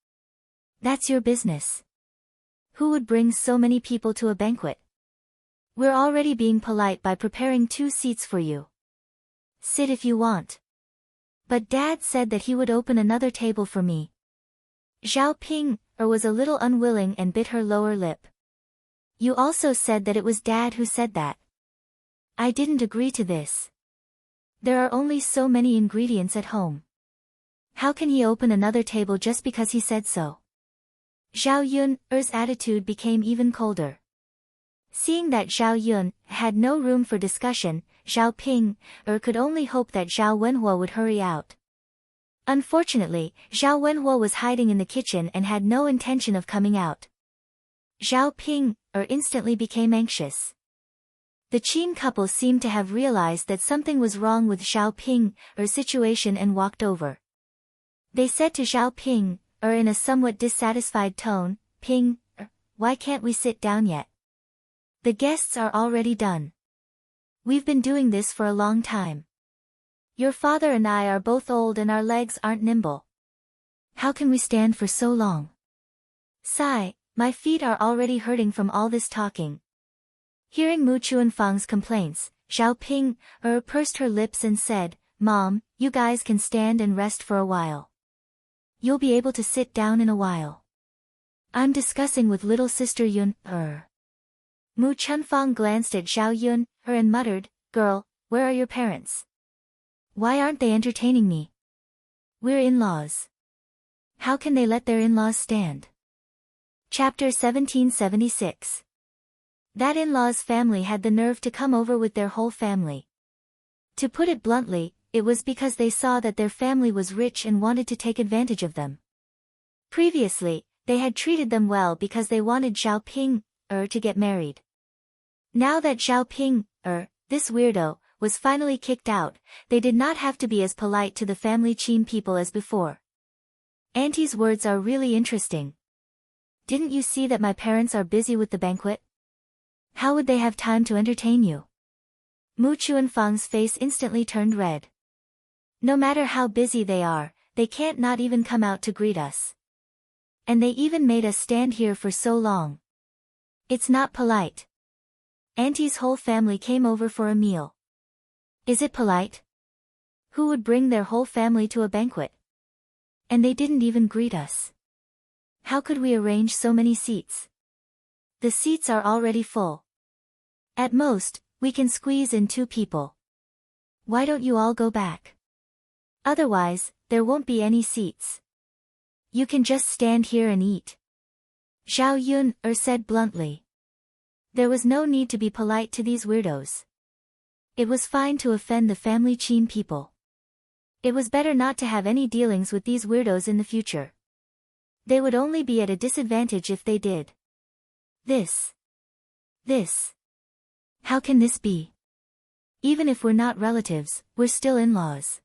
That's your business. Who would bring so many people to a banquet? We're already being polite by preparing 2 seats for you. Sit if you want. But Dad said that he would open another table for me. Zhao Ping was a little unwilling and bit her lower lip. You also said that it was Dad who said that. I didn't agree to this. There are only so many ingredients at home. How can he open another table just because he said so? Zhao Yun's attitude became even colder. Seeing that Zhao Yun had no room for discussion, Zhao Ping could only hope that Zhao Wenhuo would hurry out. Unfortunately, Zhao Wenhuo was hiding in the kitchen and had no intention of coming out. Zhao Ping instantly became anxious. The Qin couple seemed to have realized that something was wrong with Zhao Ping's situation and walked over. They said to Zhao Ping, in a somewhat dissatisfied tone, Ping, why can't we sit down yet? The guests are already done. We've been doing this for a long time. Your father and I are both old and our legs aren't nimble. How can we stand for so long? Sigh, my feet are already hurting from all this talking. Hearing Mu Chuanfang's complaints, Zhao Ping pursed her lips and said, Mom, you guys can stand and rest for a while. You'll be able to sit down in a while. I'm discussing with little sister Yun. Mu Chunfang glanced at Zhao Yun and muttered, Girl, where are your parents? Why aren't they entertaining me? We're in-laws. How can they let their in-laws stand? Chapter 1776. That in-laws family had the nerve to come over with their whole family. To put it bluntly, it was because they saw that their family was rich and wanted to take advantage of them. Previously, they had treated them well because they wanted Zhao Ping to get married. Now that Zhao Ping this weirdo, was finally kicked out, they did not have to be as polite to the family Qin people as before. Auntie's words are really interesting. Didn't you see that my parents are busy with the banquet? How would they have time to entertain you? Mu Chuanfang's face instantly turned red. No matter how busy they are, they can't not even come out to greet us. And they even made us stand here for so long. It's not polite. Auntie's whole family came over for a meal. Is it polite? Who would bring their whole family to a banquet? And they didn't even greet us. How could we arrange so many seats? The seats are already full. At most, we can squeeze in 2 people. Why don't you all go back? Otherwise, there won't be any seats. You can just stand here and eat. Zhao Yun said bluntly. There was no need to be polite to these weirdos. It was fine to offend the family Qin people. It was better not to have any dealings with these weirdos in the future. They would only be at a disadvantage if they did. This. How can this be? Even if we're not relatives, we're still in-laws.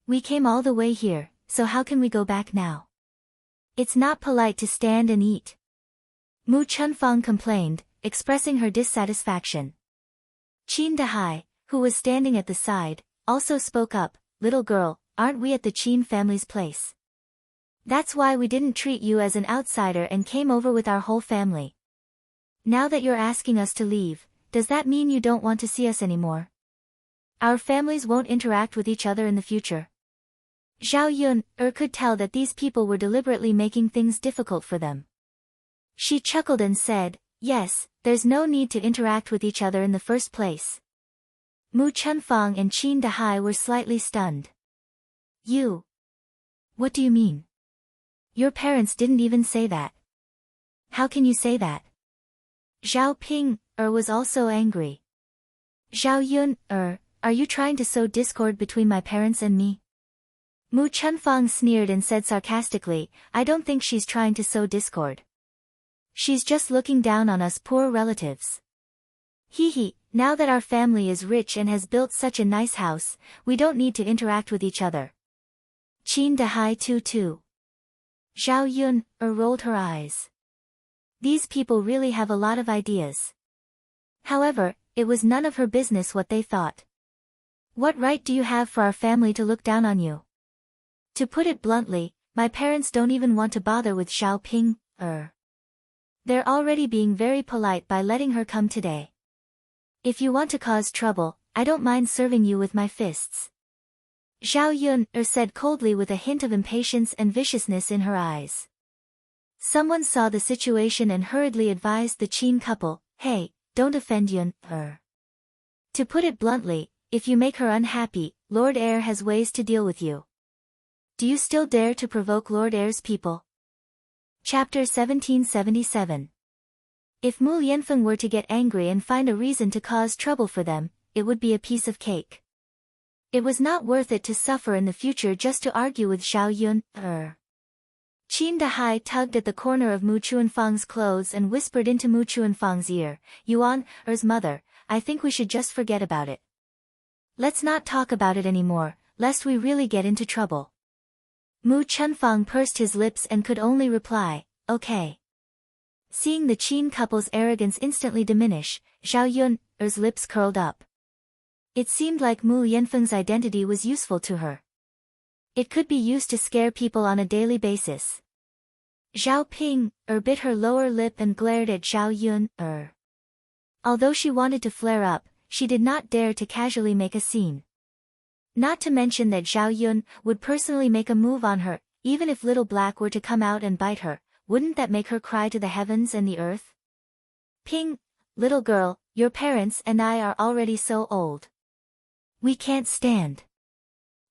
We came all the way here, so how can we go back now? It's not polite to stand and eat. Mu Chunfang complained, expressing her dissatisfaction. Qin Dahai, who was standing at the side, also spoke up, Little girl, aren't we at the Qin family's place? That's why we didn't treat you as an outsider and came over with our whole family. Now that you're asking us to leave, does that mean you don't want to see us anymore? Our families won't interact with each other in the future. Zhao Yun could tell that these people were deliberately making things difficult for them. She chuckled and said, Yes, there's no need to interact with each other in the first place. Mu Chunfang and Qin Dahai were slightly stunned. You? What do you mean? Your parents didn't even say that. How can you say that? Zhao Ping was also angry. Zhao Yun are you trying to sow discord between my parents and me? Mu Chunfang sneered and said sarcastically, I don't think she's trying to sow discord. She's just looking down on us poor relatives. Hee hee, now that our family is rich and has built such a nice house, we don't need to interact with each other. Qin Dahai tu. Zhao Yun rolled her eyes. These people really have a lot of ideas. However, it was none of her business what they thought. What right do you have for our family to look down on you? To put it bluntly, my parents don't even want to bother with Xiao Ping. They're already being very polite by letting her come today. If you want to cause trouble, I don't mind serving you with my fists. Zhao Yun said coldly with a hint of impatience and viciousness in her eyes. Someone saw the situation and hurriedly advised the Qin couple, hey, don't offend Yun. To put it bluntly, if you make her unhappy, Lord Heir has ways to deal with you. Do you still dare to provoke Lord Heir's people? Chapter 1777. If Mu Lianfeng were to get angry and find a reason to cause trouble for them, it would be a piece of cake. It was not worth it to suffer in the future just to argue with Zhao Yun. Qin Dahai tugged at the corner of Mu Chuanfang's clothes and whispered into Mu Chuanfang's ear, Yuan's mother, I think we should just forget about it. Let's not talk about it anymore, lest we really get into trouble. Mu Chunfang pursed his lips and could only reply, okay. Seeing the Qin couple's arrogance instantly diminish, Zhao Yun's lips curled up. It seemed like Mu Lianfeng's identity was useful to her. It could be used to scare people on a daily basis. Zhao Ping bit her lower lip and glared at Zhao Yun. Although she wanted to flare up, she did not dare to casually make a scene. Not to mention that Zhao Yun would personally make a move on her, even if Little Black were to come out and bite her, wouldn't that make her cry to the heavens and the earth? Ping, little girl, your parents and I are already so old. We can't stand.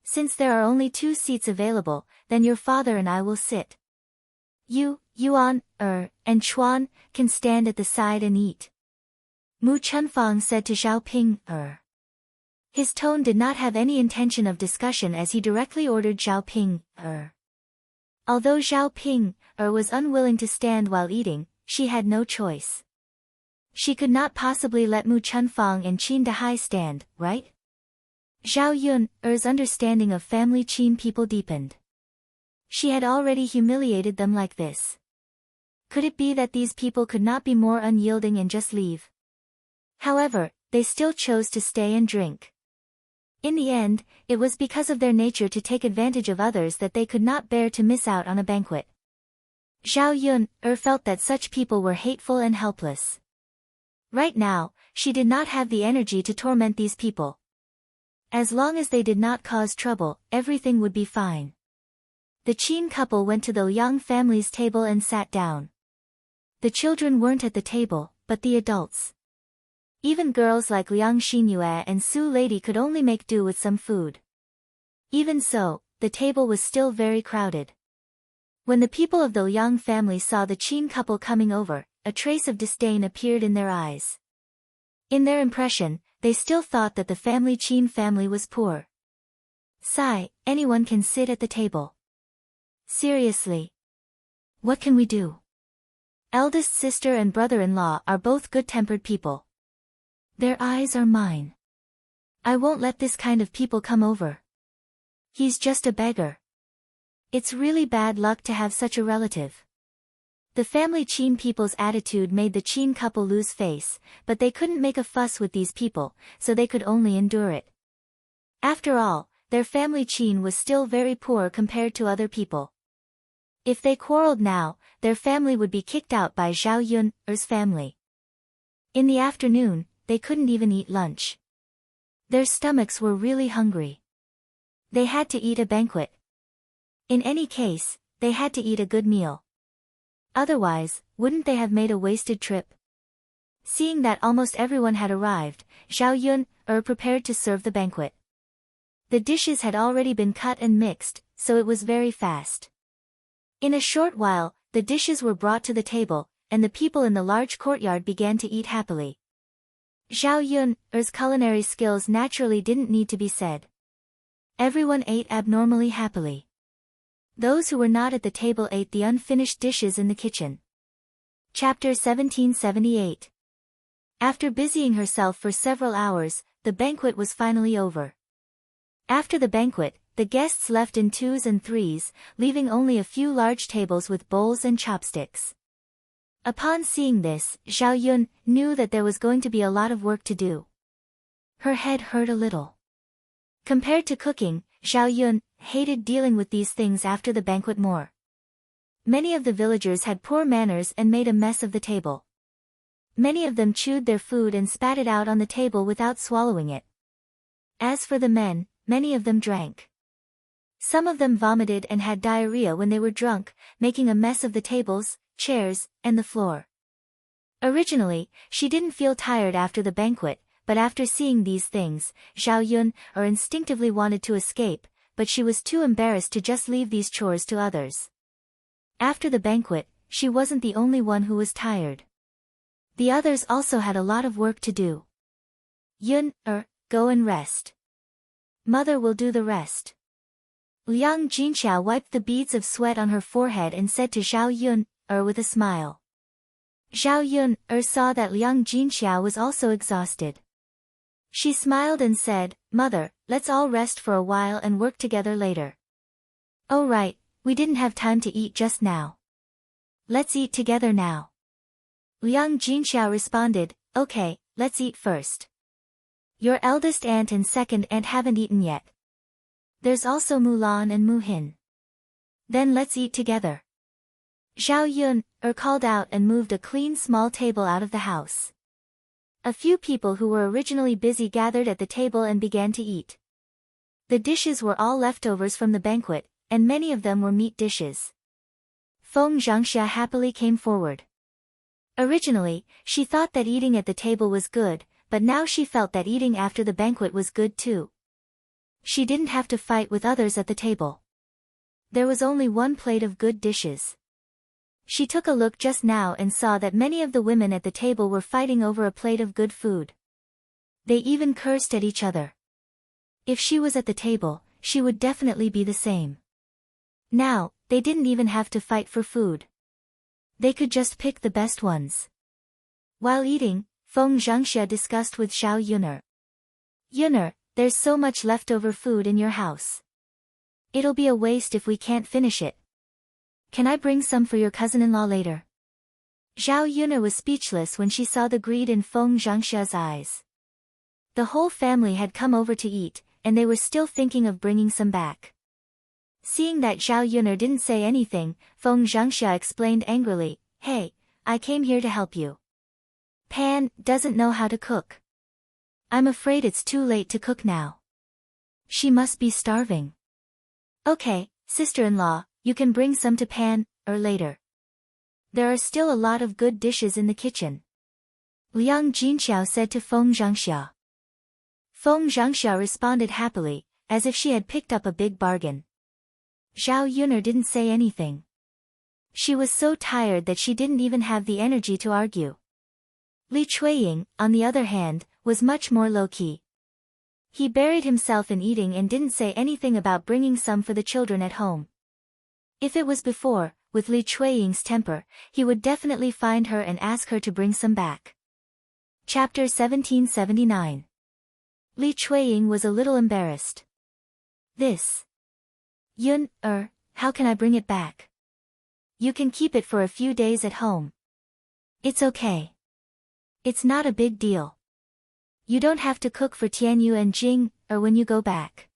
Since there are only 2 seats available, then your father and I will sit. You, Yuan, and Chuan, can stand at the side and eat. Mu Chunfang said to Zhao Ping, His tone did not have any intention of discussion as he directly ordered Zhao Ping, Although Zhao Ping, was unwilling to stand while eating, she had no choice. She could not possibly let Mu Chunfang and Qin Dahai stand, right? Zhao Yun's understanding of family Qin people deepened. She had already humiliated them like this. Could it be that these people could not be more unyielding and just leave? However, they still chose to stay and drink. In the end, it was because of their nature to take advantage of others that they could not bear to miss out on a banquet. Zhao Yun felt that such people were hateful and helpless. Right now, she did not have the energy to torment these people. As long as they did not cause trouble, everything would be fine. The Qin couple went to the Liang family's table and sat down. The children weren't at the table, but the adults. Even girls like Liang Xinyue and Su Lady could only make do with some food. Even so, the table was still very crowded. When the people of the Liang family saw the Qin couple coming over, a trace of disdain appeared in their eyes. In their impression, they still thought that the family Qin family was poor. Sigh, anyone can sit at the table. Seriously. What can we do? Eldest sister and brother-in-law are both good-tempered people. Their eyes are mine. I won't let this kind of people come over. He's just a beggar. It's really bad luck to have such a relative. The family Qin people's attitude made the Qin couple lose face, but they couldn't make a fuss with these people, so they could only endure it. After all, their family Qin was still very poor compared to other people. If they quarreled now, their family would be kicked out by Zhao Yun's family. In the afternoon, they couldn't even eat lunch. Their stomachs were really hungry. They had to eat a banquet. In any case, they had to eat a good meal. Otherwise, wouldn't they have made a wasted trip? Seeing that almost everyone had arrived, Zhao Yun prepared to serve the banquet. The dishes had already been cut and mixed, so it was very fast. In a short while, the dishes were brought to the table, and the people in the large courtyard began to eat happily. Zhao Yun's culinary skills naturally didn't need to be said. Everyone ate abnormally happily. Those who were not at the table ate the unfinished dishes in the kitchen. Chapter 1778. After busying herself for several hours, the banquet was finally over. After the banquet, the guests left in twos and threes, leaving only a few large tables with bowls and chopsticks. Upon seeing this, Zhao Yun knew that there was going to be a lot of work to do. Her head hurt a little. Compared to cooking, Zhao Yun hated dealing with these things after the banquet more. Many of the villagers had poor manners and made a mess of the table. Many of them chewed their food and spat it out on the table without swallowing it. As for the men, many of them drank. Some of them vomited and had diarrhea when they were drunk, making a mess of the tables, chairs, and the floor. Originally, she didn't feel tired after the banquet, but after seeing these things, Zhao Yun instinctively wanted to escape, but she was too embarrassed to just leave these chores to others. After the banquet, she wasn't the only one who was tired. The others also had a lot of work to do. Yun, go and rest. Mother will do the rest. Liang Jinxiao wiped the beads of sweat on her forehead and said to Zhao Yun, with a smile. Zhao Yun, saw that Liang Jinxiao was also exhausted. She smiled and said, Mother, let's all rest for a while and work together later. Oh right, we didn't have time to eat just now. Let's eat together now. Liang Jinxiao responded, Okay, let's eat first. Your eldest aunt and second aunt haven't eaten yet. There's also Mulan and Muhin. Then let's eat together. Zhao Yun, called out and moved a clean small table out of the house. A few people who were originally busy gathered at the table and began to eat. The dishes were all leftovers from the banquet, and many of them were meat dishes. Feng Zhangxia happily came forward. Originally, she thought that eating at the table was good, but now she felt that eating after the banquet was good too. She didn't have to fight with others at the table. There was only one plate of good dishes. She took a look just now and saw that many of the women at the table were fighting over a plate of good food. They even cursed at each other. If she was at the table, she would definitely be the same. Now, they didn't even have to fight for food. They could just pick the best ones. While eating, Feng Zhangxia discussed with Zhao Yun'er. Yun'er, there's so much leftover food in your house. It'll be a waste if we can't finish it. Can I bring some for your cousin-in-law later? Zhao Yun'er was speechless when she saw the greed in Feng Zhangxia's eyes. The whole family had come over to eat, and they were still thinking of bringing some back. Seeing that Zhao Yun'er didn't say anything, Feng Zhangxia explained angrily, Hey, I came here to help you. Pan doesn't know how to cook. I'm afraid it's too late to cook now. She must be starving. Okay, sister-in-law, you can bring some to Pan, later. There are still a lot of good dishes in the kitchen. Liang Jinxiao said to Feng Zhangxia. Feng Zhangxia responded happily, as if she had picked up a big bargain. Zhao Yun'er didn't say anything. She was so tired that she didn't even have the energy to argue. Li Chuiying, on the other hand, was much more low-key. He buried himself in eating and didn't say anything about bringing some for the children at home. If it was before, with Li Chuiying's temper, he would definitely find her and ask her to bring some back. Chapter 1779. Li Chuiying was a little embarrassed. This. Yun, how can I bring it back? You can keep it for a few days at home. It's okay. It's not a big deal. You don't have to cook for Tianyu and Jing, when you go back.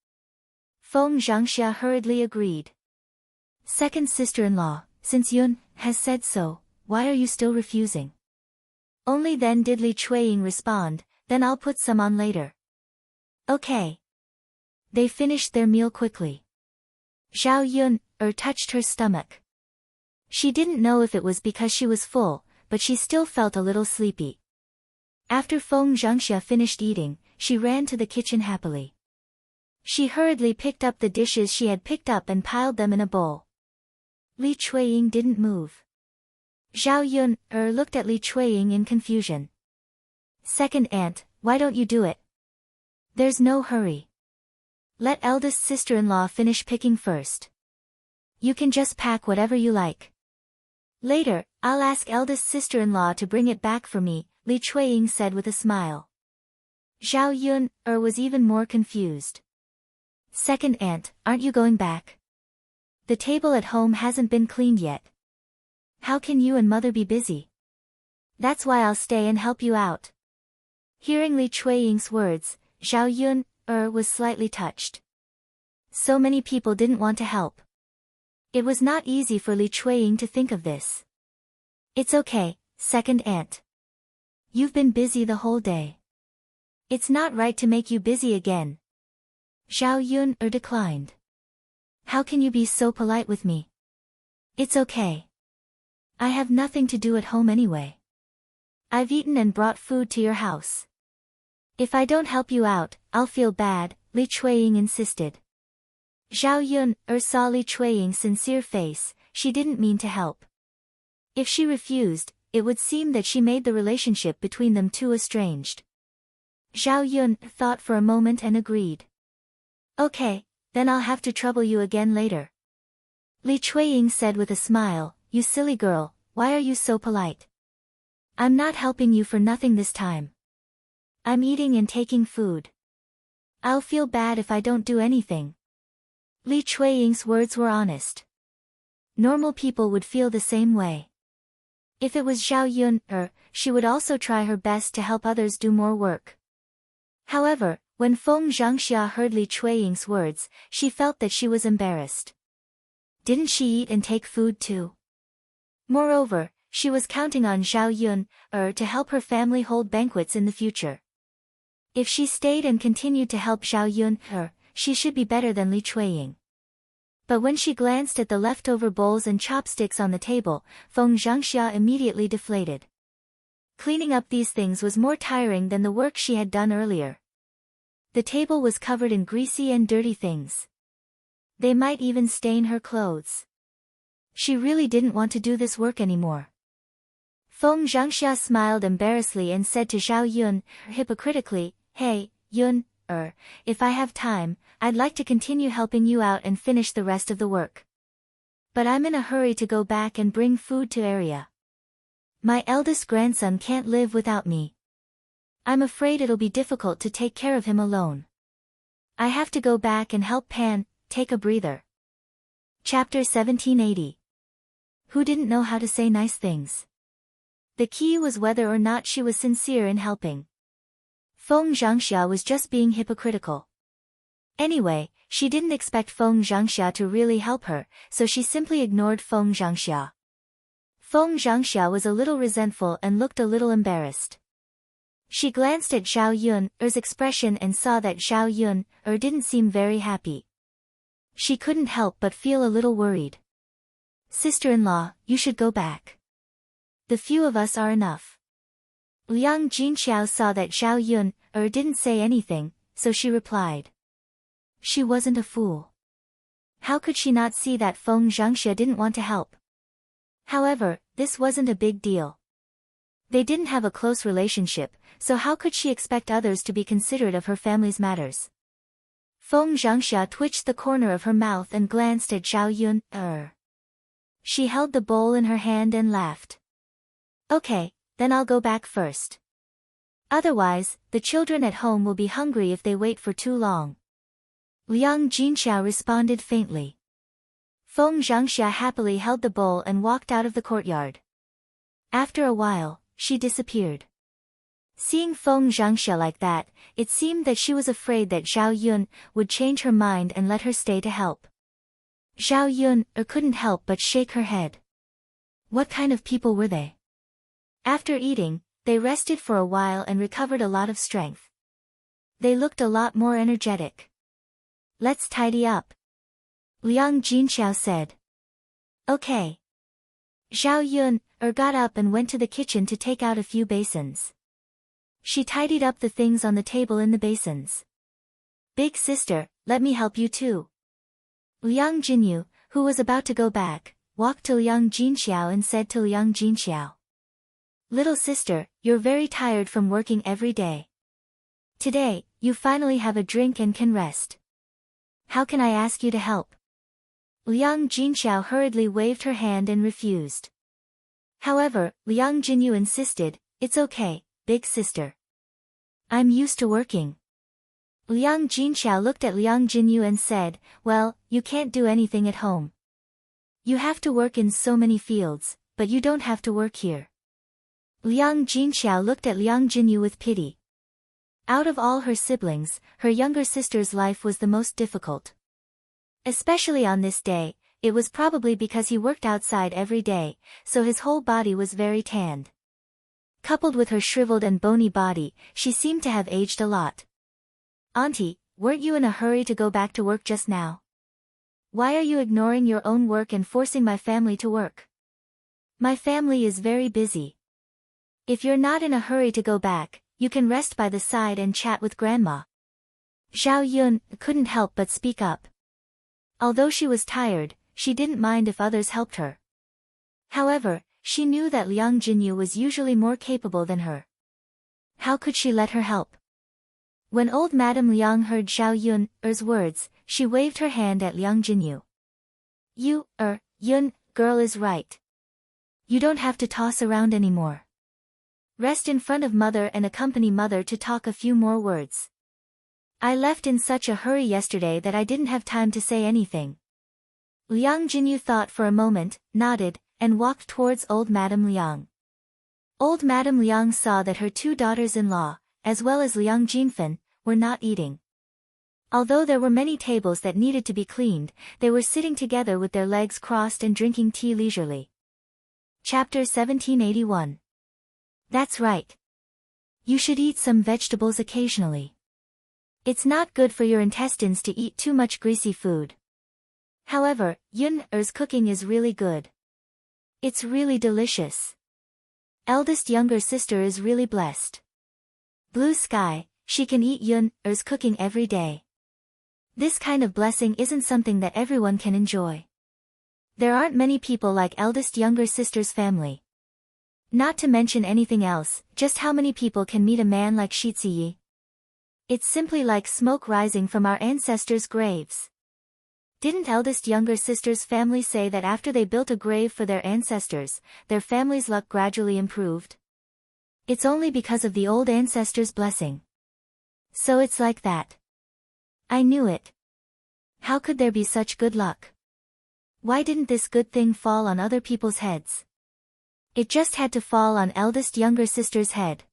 Feng Zhangxia hurriedly agreed. Second sister-in-law, since Yun has said so, why are you still refusing? Only then did Li Chuiying respond, then I'll put some on later. Okay. They finished their meal quickly. Zhao Yun, touched her stomach. She didn't know if it was because she was full, but she still felt a little sleepy. After Feng Zhangxia finished eating, she ran to the kitchen happily. She hurriedly picked up the dishes she had picked up and piled them in a bowl. Li Chuiying didn't move. Zhao Yun, looked at Li Chuiying in confusion. Second aunt, why don't you do it? There's no hurry. Let eldest sister-in-law finish picking first. You can just pack whatever you like. Later, I'll ask eldest sister-in-law to bring it back for me, Li Chuiying said with a smile. Zhao Yun was even more confused. Second aunt, aren't you going back? The table at home hasn't been cleaned yet. How can you and mother be busy? That's why I'll stay and help you out. Hearing Li Chuiying's words, Zhao Yun was slightly touched. So many people didn't want to help. It was not easy for Li Chuiying to think of this. It's okay, second aunt. You've been busy the whole day. It's not right to make you busy again. Zhao Yun declined. How can you be so polite with me? It's okay. I have nothing to do at home anyway. I've eaten and brought food to your house. If I don't help you out, I'll feel bad, Li Chuiying insisted. Zhao Yun saw Li Chuiying's sincere face. She didn't mean to help. If she refused, it would seem that she made the relationship between them too estranged. Zhao Yun thought for a moment and agreed. Okay, then I'll have to trouble you again later. Li Chuiying said with a smile, You silly girl, why are you so polite? I'm not helping you for nothing this time. I'm eating and taking food. I'll feel bad if I don't do anything. Li Chuiying's words were honest. Normal people would feel the same way. If it was Zhao Yun she would also try her best to help others do more work. However, when Feng Zhangxia heard Li Chuiying's words, she felt that she was embarrassed. Didn't she eat and take food too? Moreover, she was counting on Zhao Yun to help her family hold banquets in the future. If she stayed and continued to help Zhao Yun she should be better than Li Chuiying. But when she glanced at the leftover bowls and chopsticks on the table, Feng Zhangxia immediately deflated. Cleaning up these things was more tiring than the work she had done earlier. The table was covered in greasy and dirty things. They might even stain her clothes. She really didn't want to do this work anymore. Feng Zhangxia smiled embarrassedly and said to Zhao Yun, hypocritically, Hey, Yun, if I have time, I'd like to continue helping you out and finish the rest of the work. But I'm in a hurry to go back and bring food to area. My eldest grandson can't live without me. I'm afraid it'll be difficult to take care of him alone. I have to go back and help Pan take a breather. Chapter 1780. Who didn't know how to say nice things? The key was whether or not she was sincere in helping. Feng Zhangxia was just being hypocritical. Anyway, she didn't expect Feng Zhangxia to really help her, so she simply ignored Feng Zhangxia. Feng Zhangxia was a little resentful and looked a little embarrassed. She glanced at Zhao Yun's expression and saw that Zhao Yun didn't seem very happy. She couldn't help but feel a little worried. Sister-in-law, you should go back. The few of us are enough. Liang Jinxiao saw that Zhao Yun didn't say anything, so she replied. She wasn't a fool. How could she not see that Feng Zhangxia didn't want to help? However, this wasn't a big deal. They didn't have a close relationship, so how could she expect others to be considerate of her family's matters? Feng Zhangxia twitched the corner of her mouth and glanced at Zhao Yun. She held the bowl in her hand and laughed. Okay, then I'll go back first. Otherwise, the children at home will be hungry if they wait for too long. Liang Jinxiao responded faintly. Feng Zhangxia happily held the bowl and walked out of the courtyard. After a while, she disappeared. Seeing Feng Zhangxia like that, it seemed that she was afraid that Zhao Yun would change her mind and let her stay to help. Zhao Yun couldn't help but shake her head. What kind of people were they? After eating, they rested for a while and recovered a lot of strength. They looked a lot more energetic. Let's tidy up. Liang Jinxiao said. Okay. Zhao Yun got up and went to the kitchen to take out a few basins. She tidied up the things on the table in the basins. Big sister, let me help you too. Liang Jinyu, who was about to go back, walked to Liang Jinxiao and said to Liang Jinxiao. Little sister, you're very tired from working every day. Today, you finally have a drink and can rest. How can I ask you to help? Liang Jinxiao hurriedly waved her hand and refused. However, Liang Jinyu insisted, "It's okay, big sister. I'm used to working." Liang Jinxiao looked at Liang Jinyu and said, "Well, you can't do anything at home. You have to work in so many fields, but you don't have to work here." Liang Jinxiao looked at Liang Jinyu with pity. Out of all her siblings, her younger sister's life was the most difficult. Especially on this day, it was probably because he worked outside every day, so his whole body was very tanned. Coupled with her shriveled and bony body, she seemed to have aged a lot. "Auntie, weren't you in a hurry to go back to work just now? Why are you ignoring your own work and forcing my family to work? My family is very busy. If you're not in a hurry to go back, you can rest by the side and chat with Grandma." Zhao Yun couldn't help but speak up. Although she was tired, she didn't mind if others helped her. However, she knew that Liang Jinyu was usually more capable than her. How could she let her help? When old Madame Liang heard Zhao Yun's words, she waved her hand at Liang Jinyu. Yun, girl is right. You don't have to toss around anymore. Rest in front of mother and accompany mother to talk a few more words. I left in such a hurry yesterday that I didn't have time to say anything." Liang Jinyu thought for a moment, nodded, and walked towards old Madame Liang. Old Madame Liang saw that her two daughters-in-law, as well as Liang Jinfen, were not eating. Although there were many tables that needed to be cleaned, they were sitting together with their legs crossed and drinking tea leisurely. Chapter 1781. That's right. You should eat some vegetables occasionally. It's not good for your intestines to eat too much greasy food. However, Yun's cooking is really good. It's really delicious. Eldest younger sister is really blessed. Blue sky, she can eat Yun's cooking every day. This kind of blessing isn't something that everyone can enjoy. There aren't many people like eldest younger sister's family. Not to mention anything else, just how many people can meet a man like Shi Ziyi? It's simply like smoke rising from our ancestors' graves. Didn't eldest younger sister's family say that after they built a grave for their ancestors, their family's luck gradually improved? It's only because of the old ancestors' blessing. So it's like that. I knew it. How could there be such good luck? Why didn't this good thing fall on other people's heads? It just had to fall on eldest younger sister's head.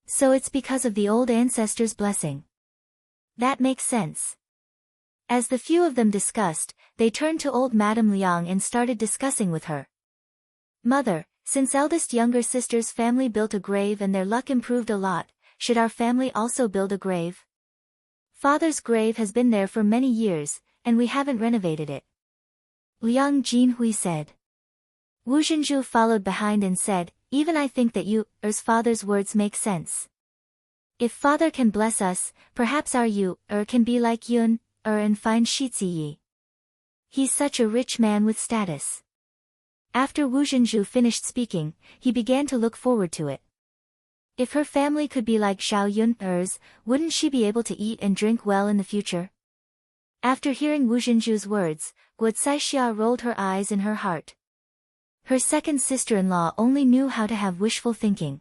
So it's because of the old ancestors' blessing. That makes sense. As the few of them discussed, they turned to old Madame Liang and started discussing with her. "Mother, since eldest younger sister's family built a grave and their luck improved a lot, should our family also build a grave? Father's grave has been there for many years, and we haven't renovated it." Liang Jinhui said. Wu Zhenju followed behind and said, "Even I think that Yu's father's words make sense. If father can bless us, perhaps our can be like Yun and find Shi Ziyi. He's such a rich man with status." After Wu Zhenju finished speaking, he began to look forward to it. If her family could be like Zhao Yun's, wouldn't she be able to eat and drink well in the future? After hearing Wu Zhenju's words, Guo Caixia rolled her eyes in her heart. Her second sister-in-law only knew how to have wishful thinking.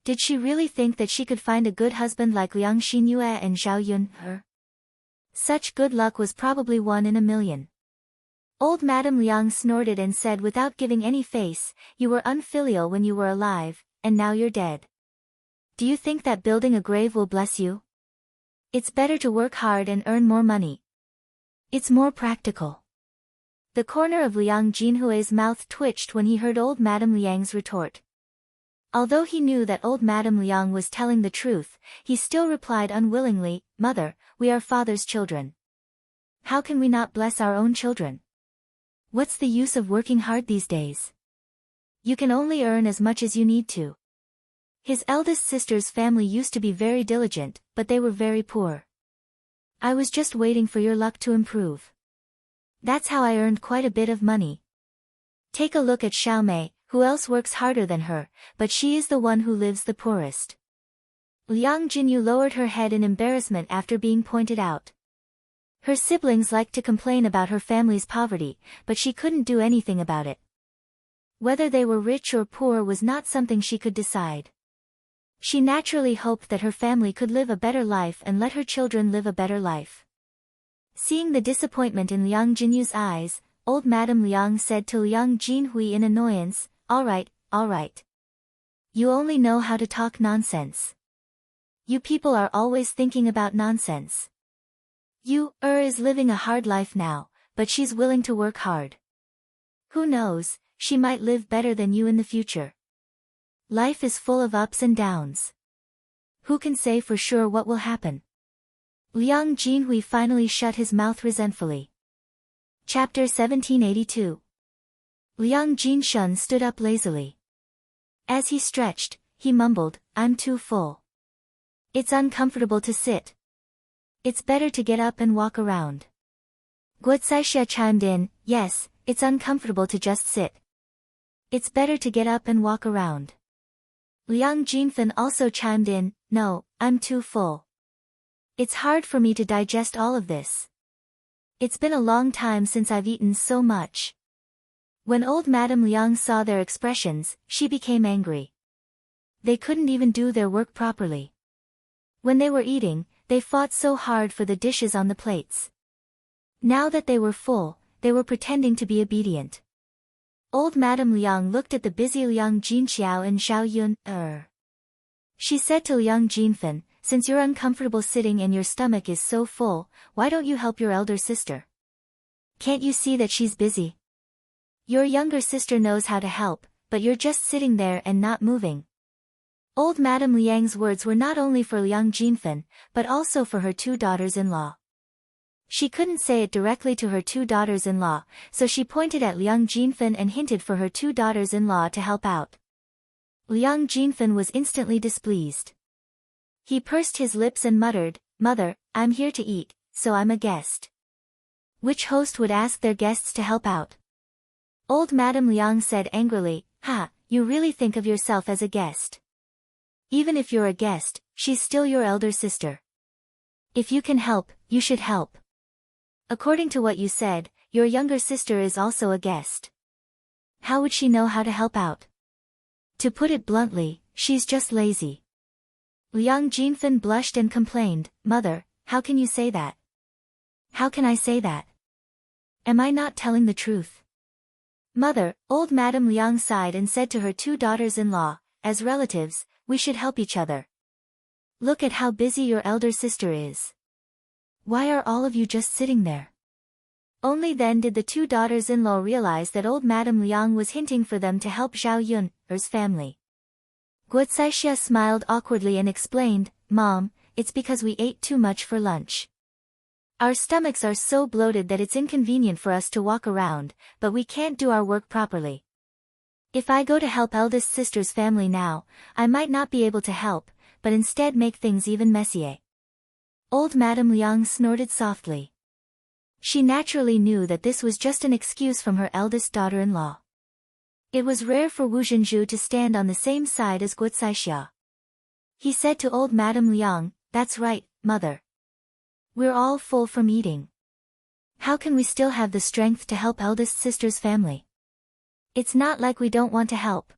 Did she really think that she could find a good husband like Liang Xinyue and Zhao Yun? Such good luck was probably 1 in a million. Old Madame Liang snorted and said without giving any face, "You were unfilial when you were alive, and now you're dead. Do you think that building a grave will bless you? It's better to work hard and earn more money. It's more practical." The corner of Liang Jinhui's mouth twitched when he heard old Madame Liang's retort. Although he knew that old Madame Liang was telling the truth, he still replied unwillingly, "Mother, we are father's children. How can we not bless our own children? What's the use of working hard these days? You can only earn as much as you need to." His eldest sister's family used to be very diligent, but they were very poor. "I was just waiting for your luck to improve. That's how I earned quite a bit of money. Take a look at Xiaomei, who else works harder than her, but she is the one who lives the poorest." Liang Jinyu lowered her head in embarrassment after being pointed out. Her siblings liked to complain about her family's poverty, but she couldn't do anything about it. Whether they were rich or poor was not something she could decide. She naturally hoped that her family could live a better life and let her children live a better life. Seeing the disappointment in Liang Jinyu's eyes, old Madame Liang said to Liang Jinhui in annoyance, all right. You only know how to talk nonsense. You people are always thinking about nonsense. Is living a hard life now, but she's willing to work hard. Who knows, she might live better than you in the future. Life is full of ups and downs. Who can say for sure what will happen? Liang Jinhui finally shut his mouth resentfully. Chapter 1782. Liang Jinshun stood up lazily. As he stretched, he mumbled, I'm too full. It's uncomfortable to sit. It's better to get up and walk around. Guocaixia chimed in, yes, it's uncomfortable to just sit. It's better to get up and walk around. Liang Jinfen also chimed in, no, I'm too full. It's hard for me to digest all of this. It's been a long time since I've eaten so much. When old Madame Liang saw their expressions, she became angry. They couldn't even do their work properly. When they were eating, they fought so hard for the dishes on the plates. Now that they were full, they were pretending to be obedient. Old Madame Liang looked at the busy Liang Jinxiao and Zhao Yun. She said to Liang Jinfen, since you're uncomfortable sitting and your stomach is so full, why don't you help your elder sister? Can't you see that she's busy? Your younger sister knows how to help, but you're just sitting there and not moving. Old Madame Liang's words were not only for Liang Jinfen, but also for her two daughters-in-law. She couldn't say it directly to her two daughters-in-law, so she pointed at Liang Jinfen and hinted for her two daughters-in-law to help out. Liang Jinfen was instantly displeased. He pursed his lips and muttered, Mother, I'm here to eat, so I'm a guest. Which host would ask their guests to help out? Old Madame Liang said angrily, you really think of yourself as a guest. Even if you're a guest, she's still your elder sister. If you can help, you should help. According to what you said, your younger sister is also a guest. How would she know how to help out? To put it bluntly, she's just lazy. Liang Jinfen blushed and complained, Mother, how can you say that? How can I say that? Am I not telling the truth? Mother, old Madame Liang sighed and said to her two daughters-in-law, as relatives, we should help each other. Look at how busy your elder sister is. Why are all of you just sitting there? Only then did the two daughters-in-law realize that old Madame Liang was hinting for them to help Zhao Yun's family. Guocaixia smiled awkwardly and explained, Mom, it's because we ate too much for lunch. Our stomachs are so bloated that it's inconvenient for us to walk around, but we can't do our work properly. If I go to help eldest sister's family now, I might not be able to help, but instead make things even messier. Old Madame Liang snorted softly. She naturally knew that this was just an excuse from her eldest daughter-in-law. It was rare for Wu Zhenju to stand on the same side as Guocaixia. He said to old Madame Liang, That's right, Mother. We're all full from eating. How can we still have the strength to help eldest sister's family? It's not like we don't want to help.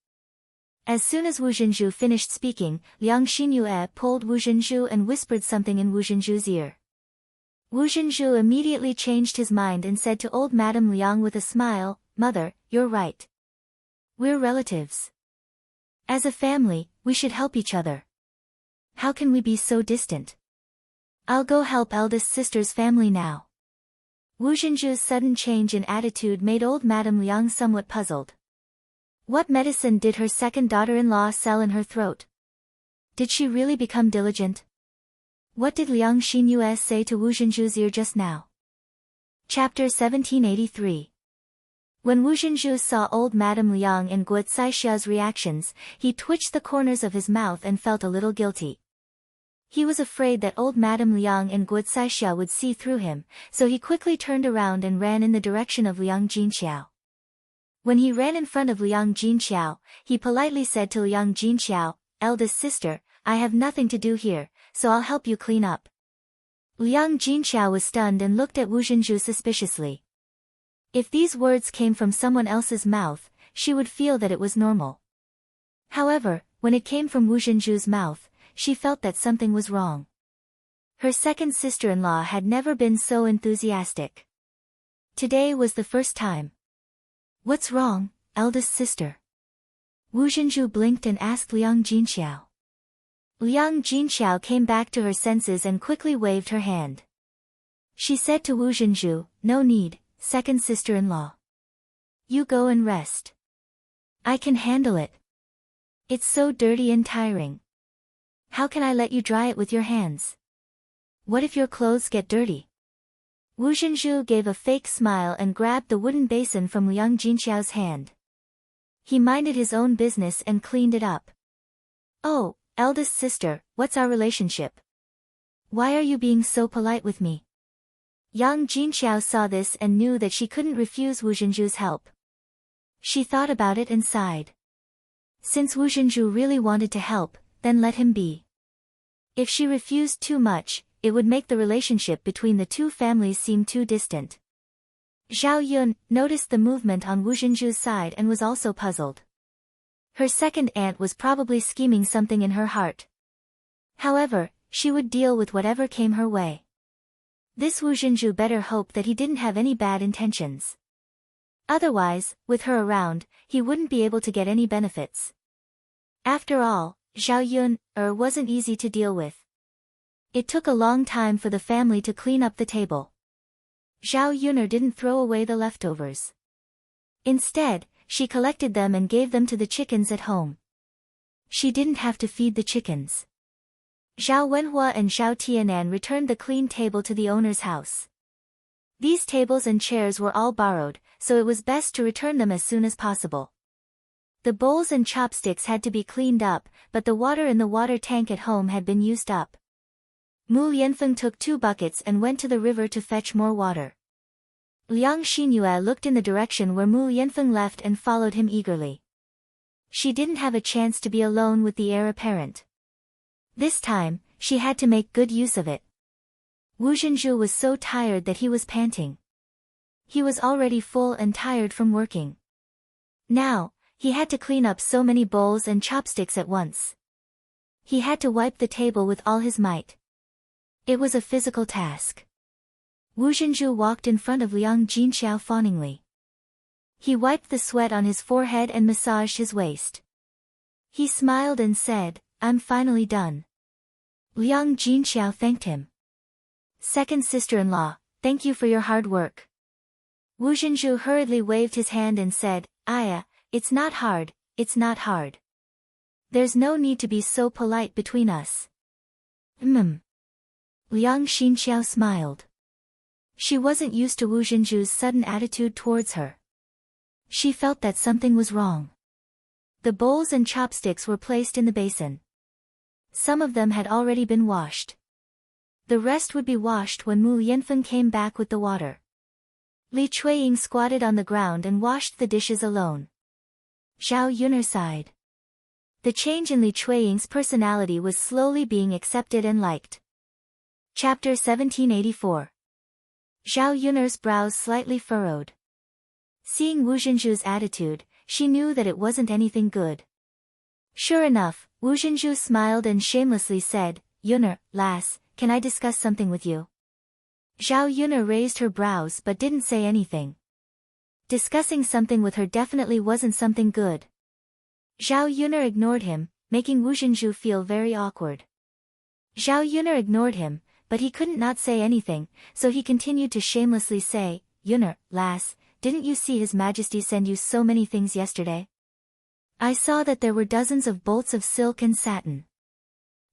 As soon as Wu Zhenju finished speaking, Liang Xinyue pulled Wu Zhenju and whispered something in Wu Zhenju's ear. Wu Zhenju immediately changed his mind and said to old Madame Liang with a smile, Mother, you're right. We're relatives. As a family, we should help each other. How can we be so distant? I'll go help eldest sister's family now. Wu Zhenju's sudden change in attitude made old Madame Liang somewhat puzzled. What medicine did her second daughter-in-law sell in her throat? Did she really become diligent? What did Liang Xinyue say to Wu Zhenju's ear just now? Chapter 1783. When Wu Zhenju saw old Madame Liang and Guocaishia's reactions, he twitched the corners of his mouth and felt a little guilty. He was afraid that old Madame Liang and Guocaixia would see through him, so he quickly turned around and ran in the direction of Liang Jinxiao. When he ran in front of Liang Jinxiao, he politely said to Liang Jinxiao, Eldest sister, I have nothing to do here, so I'll help you clean up. Liang Jinxiao was stunned and looked at Wu Zhenju suspiciously. If these words came from someone else's mouth, she would feel that it was normal. However, when it came from Wu Zhenju's mouth, she felt that something was wrong. Her second sister-in-law had never been so enthusiastic. Today was the first time. What's wrong, eldest sister? Wu Zhenju blinked and asked Liang Jinxiao. Liang Jinxiao came back to her senses and quickly waved her hand. She said to Wu Zhenju, no need, second sister-in-law. You go and rest. I can handle it. It's so dirty and tiring. How can I let you dry it with your hands? What if your clothes get dirty? Wu Zhenju gave a fake smile and grabbed the wooden basin from Liang Jinxiao's hand. He minded his own business and cleaned it up. Oh, eldest sister, what's our relationship? Why are you being so polite with me? Yang Jinxiao saw this and knew that she couldn't refuse Wu Zhenju's help. She thought about it and sighed. Since Wu Zhenju really wanted to help, then let him be. If she refused too much, it would make the relationship between the two families seem too distant. Zhao Yun noticed the movement on Wu Zhenju's side and was also puzzled. Her second aunt was probably scheming something in her heart. However, she would deal with whatever came her way. This Wu Zhenju better hope that he didn't have any bad intentions. Otherwise, with her around, he wouldn't be able to get any benefits. After all, Zhao Yun wasn't easy to deal with. It took a long time for the family to clean up the table. Zhao Yun didn't throw away the leftovers. Instead, she collected them and gave them to the chickens at home. She didn't have to feed the chickens. Zhao Wenhua and Zhao Tianan returned the clean table to the owner's house. These tables and chairs were all borrowed, so it was best to return them as soon as possible. The bowls and chopsticks had to be cleaned up, but the water in the water tank at home had been used up. Mu Yanfeng took 2 buckets and went to the river to fetch more water. Liang Xinyue looked in the direction where Mu Yanfeng left and followed him eagerly. She didn't have a chance to be alone with the heir apparent. This time, she had to make good use of it. Wu Zhenju was so tired that he was panting. He was already full and tired from working. Now, he had to clean up so many bowls and chopsticks at once. He had to wipe the table with all his might. It was a physical task. Wu Zhenju walked in front of Liang Jinxiao fawningly. He wiped the sweat on his forehead and massaged his waist. He smiled and said, I'm finally done. Liang Jinxiao thanked him. Second sister-in-law, thank you for your hard work. Wu Zhenju hurriedly waved his hand and said, Aya, it's not hard, it's not hard. There's no need to be so polite between us. Liang Xinxiao smiled. She wasn't used to Wu Zhenju's sudden attitude towards her. She felt that something was wrong. The bowls and chopsticks were placed in the basin. Some of them had already been washed. The rest would be washed when Mu Yanfeng came back with the water. Li Chuiying squatted on the ground and washed the dishes alone. Zhao Yun sighed. The change in Li Chuiying's personality was slowly being accepted and liked. Chapter 1784. Zhao Yun's brows slightly furrowed. Seeing Wu Zhenju's attitude, she knew that it wasn't anything good. Sure enough, Wu Zhenju smiled and shamelessly said, Yun, lass, can I discuss something with you? Zhao Yun raised her brows but didn't say anything. Discussing something with her definitely wasn't something good. Zhao Yun ignored him, making Wu Zhenju feel very awkward. Zhao Yun ignored him, but he couldn't not say anything, so he continued to shamelessly say, Yun, lass, didn't you see His Majesty send you so many things yesterday? I saw that there were dozens of bolts of silk and satin.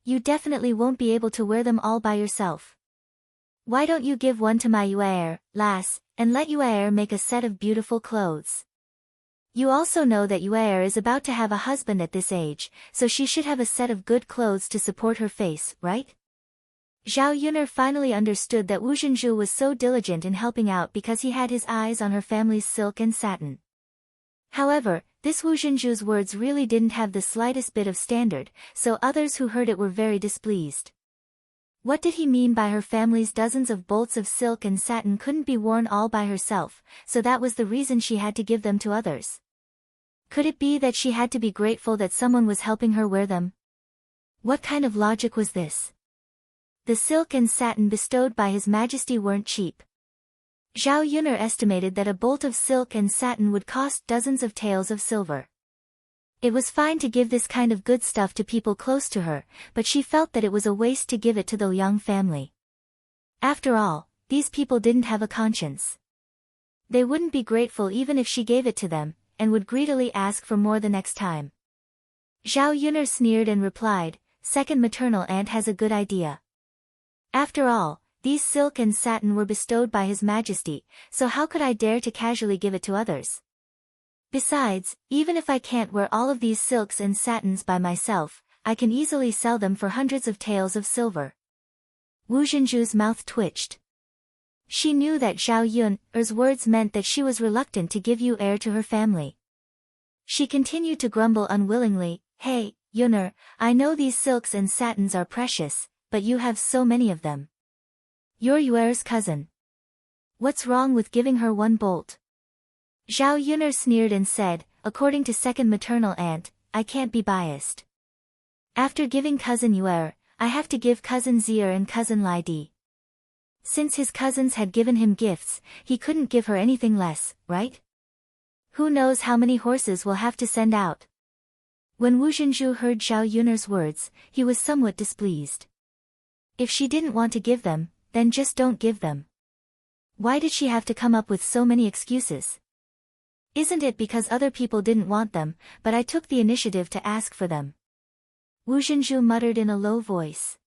You definitely won't be able to wear them all by yourself. Why don't you give one to my Yuer, lass, and let Yuer make a set of beautiful clothes? You also know that Yuer is about to have a husband at this age, so she should have a set of good clothes to support her face, right? Zhao Yun finally understood that Wu Zhenju was so diligent in helping out because he had his eyes on her family's silk and satin. However, this Wu Zhenju's words really didn't have the slightest bit of standard, so others who heard it were very displeased. What did he mean by her family's dozens of bolts of silk and satin couldn't be worn all by herself, so that was the reason she had to give them to others? Could it be that she had to be grateful that someone was helping her wear them? What kind of logic was this? The silk and satin bestowed by His Majesty weren't cheap. Zhao Yuner estimated that a bolt of silk and satin would cost dozens of taels of silver. It was fine to give this kind of good stuff to people close to her, but she felt that it was a waste to give it to the Liang family. After all, these people didn't have a conscience. They wouldn't be grateful even if she gave it to them, and would greedily ask for more the next time. Zhao Yuner sneered and replied, "Second maternal aunt has a good idea. After all, these silk and satin were bestowed by His Majesty, so how could I dare to casually give it to others? Besides, even if I can't wear all of these silks and satins by myself, I can easily sell them for hundreds of taels of silver." Wu Zhenju's mouth twitched. She knew that Zhao Yuner's words meant that she was reluctant to give heir to her family. She continued to grumble unwillingly, "Hey, Yuner, I know these silks and satins are precious, but you have so many of them. You're Yuer's cousin. What's wrong with giving her one bolt?" Zhao Yuner sneered and said, "According to second maternal aunt, I can't be biased. After giving cousin Yuer, I have to give cousin Zier and cousin Lai Di. Since his cousins had given him gifts, he couldn't give her anything less, right? Who knows how many horses we'll have to send out." When Wu Zhenju heard Zhao Yuner's words, he was somewhat displeased. If she didn't want to give them, then just don't give them. Why did she have to come up with so many excuses? Isn't it because other people didn't want them, but I took the initiative to ask for them? Wu Zhenju muttered in a low voice.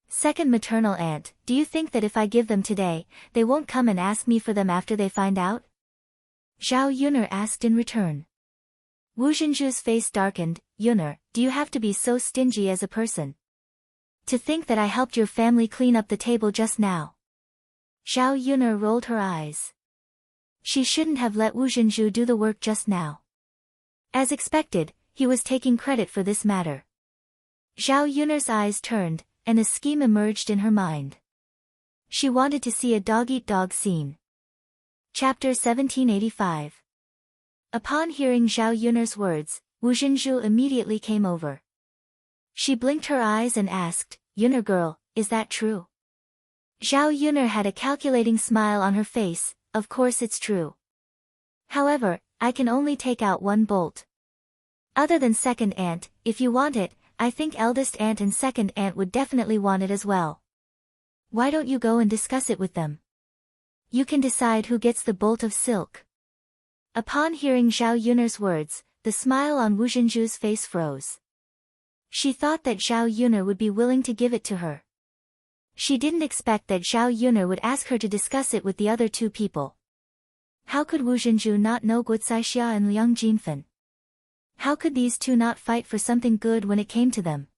"Second maternal aunt, do you think that if I give them today, they won't come and ask me for them after they find out?" Zhao Yuner asked in return. Wu Zhenju's face darkened. "Yuner, do you have to be so stingy as a person? To think that I helped your family clean up the table just now." Zhao Yuner rolled her eyes. She shouldn't have let Wu Zhenju do the work just now. As expected, he was taking credit for this matter. Zhao Yuner's eyes turned, and a scheme emerged in her mind. She wanted to see a dog-eat-dog scene. Chapter 1785. Upon hearing Zhao Yuner's words, Wu Zhenju immediately came over. She blinked her eyes and asked, "Yuner girl, is that true?" Zhao Yuner had a calculating smile on her face. "Of course it's true. However, I can only take out one bolt. Other than second aunt, if you want it, I think eldest aunt and second aunt would definitely want it as well. Why don't you go and discuss it with them? You can decide who gets the bolt of silk." Upon hearing Zhao Yuner's words, the smile on Wu Zhenju's face froze. She thought that Zhao Yuner would be willing to give it to her. She didn't expect that Zhao Yuner would ask her to discuss it with the other two people. How could Wu Zhenju not know Guocaixia and Liang Jinfen? How could these two not fight for something good when it came to them?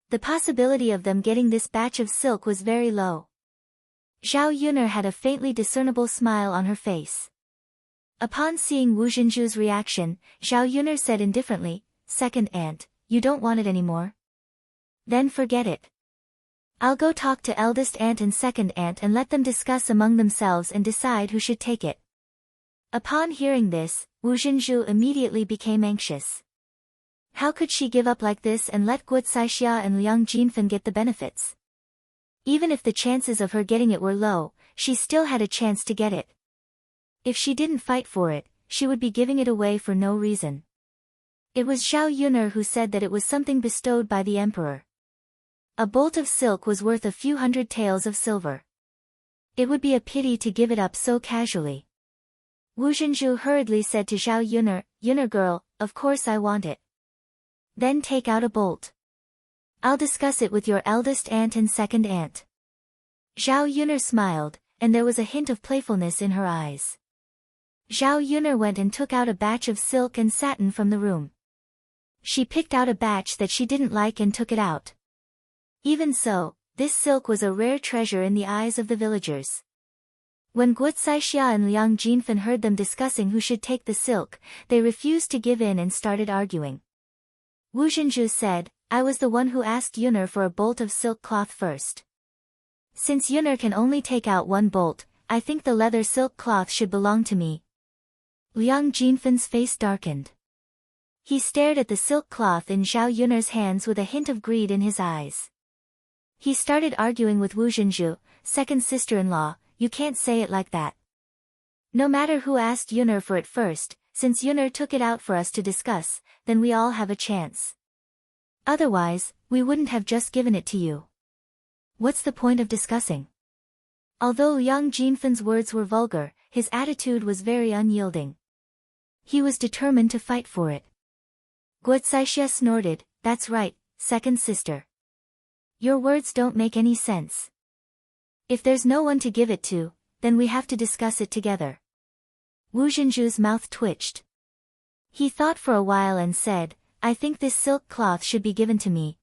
The possibility of them getting this batch of silk was very low. Zhao Yuner had a faintly discernible smile on her face. Upon seeing Wu Zhenju's reaction, Zhao Yuner said indifferently, "Second aunt, you don't want it anymore? Then forget it. I'll go talk to eldest aunt and second aunt and let them discuss among themselves and decide who should take it." Upon hearing this, Wu Zhenju immediately became anxious. How could she give up like this and let Guocaixia and Liang Jinfen get the benefits? Even if the chances of her getting it were low, she still had a chance to get it. If she didn't fight for it, she would be giving it away for no reason. It was Zhao Yuner who said that it was something bestowed by the emperor. A bolt of silk was worth a few hundred taels of silver. It would be a pity to give it up so casually. Wu Zhenju hurriedly said to Zhao Yuner, "Yuner girl, of course I want it. Then take out a bolt. I'll discuss it with your eldest aunt and second aunt." Zhao Yuner smiled, and there was a hint of playfulness in her eyes. Zhao Yuner went and took out a batch of silk and satin from the room. She picked out a batch that she didn't like and took it out. Even so, this silk was a rare treasure in the eyes of the villagers. When Guocaixia and Liang Jinfen heard them discussing who should take the silk, they refused to give in and started arguing. Wu Zhenju said, I was the one who asked Yuner for a bolt of silk cloth first. Since Yuner can only take out one bolt, I think the leather silk cloth should belong to me. Liang Jinfan's face darkened. He stared at the silk cloth in Zhao Yuner's hands with a hint of greed in his eyes. He started arguing with Wu Zhenju, second sister-in-law, you can't say it like that. No matter who asked Yuner for it first, since Yuner took it out for us to discuss, then we all have a chance. Otherwise, we wouldn't have just given it to you. What's the point of discussing? Although Liang Jinfan's words were vulgar, his attitude was very unyielding. He was determined to fight for it. Guo Caixia snorted, that's right, second sister. Your words don't make any sense. If there's no one to give it to, then we have to discuss it together. Wu Zhenju's mouth twitched. He thought for a while and said, I think this silk cloth should be given to me.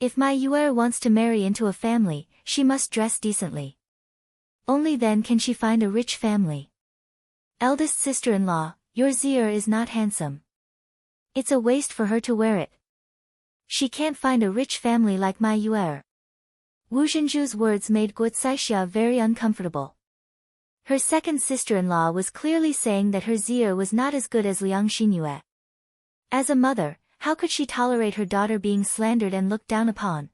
If my Yuer wants to marry into a family, she must dress decently. Only then can she find a rich family. Eldest sister-in-law, your Zier is not handsome. It's a waste for her to wear it. She can't find a rich family like my Yuer. Wu Zhenju's words made Guo Caixia very uncomfortable. Her second sister-in-law was clearly saying that her Zier was not as good as Liang Xinyue. As a mother, how could she tolerate her daughter being slandered and looked down upon?